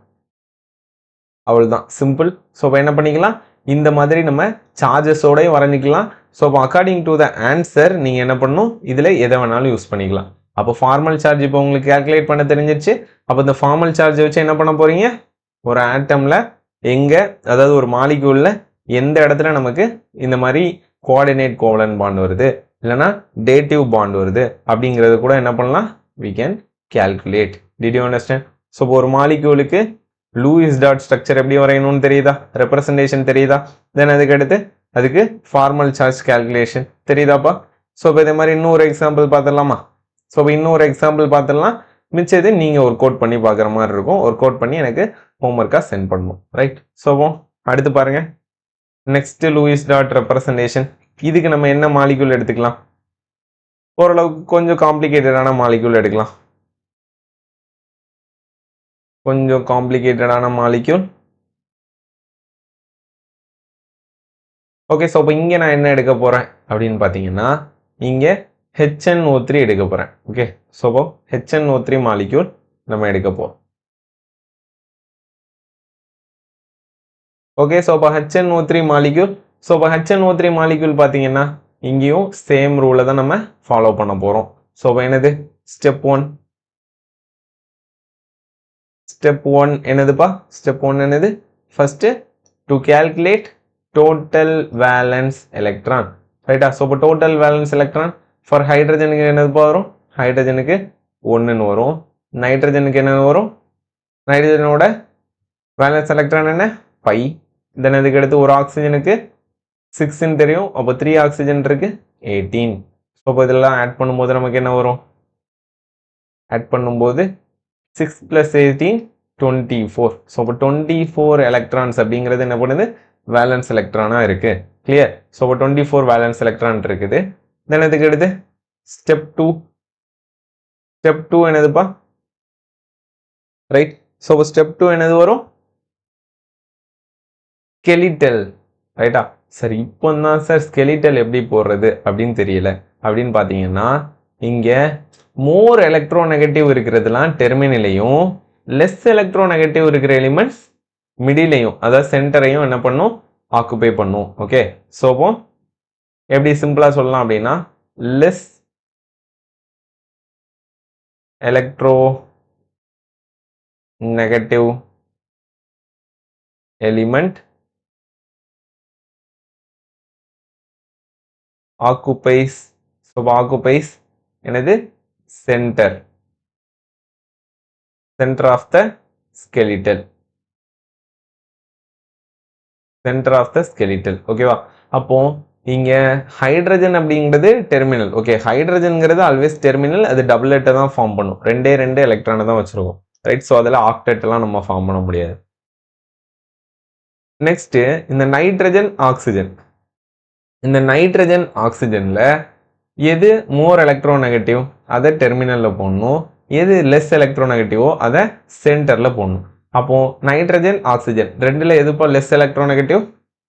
அவ்வளவுதான், சிம்பிள். ஸோ இப்போ என்ன பண்ணிக்கலாம், இந்த மாதிரி நம்ம சார்ஜஸோடய வரைஞ்சிக்கலாம். ஸோ இப்போ அக்கார்டிங் டு த ஆன்சர் நீங்கள் என்ன பண்ணணும், இதில் எதை வேணாலும் யூஸ் பண்ணிக்கலாம். அப்போ ஃபார்மல் சார்ஜ் இப்போ உங்களுக்கு கால்குலேட் பண்ண தெரிஞ்சிச்சு. அப்போ இந்த ஃபார்மல் சார்ஜை வச்சு என்ன பண்ண போறீங்க, ஒரு ஆட்டம்ல எங்கே, அதாவது ஒரு மாலிக்யூல்ல எந்த இடத்துல நமக்கு இந்த மாதிரி கோஆர்டினேட் கோவலன்ட் பாண்ட் வருது இல்லைனா டேட்டிவ் பாண்ட் வருது அப்படிங்கிறது கூட என்ன பண்ணலாம், we can calculate. Did you understand? So இப்போ ஒரு மாலிக்யூலுக்கு லூயிஸ் டாட் ஸ்ட்ரக்சர் எப்படி வரையணும்னு தெரியுதா, ரெப்ரசன்டேஷன் தெரியுதா, தென் அதுக்கு ஃபார்மல் சார்ஜ் கால்குலேஷன் தெரியுதாப்பா. ஸோ இப்போ இதே மாதிரி இன்னொரு எக்ஸாம்பிள் பார்த்துடலாமா? ஸோ இப்போ இன்னொரு எக்ஸாம்பிள் பார்த்துடலாம். மிச்சது நீங்கள் ஒர்க் அவுட் பண்ணி பார்க்குற மாதிரி இருக்கும். ஒர்க் அவுட் பண்ணி எனக்கு ஹோம்ஒர்க்காக சென்ட் பண்ணணும், ரைட்? ஸோ அடுத்து பாருங்க, நெக்ஸ்ட் லூயிஸ் டாட் ரெப்ரசன்டேஷன். இதுக்கு நம்ம என்ன மாலிக்யூல் எடுத்துக்கலாம், ஓரளவுக்கு கொஞ்சம் காம்ப்ளிகேட்டடான மாலிக்யூல் எடுக்கலாம். கொஞ்சம் காம்ப்ளிகேட்டடான மாலிக்யூல். ஓகே, ஸோ இப்போ இங்கே நான் என்ன எடுக்க போகிறேன் அப்படின்னு பார்த்தீங்கன்னா இங்கே HNO3 எடுக்க போகிறேன். ஓகே, ஸோ இப்போ HNO3 மாலிக்யூல் நம்ம எடுக்க போகிறோம். ஓகே, ஸோ இப்போ HNO3 மாலிக்யூல். ஸோ இப்போ HNO3 மாலிக்யூல் பார்த்தீங்கன்னா இங்கேயும் சேம் ரூலை தான் நம்ம ஃபாலோ பண்ண போகிறோம். ஸோ இப்போ என்னது, ஸ்டெப் ஒன் என்னதுப்பா, ஸ்டெப் ஒன் என்னது, first to calculate total valence electron, ரைட்டா? ஸோ இப்போ டோட்டல் வேலன்ஸ் எலக்ட்ரான் ஃபார் ஹைட்ரஜனுக்கு என்னதுப்பா வரும், ஹைட்ரஜனுக்கு 1ன்னு வரும். நைட்ரஜனுக்கு என்ன வரும், நைட்ரஜனோட வேலன்ஸ் எலக்ட்ரான் என்ன 5. தென் அதுக்கு அடுத்து ஒரு ஆக்சிஜனுக்கு 6ன்னு தெரியும். அப்போ 3 ஆக்சிஜன் இருக்கு 18. ஸோ இப்போ இதெல்லாம் ஆட் பண்ணும்போது நமக்கு என்ன வரும், ஆட் பண்ணும்போது 6 + 18 24. ஸோ இப்போ 24 எலக்ட்ரான்ஸ் அப்படிங்கிறது என்ன பண்ணுது, வேலன்ஸ் எலக்ட்ரானா இருக்கு. கிளியர்? ஸோ இப்போ 24 வேலன்ஸ் எலக்ட்ரான் இருக்குது. தென் அதுக்கு அடுத்து ஸ்டெப் 2 என்னதுப்பா, ரைட்? ஸோ இப்போ ஸ்டெப் 2 என்னது வரும், ஸ்கெலிட்டல், ரைட்டா? சரி, இப்போ தான் சார் ஸ்கெலிட்டல் எப்படி போடுறது அப்படின்னு தெரியல அப்படின்னு பார்த்தீங்கன்னா இங்கே மோர் எலக்ட்ரோ நெகட்டிவ் இருக்கிறதுலாம் டெர்மினலையும் லெஸ் எலக்ட்ரோ நெகட்டிவ் இருக்கிற எலிமெண்ட்ஸ் மிடிலையும், அதாவது சென்டரையும் என்ன பண்ணும், ஆக்குபை பண்ணும். ஓகே, ஸோ இப்போ எப்படி சிம்பிளா சொல்லலாம் அப்படின்னா less electro negative element occupies, so occupies என்னது, center of the skeletal, ஓகேவா? அப்போ இங்க ஹைட்ரஜன் அப்படிங்கிறது டெர்மினல். ஓகே, ஹைட்ரஜன்ங்கிறது ஆல்வேஸ் டெர்மினல், அது டபுளெட்டை தான் ஃபார்ம் பண்ணும், ரெண்டே எலக்ட்ரானை தான் வச்சிருக்கோம், ரைட்? ஸோ அதில் ஆக்டெட் எல்லாம் நம்ம ஃபார்ம் பண்ண முடியாது. நெக்ஸ்ட் இந்த நைட்ரஜன் ஆக்சிஜன், இந்த நைட்ரஜன் ஆக்சிஜன்ல எது மோர் எலக்ட்ரோ நெகட்டிவ் அதை டெர்மினல்ல போடணும், எது லெஸ் எலக்ட்ரோநெகட்டிவோ அதை சென்டரில் போடணும். அப்போது நைட்ரஜன் ஆக்சிஜன் ரெண்டில் எதுப்போ லெஸ் எலக்ட்ரோநெகட்டிவ்?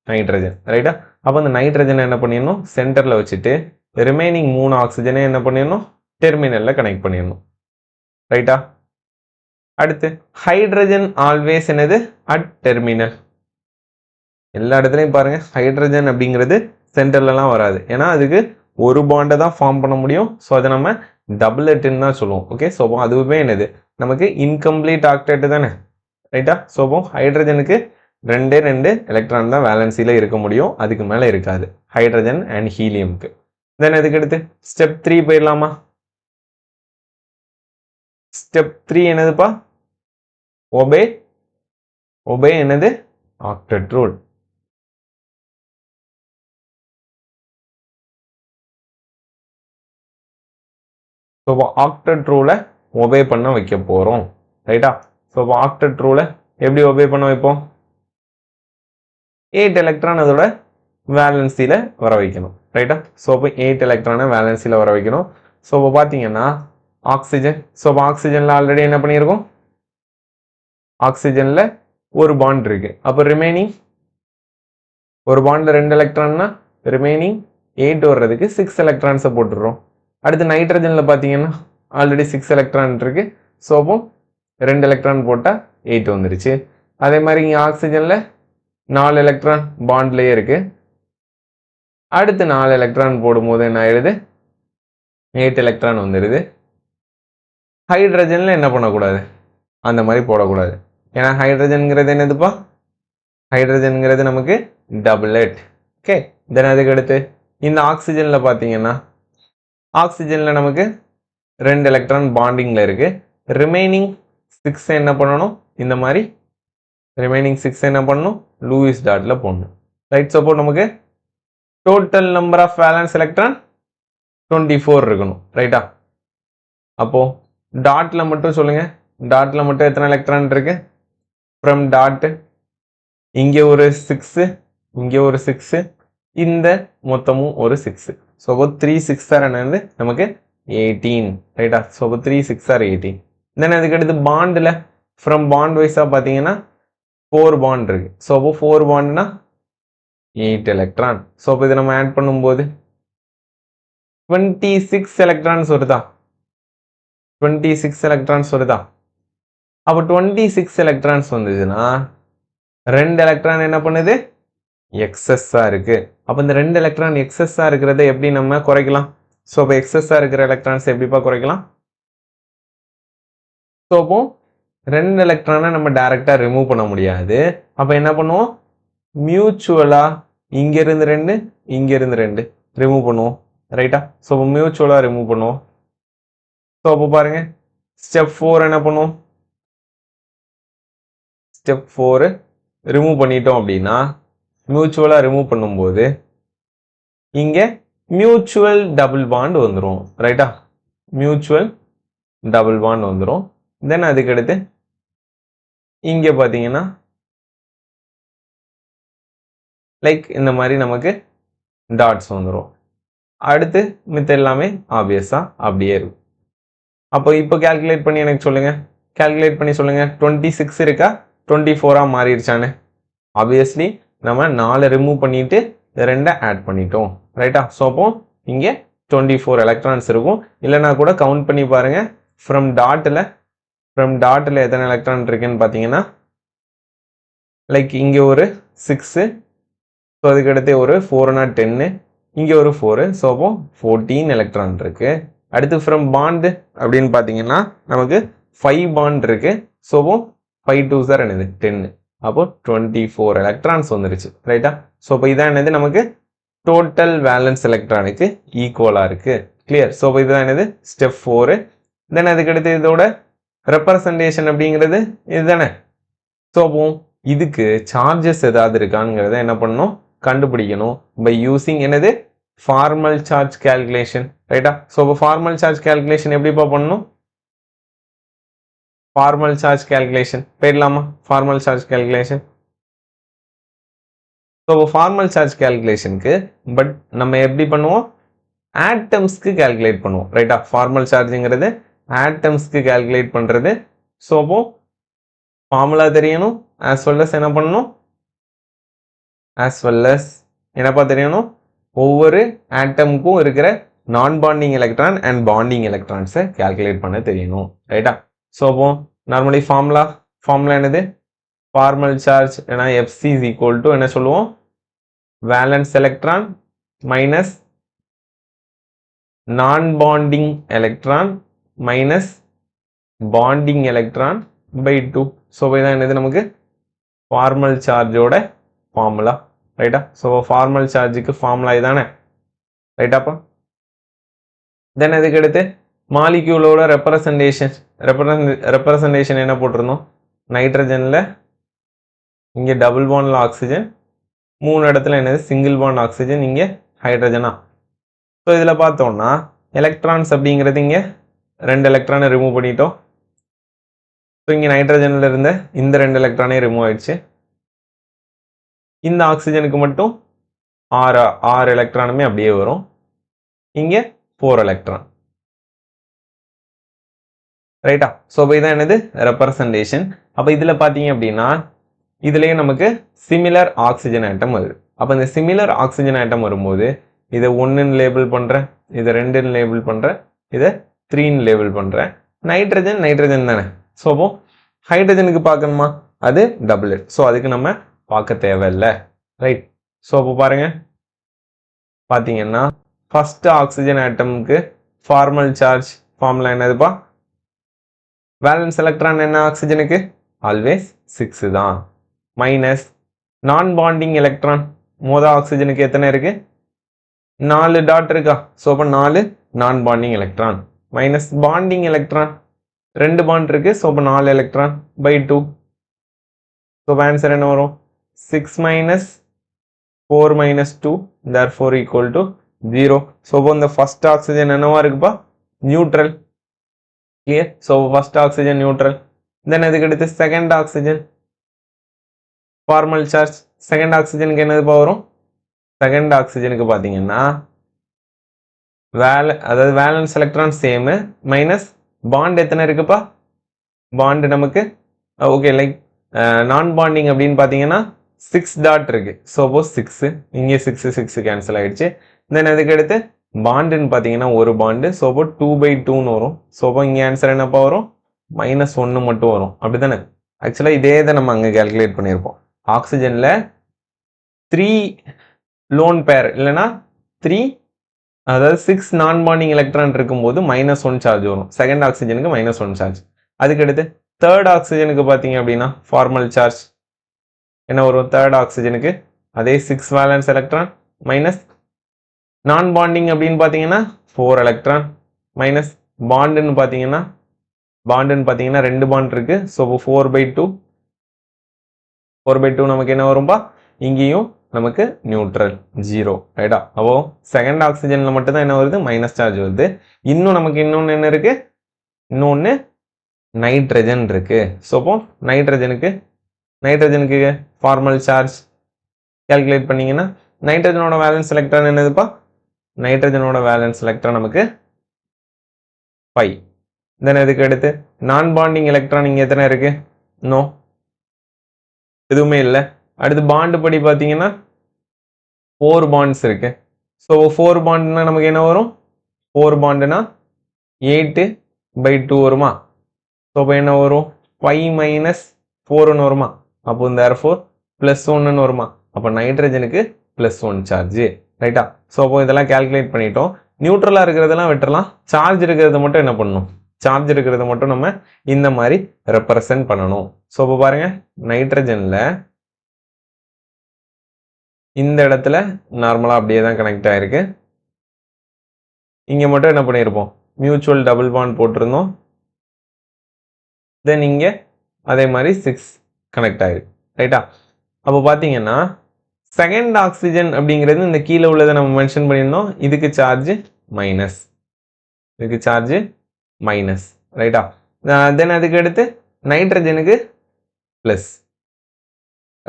நைட்ரஜன், ரைட்டா? அப்போ அந்த நைட்ரஜனை என்ன பண்ணிடணும்? சென்டரில் வச்சுட்டு ரிமைனிங் 3 ஆக்சிஜனை என்ன பண்ணிடணும்? டெர்மினலில் கனெக்ட் பண்ணிடணும், ரைட்டா? அடுத்து ஹைட்ரஜன் ஆல்வேஸ் என்னது? At terminal. எல்லா இடத்துலையும் பாருங்க ஹைட்ரஜன் அப்படிங்கிறது சென்டர்லலாம் வராது, ஏன்னா அதுக்கு ஒரு பாண்டை தான் ஃபார்ம் பண்ண முடியும். ஸோ அதை நம்ம டபுளெட்டுன்னு தான் சொல்லுவோம். ஓகே, ஸோ அதுவுமே என்னது? நமக்கு இன்கம்ப்ளீட் ஆக்டேட்டு தானே, ரைட்டா? ஸோ ஹைட்ரஜனுக்கு 2 எலக்ட்ரான் தான் வேலன்சியில் இருக்க முடியும், அதுக்கு மேலே இருக்காது ஹைட்ரஜன் அண்ட் ஹீலியம்க்கு. தென் அதுக்கு அடுத்து ஸ்டெப் 3 போயிடலாமா? ஸ்டெப் 3 என்னதுப்பா? ஒபே என்னது? Octet rule. ஸோ ஆக்டெட் ரூலை ஒபே பண்ண வைக்க போகிறோம், ரைட்டா? ஸோ ஆக்டெட் ரூலை எப்படி ஒபே பண்ண வைப்போம்? 8 எலக்ட்ரான் அதோட வேலன்சியில் வர வைக்கணும், ரைட்டா? ஸோ 8 எலக்ட்ரானை வேலன்சியில் வர வைக்கணும். ஸோ இப்போ பார்த்தீங்கன்னா ஆக்சிஜன், ஸோ ஆக்சிஜனில் ஆல்ரெடி என்ன பண்ணியிருக்கோம்? ஆக்சிஜனில் ஒரு பாண்ட் இருக்குது. அப்போ ரிமைனிங் ஒரு பாண்டில் 2 எலக்ட்ரான்னா ரிமைனிங் 8 வர்றதுக்கு 6 எலக்ட்ரான்ஸை போட்டுடுறோம். அடுத்து நைட்ரஜனில் பார்த்தீங்கன்னா ஆல்ரெடி 6 எலக்ட்ரான் இருக்குது. ஸோ அப்போ 2 எலக்ட்ரான் போட்டால் 8 வந்துருச்சு. அதே மாதிரி இங்கே ஆக்சிஜனில் 4 எலக்ட்ரான் பாண்ட்லேயே இருக்குது. அடுத்து 4 எலக்ட்ரான் போடும்போது என்ன ஆயிடுது? 8 எலக்ட்ரான் வந்துடுது. ஹைட்ரஜனில் என்ன பண்ணக்கூடாது? அந்த மாதிரி போடக்கூடாது, ஏன்னா ஹைட்ரஜன்கிறது என்னதுப்பா? ஹைட்ரஜன்கிறது நமக்கு டபுளெட். ஓகே, தென் அதுக்கு அடுத்து இந்த ஆக்சிஜனில் பார்த்தீங்கன்னா ஆக்சிஜனில் நமக்கு 2 எலக்ட்ரான் பாண்டிங்கில் இருக்குது. ரிமைனிங் 6 என்ன பண்ணணும்? இந்த மாதிரி ரிமைனிங் 6 என்ன பண்ணணும்? லூயிஸ் டாட்டில் போடணும், ரைட்? ஸோ நமக்கு total number of valence electron 24 இருக்கணும், ரைட்டா? அப்போது டாட்டில் மட்டும் சொல்லுங்கள், டாட்டில் மட்டும் எத்தனை எலக்ட்ரான் இருக்கு? ஃப்ரம் டாட் இங்கே ஒரு 6, இங்கே ஒரு 6, இந்த மொத்தமும் ஒரு 6. ஸோ 3 6 என்னது? நமக்கு 18, ரைட்டா? ஸோ 3 6 18. தென் அதுக்கடுத்து பாண்டில் ஃப்ரம் பாண்ட் வைஸாக பார்த்தீங்கன்னா 4 பாண்ட் இருக்கு. So 4 பாண்ட்னா 8 electron. ஸோ இதை நம்ம ஆட் பண்ணும்போது 26 எலக்ட்ரான்ஸ் வருதா? 26 எலக்ட்ரான்ஸ் வருதா? அப்போ 26 எலக்ட்ரான்ஸ் வந்துச்சுன்னா 2 எலக்ட்ரான் என்ன பண்ணுது? எக்ஸஸ்ஸாக இருக்கு. அப்போ இந்த 2 எலக்ட்ரான் எக்ஸஸ்ஸாக இருக்கிறத எப்படி நம்ம குறைக்கலாம்? ஸோ இப்போ எக்ஸஸ்ஸாக இருக்கிற எலக்ட்ரான்ஸ் எப்படிப்பா குறைக்கலாம்? ஸோ அப்போ 2 எலக்ட்ரானை நம்ம டைரெக்டாக ரிமூவ் பண்ண முடியாது. அப்போ என்ன பண்ணுவோம்? மியூச்சுவலாக இங்கேருந்து 2 இங்கேருந்து 2 ரிமூவ் பண்ணுவோம், ரைட்டா? ஸோ இப்போ மியூச்சுவலாக ரிமூவ் பண்ணுவோம். ஸோ அப்போ பாருங்க ஸ்டெப் 4 என்ன பண்ணுவோம்? ஸ்டெப் 4 ரிமூவ் பண்ணிட்டோம் அப்படின்னா மியூச்சுவலாக ரிமூவ் பண்ணும்போது இங்கே மியூச்சுவல் டபுள் பாண்ட் வந்துடும், ரைட்டா? மியூச்சுவல் டபுள் பாண்ட் வந்துடும். தென் அதுக்கடுத்து இங்கே பார்த்தீங்கன்னா லைக் இந்த மாதிரி நமக்கு டாட்ஸ் வந்துடும். அடுத்து மித்த எல்லாமே ஆப்வியஸாக அப்படியே இருக்கும். அப்போ இப்போ கேல்குலேட் பண்ணி எனக்கு சொல்லுங்கள், கேல்குலேட் பண்ணி சொல்லுங்கள். 26 இருக்கா 24ஆக மாறிடுச்சான்னு? ஆப்வியஸ்லி நம்ம 4 ரிமூவ் பண்ணிட்டு 2 ஆட் பண்ணிட்டோம், ரைட்டா? ஸோ அப்போ இங்கே 24 எலக்ட்ரான்ஸ் இருக்கும். இல்லைனா கூட கவுண்ட் பண்ணி பாருங்கள். ஃப்ரம் டாட்டில் எத்தனை எலக்ட்ரான் இருக்குன்னு பார்த்தீங்கன்னா லைக் இங்கே ஒரு 6, ஸோ அதுக்கடுத்து ஒரு 4னா 10, இங்கே ஒரு 4, ஸோ அப்போ 14 எலக்ட்ரான் இருக்குது. அடுத்து ஃப்ரம் பாண்டு அப்படின்னு பார்த்தீங்கன்னா நமக்கு 5 பாண்ட் இருக்குது. ஸோ 5 2s என்னது 10, அப்போ 24 எலக்ட்ரான்ஸ் வந்துருச்சு, ரைட்டா? ஸோ இப்போ இதான் என்னது? நமக்கு டோட்டல் வேலன்ஸ் எலக்ட்ரானுக்கு ஈக்குவலாக இருக்குது. கிளியர்? ஸோ இப்போ இதுதான் என்னது? ஸ்டெப் 4. தென் அதுக்கடுத்து இதோட ரெப்ரசன்டேஷன் அப்படிங்கிறது இதுதானே. ஸோ அப்போ இதுக்கு சார்ஜஸ் ஏதாவது இருக்காங்கிறத என்ன பண்ணணும்? கண்டுபிடிக்கணும் பை யூசிங் என்னது? ஃபார்மல் சார்ஜ் கேல்குலேஷன், ரைட்டா? ஸோ இப்போ ஃபார்மல் சார்ஜ் கேல்குலேஷன் எப்படிப்பா பண்ணணும்? ஃபார்மல் சார்ஜ் கேல்குலேஷன் போயிடலாமா? Formal charge calculation. So formal charge கேல்குலேஷனுக்கு பட் நம்ம எப்படி பண்ணுவோம்? ஆட்டம்ஸ்க்கு கேல்குலேட் பண்ணுவோம், ரைட்டா? ஃபார்மல் சார்ஜுங்கிறது ஆட்டம்ஸ்க்கு கால்குலேட் பண்ணுறது. ஸோ அப்போ ஃபார்முலா தெரியணும், as well as என்ன பண்ணணும், as well as என்னப்பா தெரியணும், ஒவ்வொரு ஆட்டமுக்கும் இருக்கிற non bonding electron and bonding எலக்ட்ரான்ஸை கால்குலேட் பண்ண தெரியணும். ரைட்டா? ஸோ அப்போ நார்மலி ஃபார்முலா என்னது, ஃபார்மல் சார்ஜ் ஏன்னா எஃப்சி இஸ் ஈக்குவல் டு என்ன சொல்லுவோம், valence electron minus non bonding electron minus bonding electron by 2. So இதான் என்னது நமக்கு ஃபார்மல் சார்ஜோட ஃபார்முலா. ரைட்டா? ஸோ ஃபார்மல் சார்ஜுக்கு ஃபார்முலா இதானே. ரைட்டாப்பா? தென் அதுக்கு அடுத்து மாலிக்யூலோட ரெப்ரசன்டேஷன் என்ன போட்டிருந்தோம், நைட்ரஜனில் இங்கே டபுள் பாண்டில் ஆக்சிஜன், 3 இடத்துல என்னது சிங்கிள் பாண்ட் ஆக்சிஜன், இங்கே ஹைட்ரஜனா. ஸோ இதில் பார்த்தோம்னா எலக்ட்ரான்ஸ் அப்படிங்கிறது இங்கே 2 எலக்ட்ரானை ரிமூவ் பண்ணிட்டோம். ஸோ இங்கே நைட்ரஜனில் இருந்த இந்த 2 எலக்ட்ரானே ரிமூவ் ஆயிடுச்சு. இந்த ஆக்சிஜனுக்கு மட்டும் 6 எலக்ட்ரானுமே அப்படியே வரும். இங்கே 4 எலக்ட்ரான். ரைட்டா? ஸோ இதான் என்னது ரெப்ரசன்டேஷன். அப்போ இதில் பார்த்தீங்க அப்படின்னா இதுலேயே நமக்கு சிமிலர் ஆக்சிஜன் ஆட்டம் வருது. அப்போ இந்த சிமிலர் ஆக்சிஜன் ஆட்டம் வரும்போது இதை 1ன்னு லேபிள் பண்ணுறேன், இதை 2ன்னு லேபிள் பண்ணுறேன், இதை 3ன்னு லேபிள் பண்ணுறேன். நைட்ரஜன் தானே. ஸோ அப்போ ஹைட்ரஜனுக்கு பார்க்கணுமா, அது டபுள். ஸோ அதுக்கு நம்ம பார்க்க தேவையில்லை. ரைட்? ஸோ அப்போ பாருங்க, பார்த்தீங்கன்னா ஃபர்ஸ்ட் ஆக்சிஜன் ஆட்டமுக்கு ஃபார்மல் சார்ஜ் ஃபார்முலா என்னதுப்பா, வேலன்ஸ் எலக்ட்ரான் என்ன ஆக்சிஜனுக்கு ஆல்வேஸ் 6 தான், மைனஸ் நான் பாண்டிங் எலக்ட்ரான் ஆக்சிஜனுக்கு எத்தனை இருக்கு, 4 டாட் இருக்கா. ஸோ அப்போ 4 நான் bonding electron minus bonding electron 2 bond இருக்கு. ஸோ அப்போ 4 எலக்ட்ரான் பை 2. ஸோ ஆன்சர் என்ன வரும், 6 minus 4 minus 2 therefore equal to 0. So அப்போ இந்த ஃபர்ஸ்ட் ஆக்சிஜன் என்னவா இருக்குப்பா, neutral. Clear? So first oxygen neutral. Then அதுக்கு அடுத்து second oxygen formal charge. Second ஆக்சிஜனுக்கு என்னதுப்பா வரும், செகண்ட் ஆக்சிஜனுக்கு பார்த்தீங்கன்னா அதாவது valence electron same minus bond எத்தனை இருக்குப்பா, பாண்டு நமக்கு ஓகே லைக் நான் பாண்டிங் அப்படின்னு பார்த்தீங்கன்னா 6 டாட் இருக்கு. ஸோ அப்போ 6 இங்கே 6 கேன்சல் ஆயிடுச்சு. தென் அதுக்கு அடுத்து பாண்டுன்னு பார்த்தீங்கன்னா ஒரு பாண்டு. ஸோ அப்போ 2/2ன்னு வரும். ஸோ அப்போ இங்கே ஆன்சர் என்னப்பா வரும், -1 மட்டும் வரும். அப்படி தானே? ஆக்சுவலாக இதே தான் நம்ம அங்கே கால்குலேட் பண்ணியிருப்போம். ஆக்சிஜனில் 3 லோன் பேர் இல்லைன்னா 3 அதாவது 6 நான் பாண்டிங் எலக்ட்ரான் இருக்கும்போது -1 சார்ஜ் வரும். செகண்ட் ஆக்சிஜனுக்கு -1 சார்ஜ். அதுக்கடுத்து தேர்ட் ஆக்சிஜனுக்கு பார்த்தீங்க அப்படின்னா ஃபார்மல் சார்ஜ் என்ன வரும், தேர்ட் ஆக்சிஜனுக்கு அதே 6 valence electron minus non bonding அப்படின்னு பார்த்தீங்கன்னா 4 எலக்ட்ரான் மைனஸ் பாண்டுன்னு பார்த்தீங்கன்னா 2 பாண்ட் இருக்கு. ஸோ 4/2 நமக்கு என்ன வரும்பா, இங்கேயும் நமக்கு நியூட்ரல் 0. ரைட்டா? அப்போ செகண்ட் ஆக்சிஜன்ல மட்டும் தான் என்ன வருது, மைனஸ் சார்ஜ் வருது. இன்னும் நமக்கு இன்னொன்று என்ன இருக்கு, இன்னொன்று நைட்ரஜன் இருக்கு. ஸோ அப்போ நைட்ரஜனுக்கு ஃபார்மல் சார்ஜ் கால்குலேட் பண்ணீங்கன்னா நைட்ரஜனோட வேலன்ஸ் எலக்ட்ரான் என்னதுப்பா, நைட்ரஜனோட வேலன்ஸ் எலக்ட்ரான் நமக்கு 5. தென் அதுக்கு அடுத்து நான் பாண்டிங் எலக்ட்ரான் இங்கே எத்தனை இருக்கு, நோ எதுவுமே இல்லை. அடுத்து பாண்டு படி பார்த்தீங்கன்னா 4 பாண்ட்ஸ் இருக்கு. ஸோ 4 பாண்டுனா நமக்கு என்ன வரும், 4 பாண்டுனா 8/2 வருமா. ஸோ அப்போ என்ன வரும், 5 - 4ன்னு வருமா. அப்போ therefore +1ன்னு வருமா. அப்போ நைட்ரஜனுக்கு +1 சார்ஜ். ரைட்டா? ஸோ அப்போ இதெல்லாம் கால்குலேட் பண்ணிட்டோம். நியூட்ரலாக இருக்கிறதெல்லாம் விட்டுறலாம். சார்ஜ் இருக்கிறத மட்டும் என்ன பண்ணணும், சார்ஜ் இருக்கிறத மட்டும் நம்ம இந்த மாதிரி ரெப்ரசன்ட் பண்ணணும். ஸோ இப்போ பாருங்க, நைட்ரஜனில் இந்த இடத்துல நார்மலாக அப்படியே தான் கனெக்ட் ஆயிருக்கு. இங்கே மட்டும் என்ன பண்ணியிருப்போம், மியூச்சுவல் டபுள் பாண்ட் போட்டிருந்தோம். தென் இங்கே அதே மாதிரி 6 கனெக்ட் ஆயிருக்கு. ரைட்டா? அப்போ பார்த்தீங்கன்னா செகண்ட் ஆக்சிஜன் அப்படிங்கிறது இந்த கீழே உள்ளதை நம்ம மென்ஷன் பண்ணியிருந்தோம். இதுக்கு சார்ஜ் மைனஸ். ரைட்டா? தென் அதுக்கு அடுத்து நைட்ரஜனுக்கு ப்ளஸ்.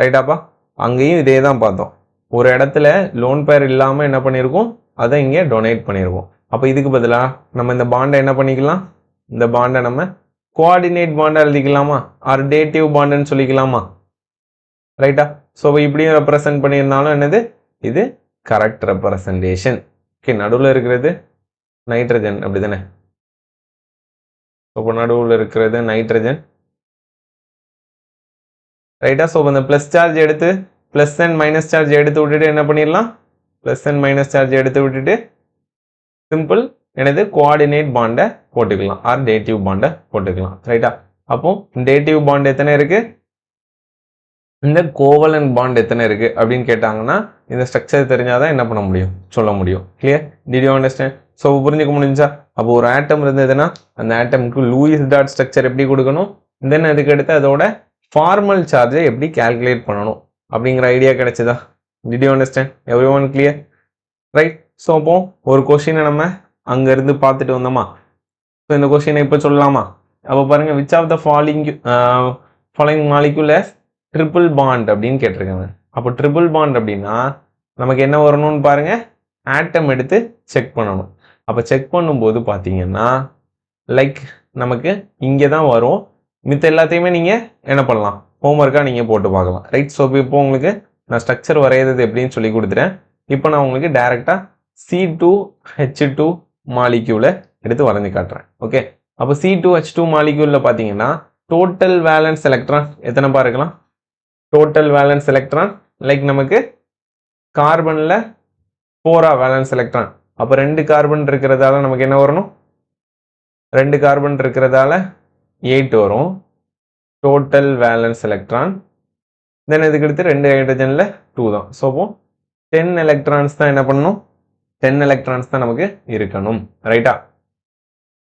ரைட்டாப்பா? அங்கேயும் இதே தான் பார்த்தோம். ஒரு இடத்துல லோன் பேர் இல்லாமல் என்ன பண்ணியிருக்கோம், அதை இங்கே டொனேட் பண்ணியிருக்கோம். அப்போ இதுக்கு பதிலாக நம்ம இந்த பாண்டை என்ன பண்ணிக்கலாம், இந்த பாண்டை நம்ம கோஆர்டினேட் பாண்டா எழுதிக்கலாமா ஆர் டேட்டிவ் பாண்டுன்னு சொல்லிக்கலாமா ரைட்டா ஸோ இப்படியும் ரெப்ரசன்ட் பண்ணியிருந்தாலும் என்னது இது கரெக்ட் ரெப்ரசன்டேஷன் ஓகே நடுவில் இருக்கிறது நைட்ரஜன் அப்படி தானே இப்போ நடுவில் இருக்கிறது நைட்ரஜன் ரைட்டா ஸோ இந்த ப்ளஸ் சார்ஜ் எடுத்து ப்ளஸ் அண்ட் மைனஸ் சார்ஜ் எடுத்து விட்டுட்டு என்ன பண்ணிடலாம் ப்ளஸ் அண்ட் மைனஸ் சார்ஜ் எடுத்து விட்டுட்டு சிம்பிள் எனது கோஆர்டினேட் பாண்டை போட்டுக்கலாம் ஆர் டேட்டிவ் பாண்டை போட்டுக்கலாம் ரைட்டா அப்போ டேட்டிவ் பாண்ட் எத்தனை இருக்கு இந்த கோவலன்ட் பாண்ட் எத்தனை இருக்கு அப்படின்னு கேட்டாங்கன்னா இந்த ஸ்ட்ரக்சர் தெரிஞ்சாதான் என்ன பண்ண முடியும் சொல்ல முடியும் clear did you understand so புரிஞ்சுக்க முடிஞ்சா அப்போ ஒரு ஆட்டம் இருந்ததுன்னா அந்த ஆட்டம்க்கு லூயிஸ் டாட் ஸ்ட்ரக்சர் எப்படி கொடுக்கணும் தென் அதுக்கு அடுத்து அதோட ஃபார்மல் சார்ஜை எப்படி கால்குலேட் பண்ணணும் அப்படிங்கிற ஐடியா கிடைச்சதா did you understand every one clear right so அப்போ ஒரு கொஸ்டினை நம்ம அங்கேருந்து பார்த்துட்டு வந்தோமா ஸோ இந்த கொஸ்டினை இப்போ சொல்லலாமா அப்போ பாருங்க which of the following molecule has triple bond அப்படின்னு கேட்டிருக்காங்க அப்போ ட்ரிபிள் பாண்ட் அப்படின்னா நமக்கு என்ன வரணும்னு பாருங்க ஆட்டம் எடுத்து செக் பண்ணணும் அப்போ செக் பண்ணும்போது பார்த்தீங்கன்னா லைக் நமக்கு இங்கே தான் வரும் மித்த எல்லாத்தையுமே நீங்கள் என்ன பண்ணலாம் ஹோம்ஒர்க்காக நீங்கள் போட்டு பார்க்கலாம் ரைட் ஸோ இப்போ உங்களுக்கு நான் ஸ்ட்ரக்சர் வரைகிறது எப்படின்னு சொல்லி கொடுத்துட்டேன் இப்போ நான் உங்களுக்கு டைரெக்டாக C2H2 மாலிக்யூலை எடுத்து வரைஞ்சி காட்டுறேன் ஓகே அப்போ C2H2 மாலிக்யூலில் பார்த்தீங்கன்னா டோட்டல் வேலன்ஸ் எலக்ட்ரான் எத்தனைப்பா இருக்கலாம் டோட்டல் வேலன்ஸ் எலக்ட்ரான் லைக் நமக்கு கார்பனில் 4 வேலன்ஸ் எலக்ட்ரான் அப்போ 2 கார்பன் இருக்கிறதால நமக்கு என்ன வரணும் 2 கார்பன் இருக்கிறதால 8 வரும் டோட்டல் வேலன்ஸ் எலக்ட்ரான் தென் இதுக்கு அடுத்து 2 ஹைட்ரஜனில் 2 தான் ஸோ அப்போ 10 எலக்ட்ரான்ஸ் தான் என்ன பண்ணணும் 10 எலக்ட்ரான்ஸ் தான் நமக்கு இருக்கணும் ரைட்டா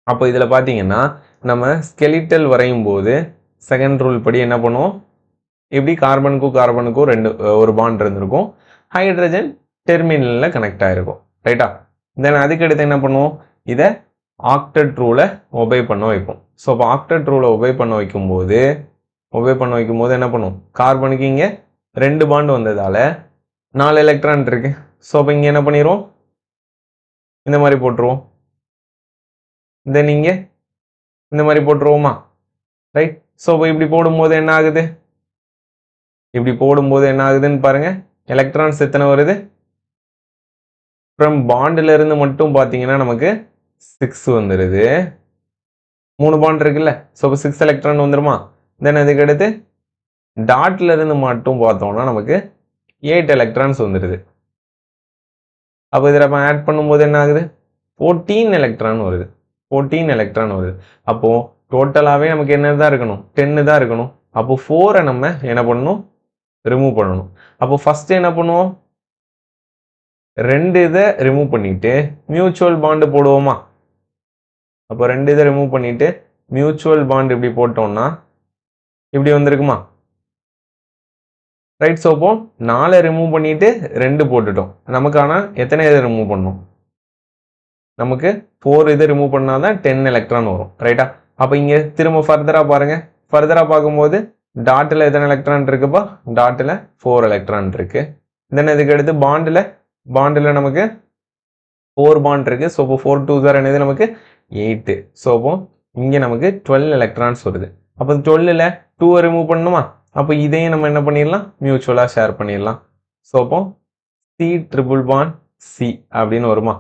அப்போ இதில் பார்த்தீங்கன்னா நம்ம ஸ்கெலிட்டல் வரையும் போது செகண்ட் ரூல் படி என்ன பண்ணுவோம் இப்படி கார்பனுக்கும் ஒரு பாண்ட் இருந்திருக்கும் ஹைட்ரஜன் டெர்மினலில் கனெக்ட் ஆகிருக்கும் ரைட்டா தென் அதுக்கடுத்து என்ன பண்ணுவோம் இதை ஆக்டட் ரூலை ஒபே பண்ண வைப்போம் ஸோ அப்போ ஆக்டட் ரூலை ஒபே பண்ண வைக்கும்போது என்ன பண்ணுவோம் கார்பனுக்கு இங்கே 2 பாண்ட் வந்ததால் 4 எலக்ட்ரான் இருக்கு ஸோ அப்போ இங்கே என்ன பண்ணிடுவோம் இந்த மாதிரி போட்டுருவோம் தென் இங்கே இந்த மாதிரி போட்டுருவோமா ரைட் ஸோ இப்போ இப்படி போடும்போது என்ன ஆகுதுன்னு பாருங்க எலக்ட்ரான்ஸ் எத்தனை வருது ஃப்ரம் பாண்டில் இருந்து மட்டும் பார்த்தீங்கன்னா நமக்கு 6 வந்துடுது 3 பாண்ட் இருக்குல்ல ஸோ இப்போ 6 எலக்ட்ரான் வந்துருமா தென் அதுக்கு அடுத்து டாட்ல இருந்து மட்டும் பார்த்தோம்னா நமக்கு 8 எலக்ட்ரான்ஸ் வந்துடுது அப்போ இதில் நம்ம ஆட் பண்ணும்போது என்ன ஆகுது 14 எலக்ட்ரான் வருது அப்போ டோட்டலாகவே நமக்கு என்ன தான் இருக்கணும் 10 தான் இருக்கணும் அப்போ 4 நம்ம என்ன பண்ணணும் ரிமூவ் பண்ணணும் அப்போ ஃபர்ஸ்ட் என்ன பண்ணுவோம் 2 இதை ரிமூவ் பண்ணிட்டு மியூச்சுவல் பாண்டு போடுவோமா அப்போ 2 இதை ரிமூவ் பண்ணிட்டு மியூச்சுவல் பாண்ட் இப்படி போட்டோம்னா இப்படி வந்திருக்குமா ரைட் ஸோ அப்போ 4 ரிமூவ் பண்ணிட்டு 2 போட்டுட்டோம் நமக்கு ஆனால் எத்தனை இதை ரிமூவ் பண்ணணும் நமக்கு 4 இதை ரிமூவ் பண்ணாதான் 10 எலக்ட்ரான் வரும் ரைட்டா அப்போ இங்கே திரும்ப ஃபர்தராக பார்க்கும்போது டாட்டில் எத்தனை எலக்ட்ரான் இருக்குப்பா டாட்டில் 4 எலக்ட்ரான் இருக்கு தென் இதுக்கு அடுத்து பாண்டில் நமக்கு 4 பாண்ட் இருக்கு ஸோ இப்போ 4 2 சார் என்னது நமக்கு 8 ஸோ அப்போ இங்கே நமக்கு 12 எலக்ட்ரான்ஸ் வருது அப்போ 12ல் 2 ரிமூவ் பண்ணணுமா அப்போ இதையும் நம்ம என்ன பண்ணிடலாம் மியூச்சுவலாக ஷேர் பண்ணிடலாம் ஸோ அப்போ C∼C அப்படின்னு வருமா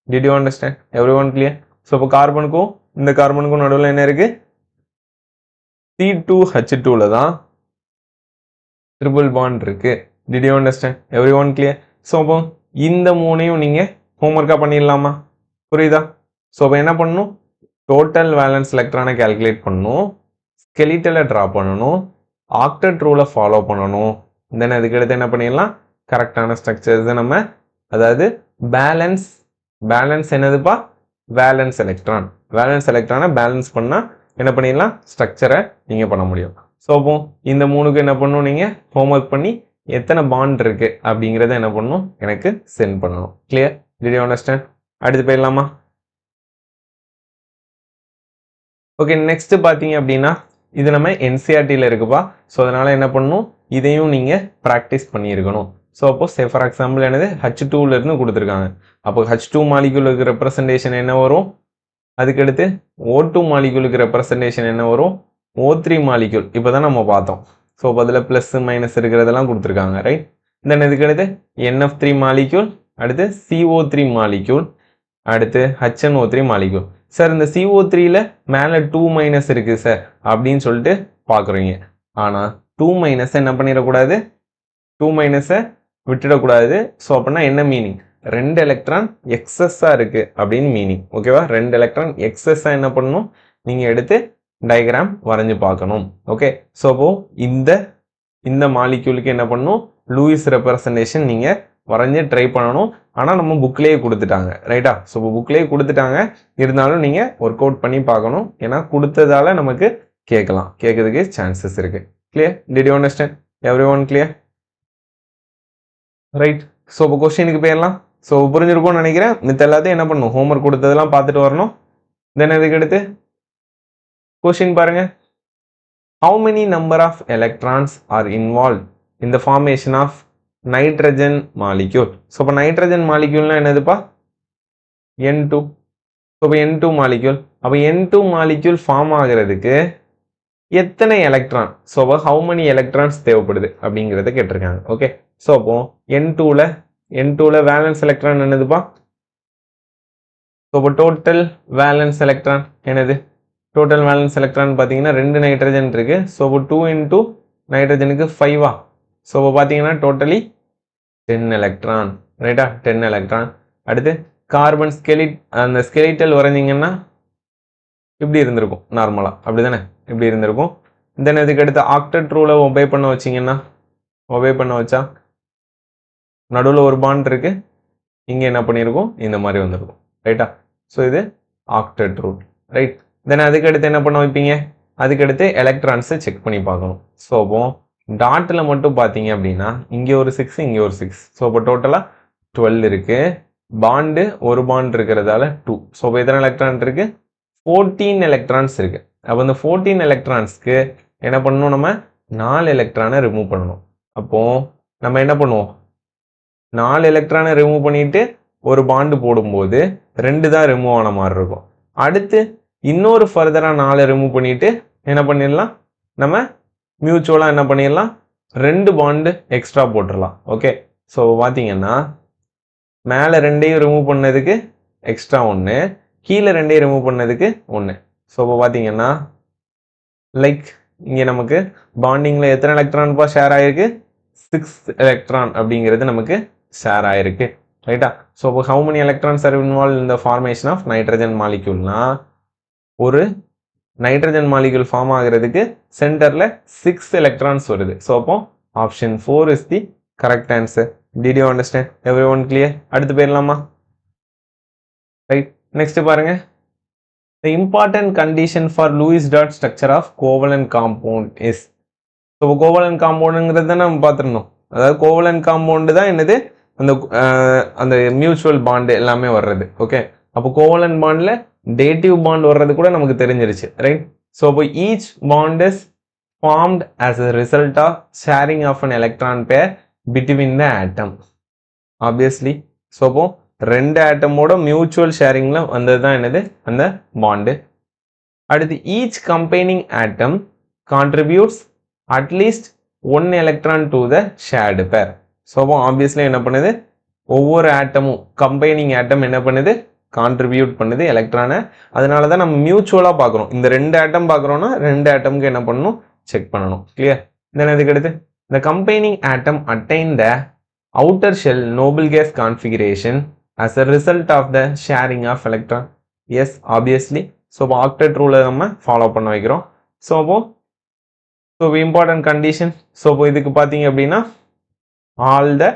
did you understand every one clear so இப்போ கார்பனுக்கும் இந்த கார்பனுக்கும் நடுவில் என்ன இருக்கு C2H2ல தான் ட்ரிபிள் பாண்ட் இருக்கு did you understand every one clear so அப்போ இந்த 3ஐயும் நீங்கள் ஹோம்ஒர்க்காக பண்ணிடலாமா புரியுதா ஸோ அப்போ என்ன பண்ணணும் டோட்டல் வேலன்ஸ் எலக்ட்ரானை கால்குலேட் பண்ணணும் ஸ்கெலிட்டலை ட்ரா பண்ணணும் ஆக்டட் ரூலை ஃபாலோ பண்ணணும் தென் அதுக்கடுத்து என்ன பண்ணிடலாம் கரெக்டான ஸ்ட்ரக்சர்ஸ் நம்ம அதாவது பேலன்ஸ் என்னதுப்பா வேலன்ஸ் எலக்ட்ரானை பேலன்ஸ் பண்ணால் என்ன பண்ணிடலாம் ஸ்ட்ரக்சரை நீங்கள் பண்ண முடியும் ஸோ அப்போ இந்த 3க்கு என்ன பண்ணணும் நீங்கள் ஹோம்ஒர்க் பண்ணி எத்தனை பாண்ட் இருக்கு அப்படிங்கிறத என்ன பண்ணணும் எனக்கு சென்ட் பண்ணணும் கிளியர் டிட் யூ அண்டர்ஸ்டாண்ட் அடுத்து போயிடலாமா ஓகே நெக்ஸ்ட் பார்த்தீங்க அப்படின்னா இது நம்ம NCERTல இருக்குப்பா ஸோ அதனால என்ன பண்ணணும் இதையும் நீங்கள் ப்ராக்டிஸ் பண்ணியிருக்கணும் ஸோ அப்போ ஃபார் எக்ஸாம்பிள் என்னது H2ல இருந்து கொடுத்துருக்காங்க அப்போ H2 மாலிகுலுக்கு ரெப்ரசன்டேஷன் என்ன வரும் அதுக்கடுத்து O2 மாலிக்யூலுக்கு ரெப்ரசன்டேஷன் என்ன வரும்? O3 molecule. இப்போ தான் நம்ம பார்த்தோம். ஸோ அதில் ப்ளஸ் மைனஸ் இருக்கிறதெல்லாம் கொடுத்துருக்காங்க, ரைட்? தென் இதுக்கடுத்து NF3 மாலிக்யூல், அடுத்து CO3 மாலிக்யூல், அடுத்து HNO3 மாலிக்யூல். சார் இந்த CO3ல மேலே 2 மைனஸ் இருக்குது சார் அப்படின்னு சொல்லிட்டு பார்க்குறீங்க. ஆனால் 2 மைனஸை என்ன பண்ணிடக்கூடாது? 2 மைனஸை விட்டுடக்கூடாது. ஸோ அப்படின்னா என்ன மீனிங்? 2 எலக்ட்ரான் எக்ஸஸாக இருக்குது அப்படின்னு மீனிங். ஓகேவா? 2 எலக்ட்ரான் எக்ஸஸாக என்ன பண்ணணும்? நீங்கள் எடுத்து டயக்ராம் வரைஞ்சு பார்க்கணும். ஓகே, ஸோ அப்போ இந்த மாலிக்யூலுக்கு என்ன பண்ணணும்? லூயிஸ் ரெப்ரசன்டேஷன் நீங்கள் வரைஞ்சி ட்ரை பண்ணணும். ஆனால் நம்ம புக்லேயே கொடுத்துட்டாங்க, ரைட்டா? ஸோ இப்போ புக்லேயே கொடுத்துட்டாங்க, இருந்தாலும் நீங்கள் ஒர்க் அவுட் பண்ணி பார்க்கணும். ஏன்னா கொடுத்ததால நமக்கு கேட்கறதுக்கு சான்சஸ் இருக்கு. Clear? Did you understand? Every one clear? Right. So இப்போ கொஸ்டினுக்கு போயிடலாம். ஸோ புரிஞ்சிருக்கும்னு நினைக்கிறேன். மித்த எல்லாத்தையும் என்ன பண்ணணும்? ஹோம்ஒர்க் கொடுத்ததெல்லாம் பார்த்துட்டு வரணும். தென் இதுக்கு எடுத்து கொஸ்டின் பாருங்க. How many number of electrons are involved in the formation of nitrogen molecule? So இப்போ nitrogen molecule என்னதுப்பா? N2. ஸோ இப்போ N2 molecule. அப்போ N2 molecule ஃபார்ம் ஆகிறதுக்கு எத்தனை எலக்ட்ரான்? ஸோ அப்போ how many electrons தேவைப்படுது அப்படிங்கிறத கேட்டிருக்காங்க. ஓகே, ஸோ அப்போ N2ல வேலன்ஸ் எலக்ட்ரான் என்னதுப்பா? ஸோ இப்போ டோட்டல் வேலன்ஸ் எலக்ட்ரான் என்னது? டோட்டல் வேலன்ஸ் எலக்ட்ரான் பார்த்தீங்கன்னா 2 நைட்ரஜன் இருக்கு. ஸோ இப்போ 2 இன்டூ நைட்ரஜனுக்கு 5. ஸோ இப்போ பார்த்தீங்கன்னா டோட்டலி 10 எலக்ட்ரான், ரைட்டா? 10 எலக்ட்ரான். அடுத்து கார்பன் அந்த ஸ்கெலிட்டல் வரைஞ்சிங்கன்னா இப்படி இருந்திருக்கும் நார்மலாக, அப்படி தானே? இப்படி இருந்திருக்கும். தென் இதுக்கு அடுத்து ஆக்டெட் ரூலை ஒபே பண்ண வச்சா நடுவில் ஒரு பாண்ட் இருக்கு, இங்கே என்ன பண்ணியிருக்கோம்? இந்த மாதிரி வந்திருக்கும், ரைட்டா? ஸோ இது ஆக்டெட் ரூல், ரைட்? தென் அதுக்கடுத்து என்ன பண்ண வைப்பீங்க? அதுக்கடுத்து எலக்ட்ரான்ஸை செக் பண்ணி பார்க்கணும். ஸோ அப்போ டாட்டில் மட்டும் பார்த்தீங்க அப்படின்னா இங்கே ஒரு 6, இங்கே ஒரு 6. ஸோ அப்போ டோட்டலாக 12 இருக்கு. பாண்டு ஒரு பாண்ட் இருக்கிறதால 2. ஸோ இப்போ எத்தனை எலக்ட்ரான் இருக்கு? 14 எலக்ட்ரான்ஸ் இருக்கு. அப்போ இந்த 14 எலக்ட்ரான்ஸ்க்கு என்ன பண்ணணும்? நம்ம 4 எலக்ட்ரானை ரிமூவ் பண்ணணும். அப்போ நம்ம என்ன பண்ணுவோம்? 4 எலக்ட்ரானை ரிமூவ் பண்ணிட்டு ஒரு பாண்டு போடும்போது 2 தான் ரிமூவ் ஆன மாதிரி இருக்கும். அடுத்து இன்னொரு ஃபர்தரா 4 ரிமூவ் பண்ணிட்டு என்ன பண்ணிடலாம்? நம்ம மியூச்சுவலா என்ன பண்ணிடலாம்? 2 பாண்டு எக்ஸ்ட்ரா போட்டுடலாம். ஓகே, ஸோ பார்த்தீங்கன்னா மேலே 2ஐயும் ரிமூவ் பண்ணதுக்கு எக்ஸ்ட்ரா 1, கீழே 2ஐயும் ரிமூவ் பண்ணதுக்கு 1. ஸோ இப்போ பார்த்தீங்கன்னா லைக் இங்கே நமக்கு பாண்டிங்கில் எத்தனை எலக்ட்ரான்பா ஷேர் ஆயிருக்கு? 6 எலக்ட்ரான் அப்படிங்கிறது நமக்கு ஷேர் ஆயிருக்கு, ரைட்டா? ஸோ இப்போ how many electrons are involve in the formation of nitrogen மாலிக்யூல்னா, ஒரு நைட்ரஜன் மாலிக்யூல் ஃபார்ம் ஆகிறதுக்கு சென்டர்ல 6 எலக்ட்ரான்ஸ் வருது. ஸோ அப்போ option 4 is the correct answer. Did you understand? Every one clear? அடுத்து போயிடலாமா? ரைட். நெக்ஸ்ட் பாருங்க. The important condition for Lewis dot structure of covalent compound is. So covalent காம்பவுண்டுங்கிறது தான் நம்ம பார்த்துருந்தோம். அதாவது கோவலன்ட் காம்பவுண்டு தான் என்னது? அந்த மியூச்சுவல் பாண்டு எல்லாமே வர்றது. ஓகே, அப்போ கோவலன்ட் பாண்டில் டேட்டிவ் பாண்ட் வர்றது கூட நமக்கு தெரிஞ்சிருச்சு, ரைட்? ஸோ அப்போ each bond is formed as a result of sharing of an electron pair between the atom, obviously. So அப்போ 2 ஆட்டமோட மியூச்சுவல் ஷேரிங்ல வந்தது தான் என்னது? அந்த பாண்டு. அடுத்து each combining atom contributes at least 1 electron to the shared pair. So அப்போ obviously என்ன பண்ணுது? ஒவ்வொரு ஆட்டமும் கம்பைனிங் ஆட்டம் என்ன பண்ணுது? கான்ட்ரிபியூட் பண்ணுது எலக்ட்ரானை. அதனால தான் நம்ம மியூச்சுவலாக பார்க்குறோம். இந்த 2 ஆட்டம் பார்க்குறோன்னா 2 ஆட்டமுக்கு என்ன பண்ணணும்? செக் பண்ணணும். கிளியர்? தென் அதுக்கு அடுத்து the containing atom attain the outer shell noble gas configuration as a result of the sharing of electron. Yes, obviously. So இப்போ ஆக்டெட் ரூலை நம்ம ஃபாலோ பண்ண வைக்கிறோம். So important condition. ஸோ இப்போ இதுக்கு பார்த்தீங்க அப்படின்னா ஆல் த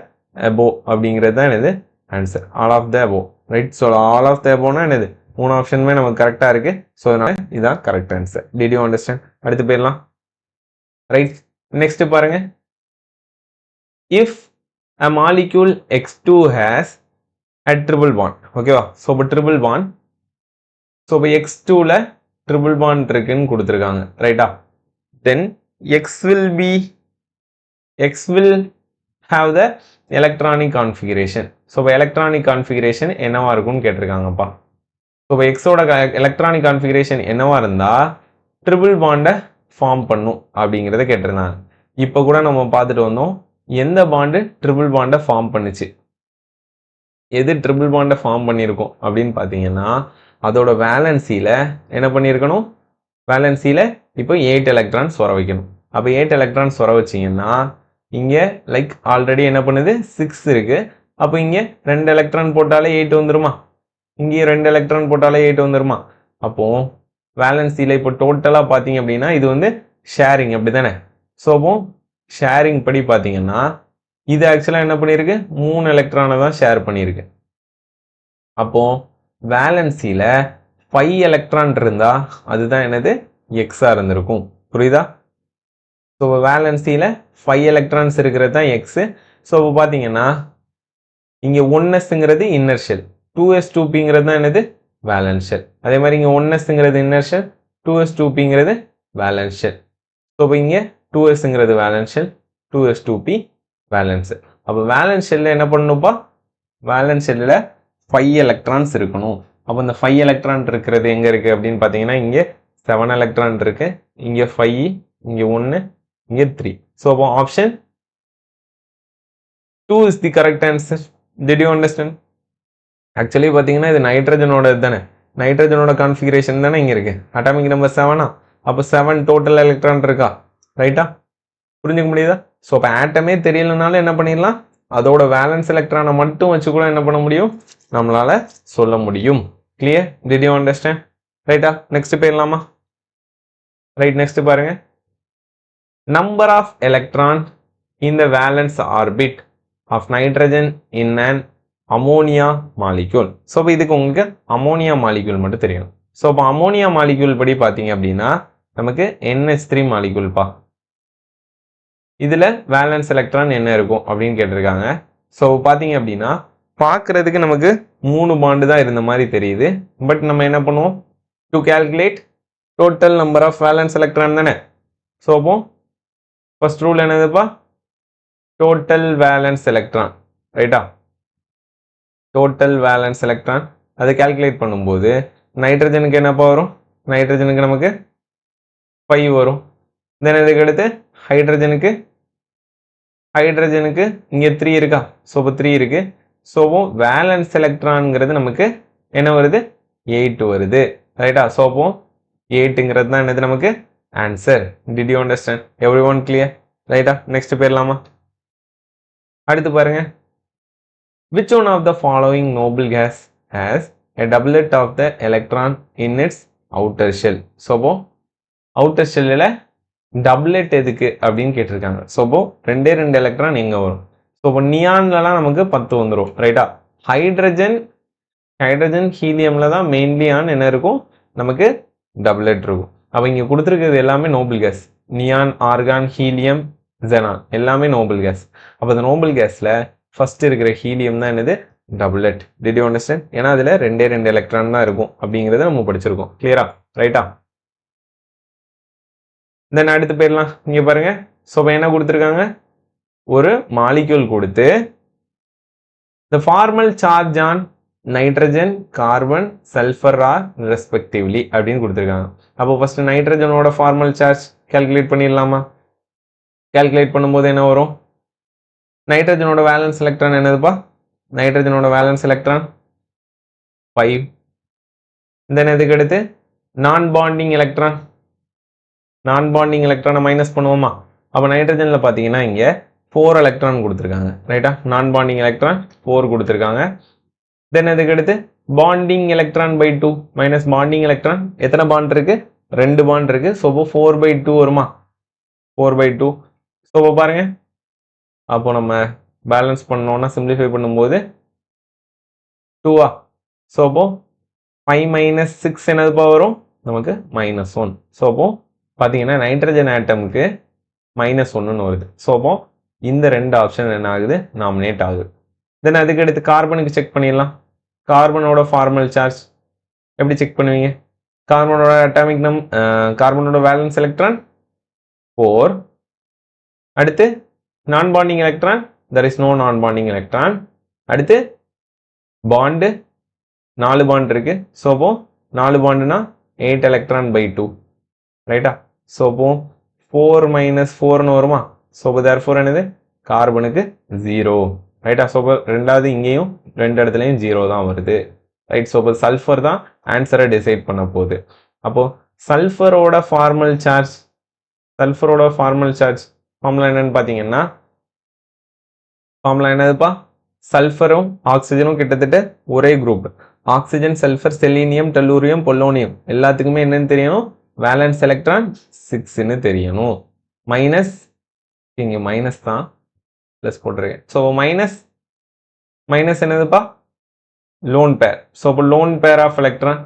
above அப்படிங்கிறது தான் என்னது? Answer. All of the above, right? So all of the above என்னது? 3 ஆப்ஷனுமே நமக்கு கரெக்டாக இருக்கு. ஸோ அதனால இதுதான் correct answer. Did you understand? அடுத்து போயிடலாம், ரைட்? நெக்ஸ்ட் பாருங்க. If a molecule X2 has a triple bond, ஓகேவா? ஸோ இப்போ ட்ரிபிள் பாண்ட். ஸோ இப்போ X2ல ட்ரிபிள் பாண்ட் இருக்குன்னு கொடுத்துருக்காங்க, ரைட்டா? தென் X will have the electronic configuration. So இப்போ எலக்ட்ரானிக் கான்ஃபிகரேஷன் என்னவா இருக்கும்னு கேட்டிருக்காங்கப்பா. ஸோ இப்போ எக்ஸோட எலக்ட்ரானிக் கான்ஃபிகரேஷன் என்னவா இருந்தால் ட்ரிபிள் பாண்டை ஃபார்ம் பண்ணும் அப்படிங்கிறத கேட்டிருந்தாங்க. இப்போ கூட நம்ம பார்த்துட்டு வந்தோம் எந்த பாண்டு ட்ரிபிள் பாண்டை ஃபார்ம் பண்ணுச்சு, எது ட்ரிபிள் பாண்டை ஃபார்ம் பண்ணியிருக்கோம் அப்படின்னு பார்த்தீங்கன்னா அதோட வேலன்சியில் என்ன பண்ணியிருக்கணும், வேலன்சியில் இப்போ 8 எலக்ட்ரான்ஸ் வர வைக்கணும். அப்போ 8 எலக்ட்ரான்ஸ் வர வச்சிங்கன்னா இங்கே லைக் ஆல்ரெடி என்ன பண்ணுது 6 இருக்குது. அப்போ இங்கே 2 எலக்ட்ரான் போட்டாலே 8 வந்துருமா, இங்கேயும் 2 எலக்ட்ரான் போட்டாலே 8 வந்துருமா. அப்போது வேலன்சியில் இப்போ டோட்டலாக பார்த்தீங்க அப்படின்னா இது வந்து ஷேரிங் அப்படி தானே. ஸோ அப்போ ஷேரிங் படி பார்த்தீங்கன்னா இது ஆக்சுவலாக என்ன பண்ணியிருக்கு 3 எலக்ட்ரானை தான் ஷேர் பண்ணியிருக்கு. அப்போது வேலன்சியில் 5 எலக்ட்ரான் இருந்தால் அதுதான் என்னது எக்ஸாக இருந்திருக்கும். புரியுதா? ஸோ வேலன்சியில் 5 எலக்ட்ரான்ஸ் இருக்கிறது தான் எக்ஸு. ஸோ இப்போ பார்த்தீங்கன்னா இங்கே 1sங்கிறது இன்னர் ஷெல், 2s2pங்கிறது தான் என்னது வேலன்ஸ் ஷெல். அதே மாதிரி இங்கே 1sங்கிறது இன்னர் ஷெல், 2s2pங்கிறது வேலன்ஸ் ஷெல். ஸோ இப்போ இங்கே 2sங்கிறது வேலன்ஸ் ஷெல், 2s2p வேலன்ஸ். அப்போ வேலன்ஸ் ஷெல்லில் என்ன பண்ணணும்ப்பா, வேலன்ஸ் ஷெல்லில் 5 எலக்ட்ரான்ஸ் இருக்கணும். அப்போ இந்த 5 எலக்ட்ரான் இருக்கிறது எங்கே இருக்குது அப்படின்னு பார்த்தீங்கன்னா இங்கே 7 எலக்ட்ரான் இருக்குது, இங்கே 5, இங்கே 1, இங்கே 3. ஸோ அப்போ option 2 is the correct answer. Did you understand? Actually பார்த்தீங்கன்னா இது நைட்ரஜனோட தானே, நைட்ரஜனோட கான்ஃபிகரேஷன் தானே இங்கே இருக்குது. Atomic number 7. அப்போ 7 டோட்டல் எலக்ட்ரான் இருக்கா, ரைட்டா? புரிஞ்சுக்க முடியுதா? ஸோ அப்போ ஆட்டமே தெரியலனாலும் என்ன பண்ணிடலாம், அதோட வேலன்ஸ் எலக்ட்ரானை மட்டும் வச்சு கூட என்ன பண்ண முடியும், நம்மளால சொல்ல முடியும். கிளியர்? Did you understand? ரைட்டா? நெக்ஸ்ட் போயிடலாமா? ரைட், நெக்ஸ்ட் பாருங்க. Number of electron in the valence orbit of nitrogen in an ammonia molecule. So இப்போ இதுக்கு உங்களுக்கு அமோனியா மாலிக்யூல் மட்டும் தெரியணும். ஸோ இப்போ அமோனியா மாலிக்யூல் படி பார்த்தீங்க அப்படின்னா நமக்கு NH3 மாலிக்யூல்ப்பா. இதில் வேலன்ஸ் எலக்ட்ரான் என்ன இருக்கும் அப்படின்னு கேட்டிருக்காங்க. ஸோ பார்த்தீங்க அப்படின்னா பார்க்குறதுக்கு நமக்கு 3 பாண்டு தான் இருந்த மாதிரி தெரியுது. பட் நம்ம என்ன பண்ணுவோம், to calculate total number of valence electron தானே. ஸோ அப்போ ஃபர்ஸ்ட் ரூல் என்னதுப்பா, டோட்டல் வேலன்ஸ் எலக்ட்ரான், ரைட்டா? டோட்டல் வேலன்ஸ் எலக்ட்ரான் அதை கால்குலேட் பண்ணும்போது நைட்ரஜனுக்கு என்னப்பா வரும், நைட்ரஜனுக்கு நமக்கு 5 வரும். தென் இதுக்கு அடுத்து ஹைட்ரஜனுக்கு இங்கே 3 இருக்கா. ஸோ இப்போ 3 இருக்குது. ஸோ வேலன்ஸ் எலக்ட்ரான்ங்கிறது நமக்கு என்ன வருது, 8 வருது, ரைட்டா? ஸோ அப்போ 8ங்கிறது தான் என்னது நமக்கு answer. Did you understand? Every one clear? ரைட்டா? நெக்ஸ்ட் போயிடலாமா? அடுத்து பாருங்க. Which one of the following noble gas has a doublet of the electron in its outer shell? So அப்போ outer shellல டபுளெட் எதுக்கு அப்படின்னு கேட்டிருக்காங்க. ஸோ அப்போ 2 எலக்ட்ரான் எங்கே வரும்? ஸோ இப்போ நியான்லலாம் நமக்கு 10 வந்துடும், ரைட்டா? ஹைட்ரஜன் ஹீலியம்ல தான் மெயின்லி ஆன் என்ன இருக்கும், நமக்கு டபுளெட் இருக்கும். அப்போ இங்கே கொடுத்துருக்கிறது எல்லாமே Nobel case, neon, argon, helium, xenon எல்லாமே நோபல் கேஸ். அப்போ இந்த நோபல் கேஸில் ஃபர்ஸ்ட் இருக்கிற ஹீலியம் தான் என்னது டபுளெட். Did you understand? ஏன்னா அதில் 2 எலக்ட்ரான் தான் இருக்கும் அப்படிங்கிறத நம்ம படிச்சிருக்கோம். கிளியரா? ரைட்டா? தென் அடுத்து போயிடலாம். இங்கே பாருங்க. ஸோ இப்போ என்ன கொடுத்துருக்காங்க, ஒரு மாலிக்யூல் கொடுத்து the formal charge on nitrogen, carbon, sulphur R respectively அப்படின்னு கொடுத்துருக்காங்க. அப்போ ஃபர்ஸ்ட் நைட்ரஜனோட ஃபார்மல் சார்ஜ் கால்குலேட் பண்ணிடலாமா? கால்குலேட் பண்ணும்போது என்ன வரும், நைட்ரஜனோட வேலன்ஸ் எலக்ட்ரான் என்னதுப்பா, நைட்ரஜனோட வேலன்ஸ் எலக்ட்ரான் 5. தென் இதுக்கு அடுத்து நான் பாண்டிங் எலக்ட்ரானை மைனஸ் பண்ணுவோமா? அப்போ நைட்ரஜனில் பார்த்தீங்கன்னா இங்கே 4 எலக்ட்ரான் கொடுத்துருக்காங்க, ரைட்டா? நான் பாண்டிங் எலக்ட்ரான் 4 கொடுத்துருக்காங்க. தென் இதுக்கு அடுத்து bonding electron by 2 minus bonding electron எத்தனை பாண்ட் இருக்கு, 2 பாண்ட் இருக்கு. ஸோ இப்போ 4/2 வருமா, 4/2. ஸோ இப்போ பாருங்க, அப்போ நம்ம பேலன்ஸ் பண்ணோம்னா சிம்பிளிஃபை பண்ணும்போது 2. ஸோ அப்போ 5 - 6 என்னதுப்பா வரும், நமக்கு -1. ஸோ அப்போ பார்த்தீங்கன்னா நைட்ரஜன் ஆட்டமுக்கு -1ன்னு வருது. ஸோ அப்போ இந்த 2 ஆப்ஷன் என்ன ஆகுது, நாமினேட் ஆகுது. தென் அதுக்கு அடுத்து கார்பனுக்கு செக் பண்ணிடலாம். கார்பனோட ஃபார்மல் சார்ஜ் எப்படி செக் பண்ணுவீங்க, கார்பனோட அட்டாமிக் கார்பனோட வேலன்ஸ் எலக்ட்ரான் 4. அடுத்து நான் bonding electron, there is no நான் பாண்டிங் எலக்ட்ரான். அடுத்து பாண்டு 4 பாண்ட் இருக்கு. ஸோ அப்போ 4 பாண்டுனா 8 எலக்ட்ரான் பை 2 ரைட்டா. ஸோ அப்போ 4 மைனஸ் 4ன்னு வருமா. ஸோ அப்போ தேர்ஃபோர் என்னது கார்பனுக்கு 0 ரைட்டா. ஸோ அப்போ ரெண்டாவது இங்கேயும் ரெண்டு இடத்துலையும் 0 தான் வருது ரைட். ஸோ அப்போ சல்ஃபர் தான் ஆன்சரை டிசைட் பண்ண போகுது. அப்போ சல்ஃபரோட ஃபார்மல் சார்ஜ் ஃபார்முலா என்னன்னு பார்த்தீங்கன்னா ஃபார்முலா என்னதுப்பா, சல்ஃபரும் ஆக்சிஜனும் கிட்டத்தட்ட ஒரே குரூப். Oxygen, sulphur, selenium, tellurium, polonium எல்லாத்துக்குமே என்னன்னு தெரியணும், வேலன்ஸ் எலக்ட்ரான் 6ன்னு தெரியணும். மைனஸ் இங்கே மைனஸ் தான் ப்ளஸ் போட்டிருக்கேன். ஸோ மைனஸ் என்னதுப்பா, லோன் பேர். ஸோ அப்போ lone pair of electron,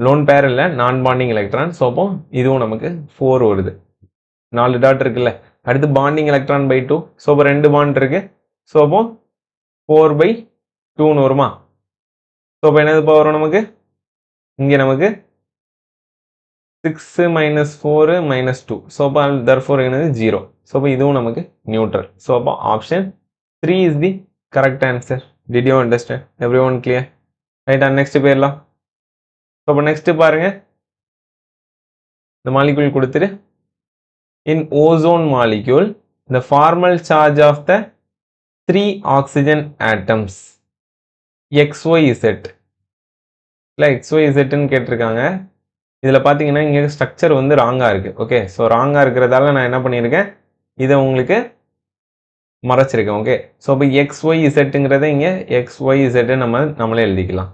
lone pair இல்லை நான் பாண்டிங் எலக்ட்ரான். ஸோ அப்போ இதுவும் நமக்கு 4 வருது. 4 டாட் இருக்குல்ல. அடுத்து பாண்டிங் எலக்ட்ரான் பை 2. ஸோ அப்போ 2 பாண்ட் இருக்கு. ஸோ அப்போ 4/2ன்னு வருமா. ஸோ அப்போ என்னதுப்பா வரும் நமக்கு, இங்கே நமக்கு 6 மைனஸ் 4 மைனஸ் 2. ஸோ அப்போ தர்ஃபோர் என்னது 0. ஸோ அப்போ இதுவும் நமக்கு நியூட்ரல். ஸோ அப்போ option 3 is the correct answer. Did you understand? Every one clear ரைட்டா? நெக்ஸ்ட் போயிடலாம். ஸோ அப்போ நெக்ஸ்ட் பாருங்க, இந்த மாலிகுல் கொடுத்துட்டு in ozone molecule the formal charge of the 3 oxygen atoms XYZ இல்லை XYZன்னு கேட்டிருக்காங்க. இதில் பார்த்தீங்கன்னா இங்கே ஸ்ட்ரக்சர் வந்து ராங்காக இருக்குது. ஓகே, ஸோ ராங்காக இருக்கிறதால நான் என்ன பண்ணியிருக்கேன், இதை உங்களுக்கு மறைச்சிருக்கேன். ஓகே, ஸோ இப்போ XYZங்கிறத இங்கே XYZ நம்மளே எழுதிக்கலாம்.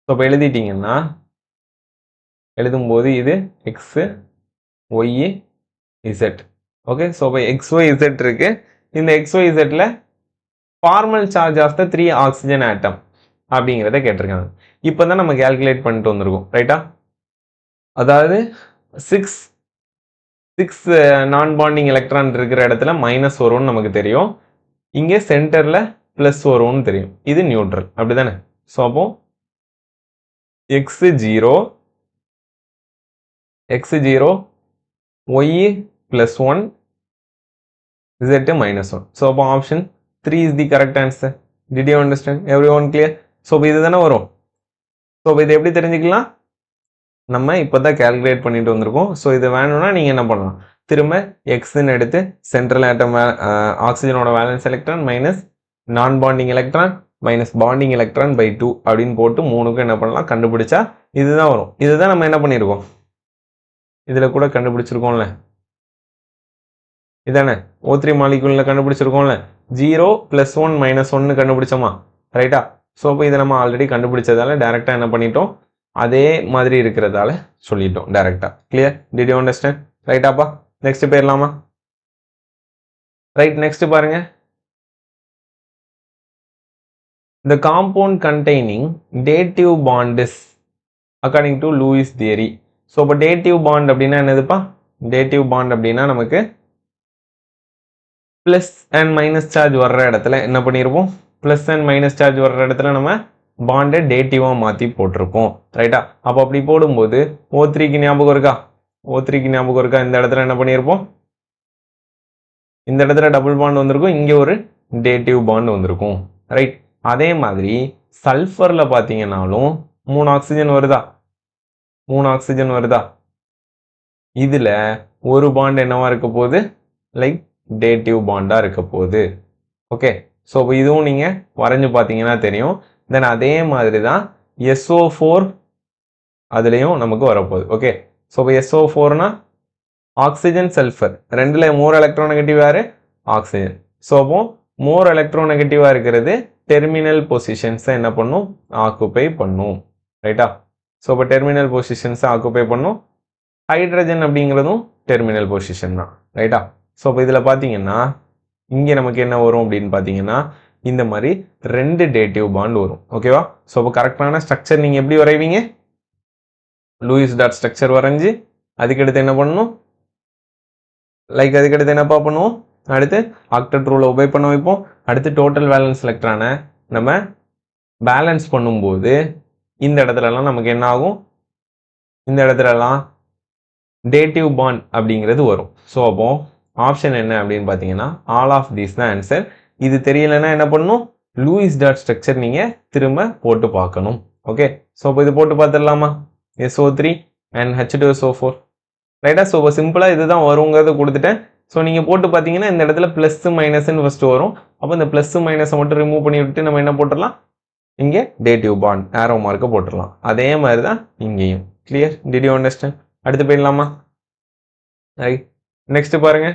ஸோ இப்போ எழுதிட்டிங்கன்னா எழுதும்போது இது X Y Z. Okay, so இப்போ XYZ இருக்கு. இந்த XYZல formal charge of the 3 oxygen atom அப்படிங்கிறத கேட்டிருக்காங்க. இப்போ தான் நம்ம கேல்குலேட் பண்ணிட்டு வந்திருக்கோம் ரைட்டா. அதாவது 6 நான் பாண்டிங் எலக்ட்ரான் இருக்கிற இடத்துல மைனஸ் வரும்னு நமக்கு தெரியும். இங்கே சென்டரில் ப்ளஸ் வரும்னு தெரியும். இது நியூட்ரல் அப்படிதானே. ஸோ அப்போ x0 y plus 1 z minus 1. So option 3 is the correct answer. Did you understand? Everyone clear? So இதுதானே வரும். ஸோ இது எப்படி தெரிஞ்சுக்கலாம், நம்ம இப்போ தான் கேல்குலேட் பண்ணிட்டு வந்திருக்கோம். ஸோ இது வேணும்னா நீங்கள் என்ன பண்ணலாம், திரும்ப எக்ஸ்ன்னு எடுத்து சென்ட்ரல் ஆட்டம் ஆக்சிஜனோட valence electron minus non bonding electron minus bonding electron by 2 அப்படின்னு போட்டு 3க்கும் என்ன பண்ணலாம் கண்டுபிடிச்சா இதுதான் வரும். இதுதான் நம்ம என்ன பண்ணியிருக்கோம், இதில் கூட கண்டுபிடிச்சிருக்கோம்ல, இதானே O3 மாலிகுலில் கண்டுபிடிச்சிருக்கோம்ல, 0 + 1 - 1 கண்டுபிடிச்சோமா ரைட்டா. ஸோ அப்போ இதை நம்ம ஆல்ரெடி கண்டுபிடிச்சதால டேரெக்டாக என்ன பண்ணிட்டோம், அதே மாதிரி இருக்கிறதால சொல்லிட்டோம் டேரெக்டாக. கிளியர்? Did you understand? ரைட்டாப்பா. நெக்ஸ்ட் போயிடலாமா? ரைட், நெக்ஸ்ட் பாருங்க. The compound containing dative bond is according to Lewis theory. So இப்போ dative bond அப்படின்னா என்னதுப்பா, dative bond அப்படின்னா நமக்கு ப்ளஸ் அண்ட் மைனஸ் சார்ஜ் வர்ற இடத்துல என்ன பண்ணியிருப்போம், ப்ளஸ் அண்ட் மைனஸ் சார்ஜ் வர்ற இடத்துல நம்ம பாண்டை டேட்டிவாக மாற்றி போட்டிருப்போம் ரைட்டா. அப்போ அப்படி போடும்போது O3க்கு ஞாபகம் இருக்கா, O3க்கு ஞாபகம் இருக்கா, இந்த இடத்துல என்ன பண்ணியிருப்போம், இந்த இடத்துல டபுள் பாண்ட் வந்திருக்கும், இங்கே ஒரு டேட்டிவ் பாண்ட் வந்திருக்கும் ரைட். அதே மாதிரி சல்ஃபரில் பார்த்தீங்கன்னாலும் 3 ஆக்சிஜன் வருதா, 3 ஆக்சிஜன் வருதா, இதில் ஒரு பாண்ட் என்னவா இருக்க போகுது, லைக் டேட்டிவ் பாண்டாக இருக்க போகுது. ஓகே, ஸோ இதுவும் நீங்கள் வரைஞ்சு பார்த்தீங்கன்னா தெரியும். தென் அதே மாதிரி தான் SO4 அதுலேயும் நமக்கு வரப்போகுது. ஓகே, ஸோ இப்போ SO4னா ஆக்சிஜன் சல்ஃபர் ரெண்டில் மோர் எலக்ட்ரோநெகட்டிவ் யார், ஆக்சிஜன். ஸோ அப்போ மோர் எலக்ட்ரோநெகட்டிவாக இருக்கிறது டெர்மினல் பொசிஷன்ஸை என்ன பண்ணும், ஆக்குப்பை பண்ணும் ரைட்டா. ஸோ இப்போ டெர்மினல் பொசிஷன்ஸை ஆக்குப்பை பண்ணும். ஹைட்ரஜன் அப்படிங்கிறதும் டெர்மினல் பொசிஷன் தான் ரைட்டா. ஸோ இப்போ இதில் பார்த்தீங்கன்னா இங்கே நமக்கு என்ன வரும் அப்படின்னு பார்த்தீங்கன்னா இந்த மாதிரி 2 டேட்டிவ் பாண்ட் வரும். ஓகேவா. ஸோ இப்போ கரெக்டான ஸ்ட்ரக்சர் நீங்கள் எப்படி வரைவீங்க, லூயிஸ் டாட் ஸ்ட்ரக்சர் வரைஞ்சி அதுக்கடுத்து என்ன பண்ணணும், லைக் அதுக்கடுத்து என்னப்பா பண்ணுவோம், அடுத்து ஆக்டெட் ரூலை ஒபே பண்ண வைப்போம். அடுத்து டோட்டல் வேலன்ஸ் எலக்ட்ரானை நம்ம பேலன்ஸ் பண்ணும்போது இந்த இடத்துலலாம் நமக்கு என்ன ஆகும், இந்த இடத்துலலாம் டேட்டிவ் பாண்ட் அப்படிங்கிறது வரும். ஸோ அப்போ ஆப்ஷன் என்ன அப்படின்னு பார்த்தீங்கன்னா ஆல் ஆஃப் தீஸ் தான் ஆன்சர். இது தெரியலைன்னா என்ன பண்ணணும், லூயிஸ் டாட் ஸ்ட்ரக்சர் நீங்கள் திரும்ப போட்டு பார்க்கணும். ஓகே ஸோ இப்போ இது போட்டு பார்த்துடலாமா SO3 and H2SO4 ரைட்டா ஸோ சிம்பிளாக இதுதான் வருங்கிறத கொடுத்துட்டேன் ஸோ நீங்கள் போட்டு பார்த்தீங்கன்னா இந்த இடத்துல ப்ளஸ் மைனஸ்ன்னு ஃபஸ்ட்டு வரும் அப்போ இந்த ப்ளஸ் மைனஸை மட்டும் ரிமூவ் பண்ணி விட்டு நம்ம என்ன போட்டுடலாம் இங்கே டேட்டிவ் பாண்ட் ஆரோ மார்க்கை போட்டுடலாம் அதே மாதிரி தான் இங்கேயும் கிளியர் டிட் யூ அண்டர்ஸ்டாண்ட் அடுத்து போயிடலாமா நெக்ஸ்ட் பாருங்க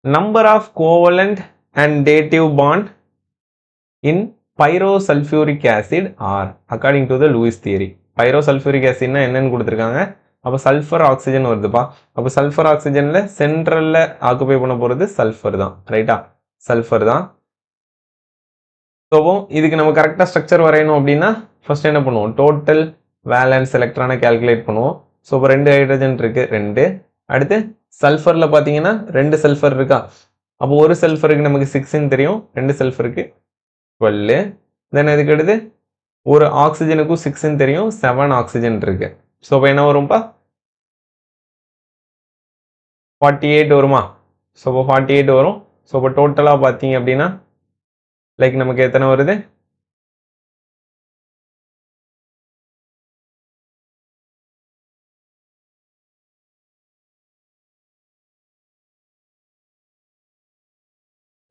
number of covalent and dative bond in pyrosulfuric acid are according to the Lewis theory. pyrosulfuric acid னா என்னன்னு கொடுத்துருக்காங்க அப்போ சல்ஃபர் ஆக்சிஜன் வருதுப்பா அப்போ சல்ஃபர் ஆக்சிஜனில் சென்ட்ரலில் ஆக்குபை பண்ண போகிறது சல்ஃபர் தான் ரைட்டா சல்ஃபர் தான் ஸோ இதுக்கு நம்ம கரெக்டாக ஸ்ட்ரக்சர் வரையணும் அப்படின்னா ஃபர்ஸ்ட் என்ன பண்ணுவோம் டோட்டல் வேலன்ஸ் எலக்ட்ரானை கால்குலேட் பண்ணுவோம் ஸோ இப்போ 2 ஹைட்ரஜன் இருக்கு 2 அடுத்து சல்ஃபரில் பார்த்தீங்கன்னா 2 சல்ஃபர் இருக்கா அப்போ ஒரு சல்ஃபருக்கு நமக்கு 6ன்னு தெரியும் 2 சல்ஃபருக்கு 12 தென் அதுக்கு அடுத்து ஒரு ஆக்சிஜனுக்கும் 6ன்னு தெரியும் 7 ஆக்சிஜன் இருக்கு ஸோ இப்போ என்ன வரும்பா 48 வருமா ஸோ இப்போ 48 வரும் ஸோ இப்போ டோட்டலாக பார்த்தீங்க அப்படின்னா லைக் நமக்கு எத்தனை வருது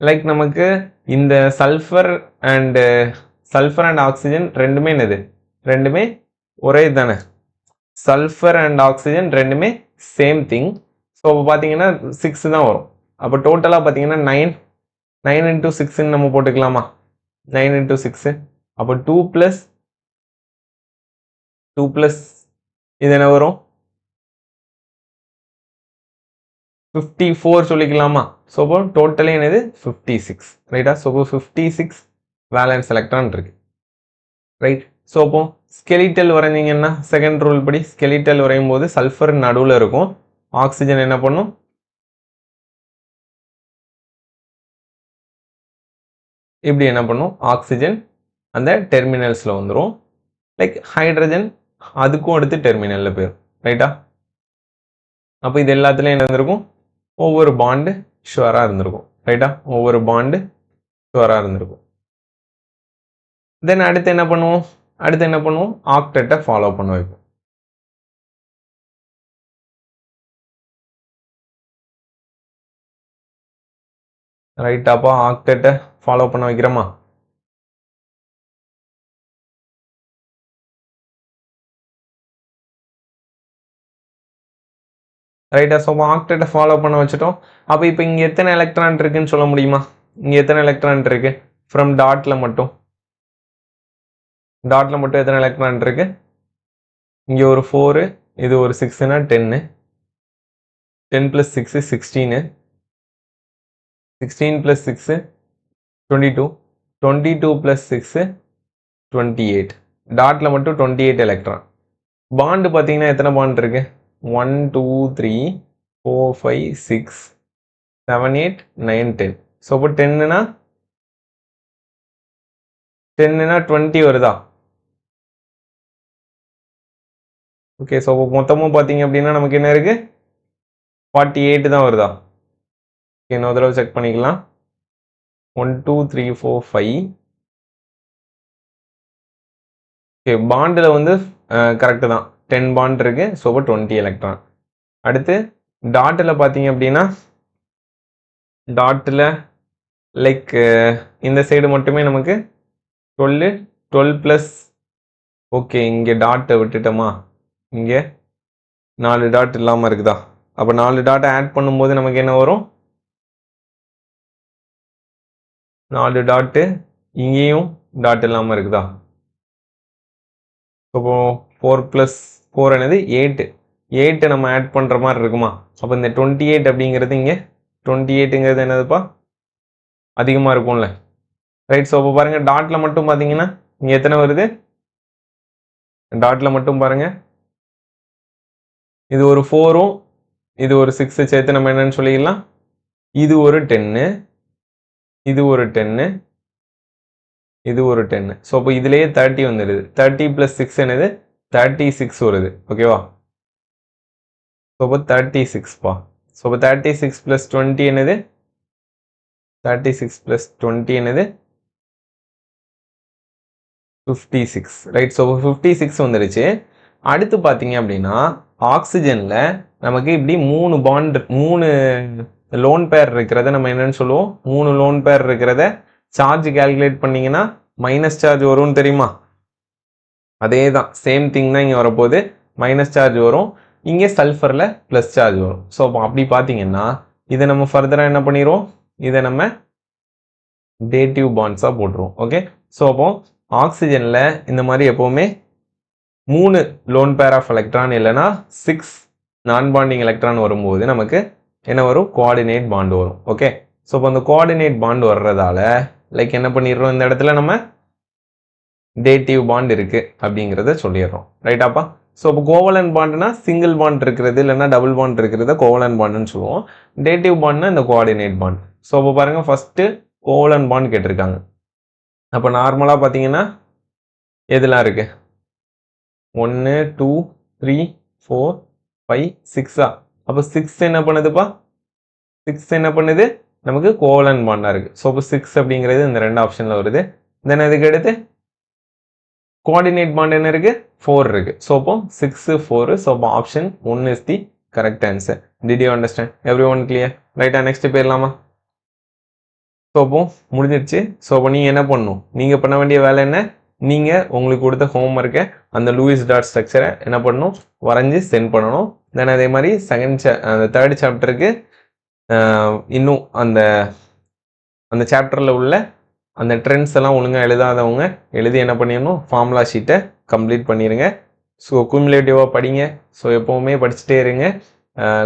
லைக் நமக்கு இந்த சல்ஃபர் அண்ட் ஆக்சிஜன் ரெண்டுமே என்னது ரெண்டுமே ஒரே தானே சல்ஃபர் அண்ட் ஆக்சிஜன் ரெண்டுமே சேம் திங் ஸோ அப்போ பார்த்தீங்கன்னா 6 தான் வரும் அப்போ டோட்டலாக பார்த்தீங்கன்னா 9 into 6ன்னு நம்ம போட்டுக்கலாமா 9 into 6 அப்போ 2 plus இது என்ன வரும் 54 சொல்லிக்கலாமா ஸோ அப்போ டோட்டலி என்னது 56 ரைட்டா ஸோ அப்போ 56 வேலன்ஸ் எலக்ட்ரான் இருக்கு ரைட் ஸோ அப்போ ஸ்கெலிட்டல் வரைஞ்சிங்கன்னா செகண்ட் ரூல் படி ஸ்கெலிட்டல் வரையும் போது சல்ஃபர் நடுவில் இருக்கும் ஆக்சிஜன் என்ன பண்ணும் இப்படி என்ன பண்ணும் ஆக்சிஜன் அந்த டெர்மினல்ஸில் வந்துடும் லைக் ஹைட்ரஜன் அதுக்கும் அடுத்து டெர்மினலில் போயிடும் ரைட்டா அப்போ இது எல்லாத்துலேயும் என்ன இருந்திருக்கும் ஒவ்வொரு பாண்டு ஷுவராக இருந்திருக்கும் ரைட்டா ஒவ்வொரு பாண்டு ஷுவராக இருந்திருக்கும் தென் அடுத்து என்ன பண்ணுவோம் ஆக்டெட்டை ஃபாலோ பண்ண வைப்போம் ரைட்டாப்பா ஆக்டெட்டை ஃபாலோ பண்ண வைக்கிறோமா ரைட்டா ஸோ ஆக்டெட்டை ஃபாலோ பண்ண வச்சுட்டோம் அப்போ இப்போ இங்கே எத்தனை எலக்ட்ரான் இருக்குன்னு சொல்ல முடியுமா இங்கே எத்தனை எலக்ட்ரான் இருக்கு ஃப்ரம் டாட்டில் மட்டும் எத்தனை எலக்ட்ரான் இருக்கு இங்கே ஒரு 4 இது ஒரு 6னா 10 plus 6 16 16 plus 6 22 plus 6 28 டாட்டில் மட்டும் 28 எலக்ட்ரான் பாண்டு பார்த்தீங்கன்னா எத்தனை பாண்ட் இருக்கு 1 2 3 4 5 6 7 8 9 10 ஸோ இப்போ 10னா 20 வருதா ஓகே ஸோ மொத்தமும் பார்த்தீங்க அப்படின்னா நமக்கு என்ன இருக்கு 48 தான் வருதா ஓகே இன்னொரு தடவை செக் பண்ணிக்கலாம் 1 2 3 4 5 ஓகே பாண்டில் வந்து கரெக்டு தான் 10 பாண்ட் இருக்கு ஸோ இப்போ 20 எலக்ட்ரான் அடுத்து டாட்டில் பார்த்தீங்க அப்படின்னா டாட்டில் லைக் இந்த சைடு மட்டுமே நமக்கு 12 ப்ளஸ் ஓகே இங்கே டாட்டை விட்டுட்டோமா இங்கே 4 டாட் இல்லாமல் இருக்குதா அப்போ 4 டாட்டை ஆட் பண்ணும்போது நமக்கு என்ன வரும் 4 டாட்டு இங்கேயும் டாட் இல்லாமல் இருக்குதா அப்போ 4 + 4 என்னது 8 நம்ம ஆட் பண்ணுற மாதிரி இருக்குமா அப்போ இந்த 28 அப்படிங்கிறது இங்கே 28ங்கிறது என்னதுப்பா அதிகமாக இருக்கும்ல ரைட் ஸோ அப்போ பாருங்கள் டாட்டில் மட்டும் பார்த்தீங்கன்னா இங்கே எத்தனை வருது டாட்டில் மட்டும் பாருங்கள் இது ஒரு 4ம் இது ஒரு 6 சேர்த்து நம்ம என்னன்னு சொல்லிக்கலாம் இது ஒரு 10 இது ஒரு 10 இது ஒரு 10 ஸோ அப்போ இதுலேயே 30 வந்துடுது 30 + 6 என்னது 36 வருது ஓகேவா ஸோ அப்போ 36பா ஸோ அப்போ 36 + 20 என்னது 36 + 20 என்னது 56 ரைட். ஸோ 56 வந்துடுச்சு. அடுத்து பார்த்தீங்க அப்படின்னா ஆக்சிஜனில் நமக்கு இப்படி 3 பாண்ட் 3 லோன் பேர் இருக்கிறத நம்ம என்னன்னு சொல்லுவோம், 3 லோன் பேர் இருக்கிறத சார்ஜ் கால்குலேட் பண்ணிங்கன்னா மைனஸ் சார்ஜ் வரும்னு தெரியுமா? அதே தான், சேம் திங் தான் இங்கே வரப்போகுது. மைனஸ் சார்ஜ் வரும், இங்கே சல்ஃபரில் ப்ளஸ் சார்ஜ் வரும். ஸோ அப்போ அப்படி பார்த்தீங்கன்னா இதை நம்ம ஃபர்தராக என்ன பண்ணிடுவோம், இதை நம்ம டேட்டிவ் பாண்ட்ஸாக போட்டுருவோம். ஓகே, ஸோ அப்போ ஆக்சிஜனில் இந்த மாதிரி எப்போவுமே 3 லோன் பேர் ஆஃப் எலக்ட்ரான் இல்லைனா 6 நான் பாண்டிங் எலக்ட்ரான் வரும்போது நமக்கு என்ன வரும், கோஆர்டினேட் பாண்ட் வரும். ஓகே, ஸோ இப்போ அந்த கோஆர்டினேட் பாண்ட் வர்றதால லைக் என்ன பண்ணிடுறோம், இந்த இடத்துல நம்ம டேட்டிவ் பாண்ட் இருக்குது அப்படிங்கிறத சொல்லிடுறோம். ரைட்டாப்பா? ஸோ இப்போ கோவலன் பாண்ட்னா சிங்கிள் பாண்ட் இருக்கிறது இல்லைன்னா டபுள் பாண்ட் இருக்கிறத கோவலன் பாண்டுன்னு சொல்லுவோம். டேட்டிவ் பாண்ட்னா இந்த கோஆர்டினேட் பாண்ட். ஸோ இப்போ பாருங்கள், ஃபஸ்ட்டு கோவலன் பாண்ட் கேட்டிருக்காங்க. அப்போ நார்மலாக பார்த்தீங்கன்னா எதெல்லாம் இருக்குது, 1 2 3 4 5 6 அப்போ 6 என்ன பண்ணுதுப்பா, 6 என்ன பண்ணுது, நமக்கு கோவலன் பாண்டாக இருக்குது. ஸோ இப்போ 6 அப்படிங்கிறது இந்த 2 ஆப்ஷனில் வருது. தென் அதுக்கு அடுத்து கோஆர்டினேட் பாண்ட் என்ன இருக்குது, 4 இருக்குது. ஸோ அப்போ 6 4. ஸோ அப்போ option 1 is the correct answer. Did you understand? Every one clear? ரைட்டா, நெக்ஸ்ட் போயிடலாமா? ஸோ அப்போ முடிஞ்சிடுச்சு. ஸோ அப்போ நீங்கள் என்ன பண்ணணும், நீங்கள் பண்ண வேண்டிய வேலை என்ன, நீங்கள் உங்களுக்கு கொடுத்த ஹோம் ஒர்க்கை அந்த லூயிஸ் டாட் ஸ்ட்ரக்சரை என்ன பண்ணணும், வரைஞ்சி சென்ட் பண்ணணும். தென் அதே மாதிரி அந்த தேர்ட் சாப்டருக்கு இன்னும் அந்த அந்த சாப்டரில் உள்ள அந்த ட்ரெண்ட்ஸ் எல்லாம் ஒழுங்காக எழுதாதவங்க எழுதி என்ன பண்ணிடணும், ஃபார்முலா ஷீட்டை கம்ப்ளீட் பண்ணிடுங்க. ஸோ குமுலேட்டிவாக படிங்க. ஸோ எப்போவுமே படிச்சுட்டே இருங்க.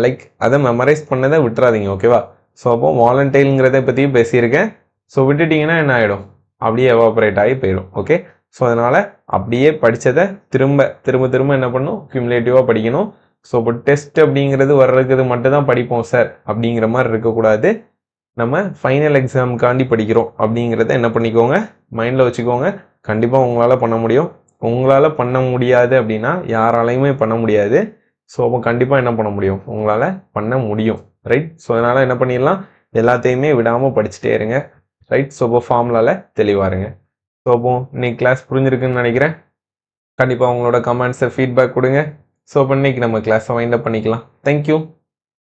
லைக் அதை மெமரைஸ் பண்ணதை விட்டுறாதீங்க. ஓகேவா? ஸோ அப்போ வாலண்டைலுங்கிறத பற்றியும் பேசியிருக்கேன். ஸோ விட்டுட்டிங்கன்னா என்ன ஆகிடும், அப்படியே எவாபரேட் ஆகி போயிடும். ஓகே, ஸோ அதனால் அப்படியே படித்ததை திரும்ப திரும்ப திரும்ப என்ன பண்ணணும், குமுலேட்டிவாக படிக்கணும். ஸோ இப்போ டெஸ்ட் அப்படிங்கிறது வர்றதுக்கு மட்டும் தான் படிப்போம் சார் அப்படிங்கிற மாதிரி இருக்கக்கூடாது. நம்ம ஃபைனல் எக்ஸாமுக்காண்டி படிக்கிறோம் அப்படிங்கிறத என்ன பண்ணிக்கோங்க, மைண்டில் வச்சுக்கோங்க. கண்டிப்பாக உங்களால் பண்ண முடியும். உங்களால் பண்ண முடியாது அப்படின்னா யாராலையுமே பண்ண முடியாது. ஸோ அப்போ கண்டிப்பாக என்ன பண்ண முடியும், உங்களால் பண்ண முடியும். ரைட்? ஸோ அதனால் என்ன பண்ணிடலாம், எல்லாத்தையுமே விடாமல் படிச்சுட்டே இருங்க. ரைட்? ஸோ அப்போ ஃபார்முலாவில் தெளிவாக இருங்க. ஸோ அப்போ இன்னைக்கு கிளாஸ் புரிஞ்சிருக்குன்னு நினைக்கிறேன். கண்டிப்பாக உங்களோட கமெண்ட்ஸை ஃபீட்பேக் கொடுங்க. ஸோ அப்போ இன்னைக்கு நம்ம கிளாஸை வைண்ட் அப் பண்ணிக்கலாம். தேங்க்யூ.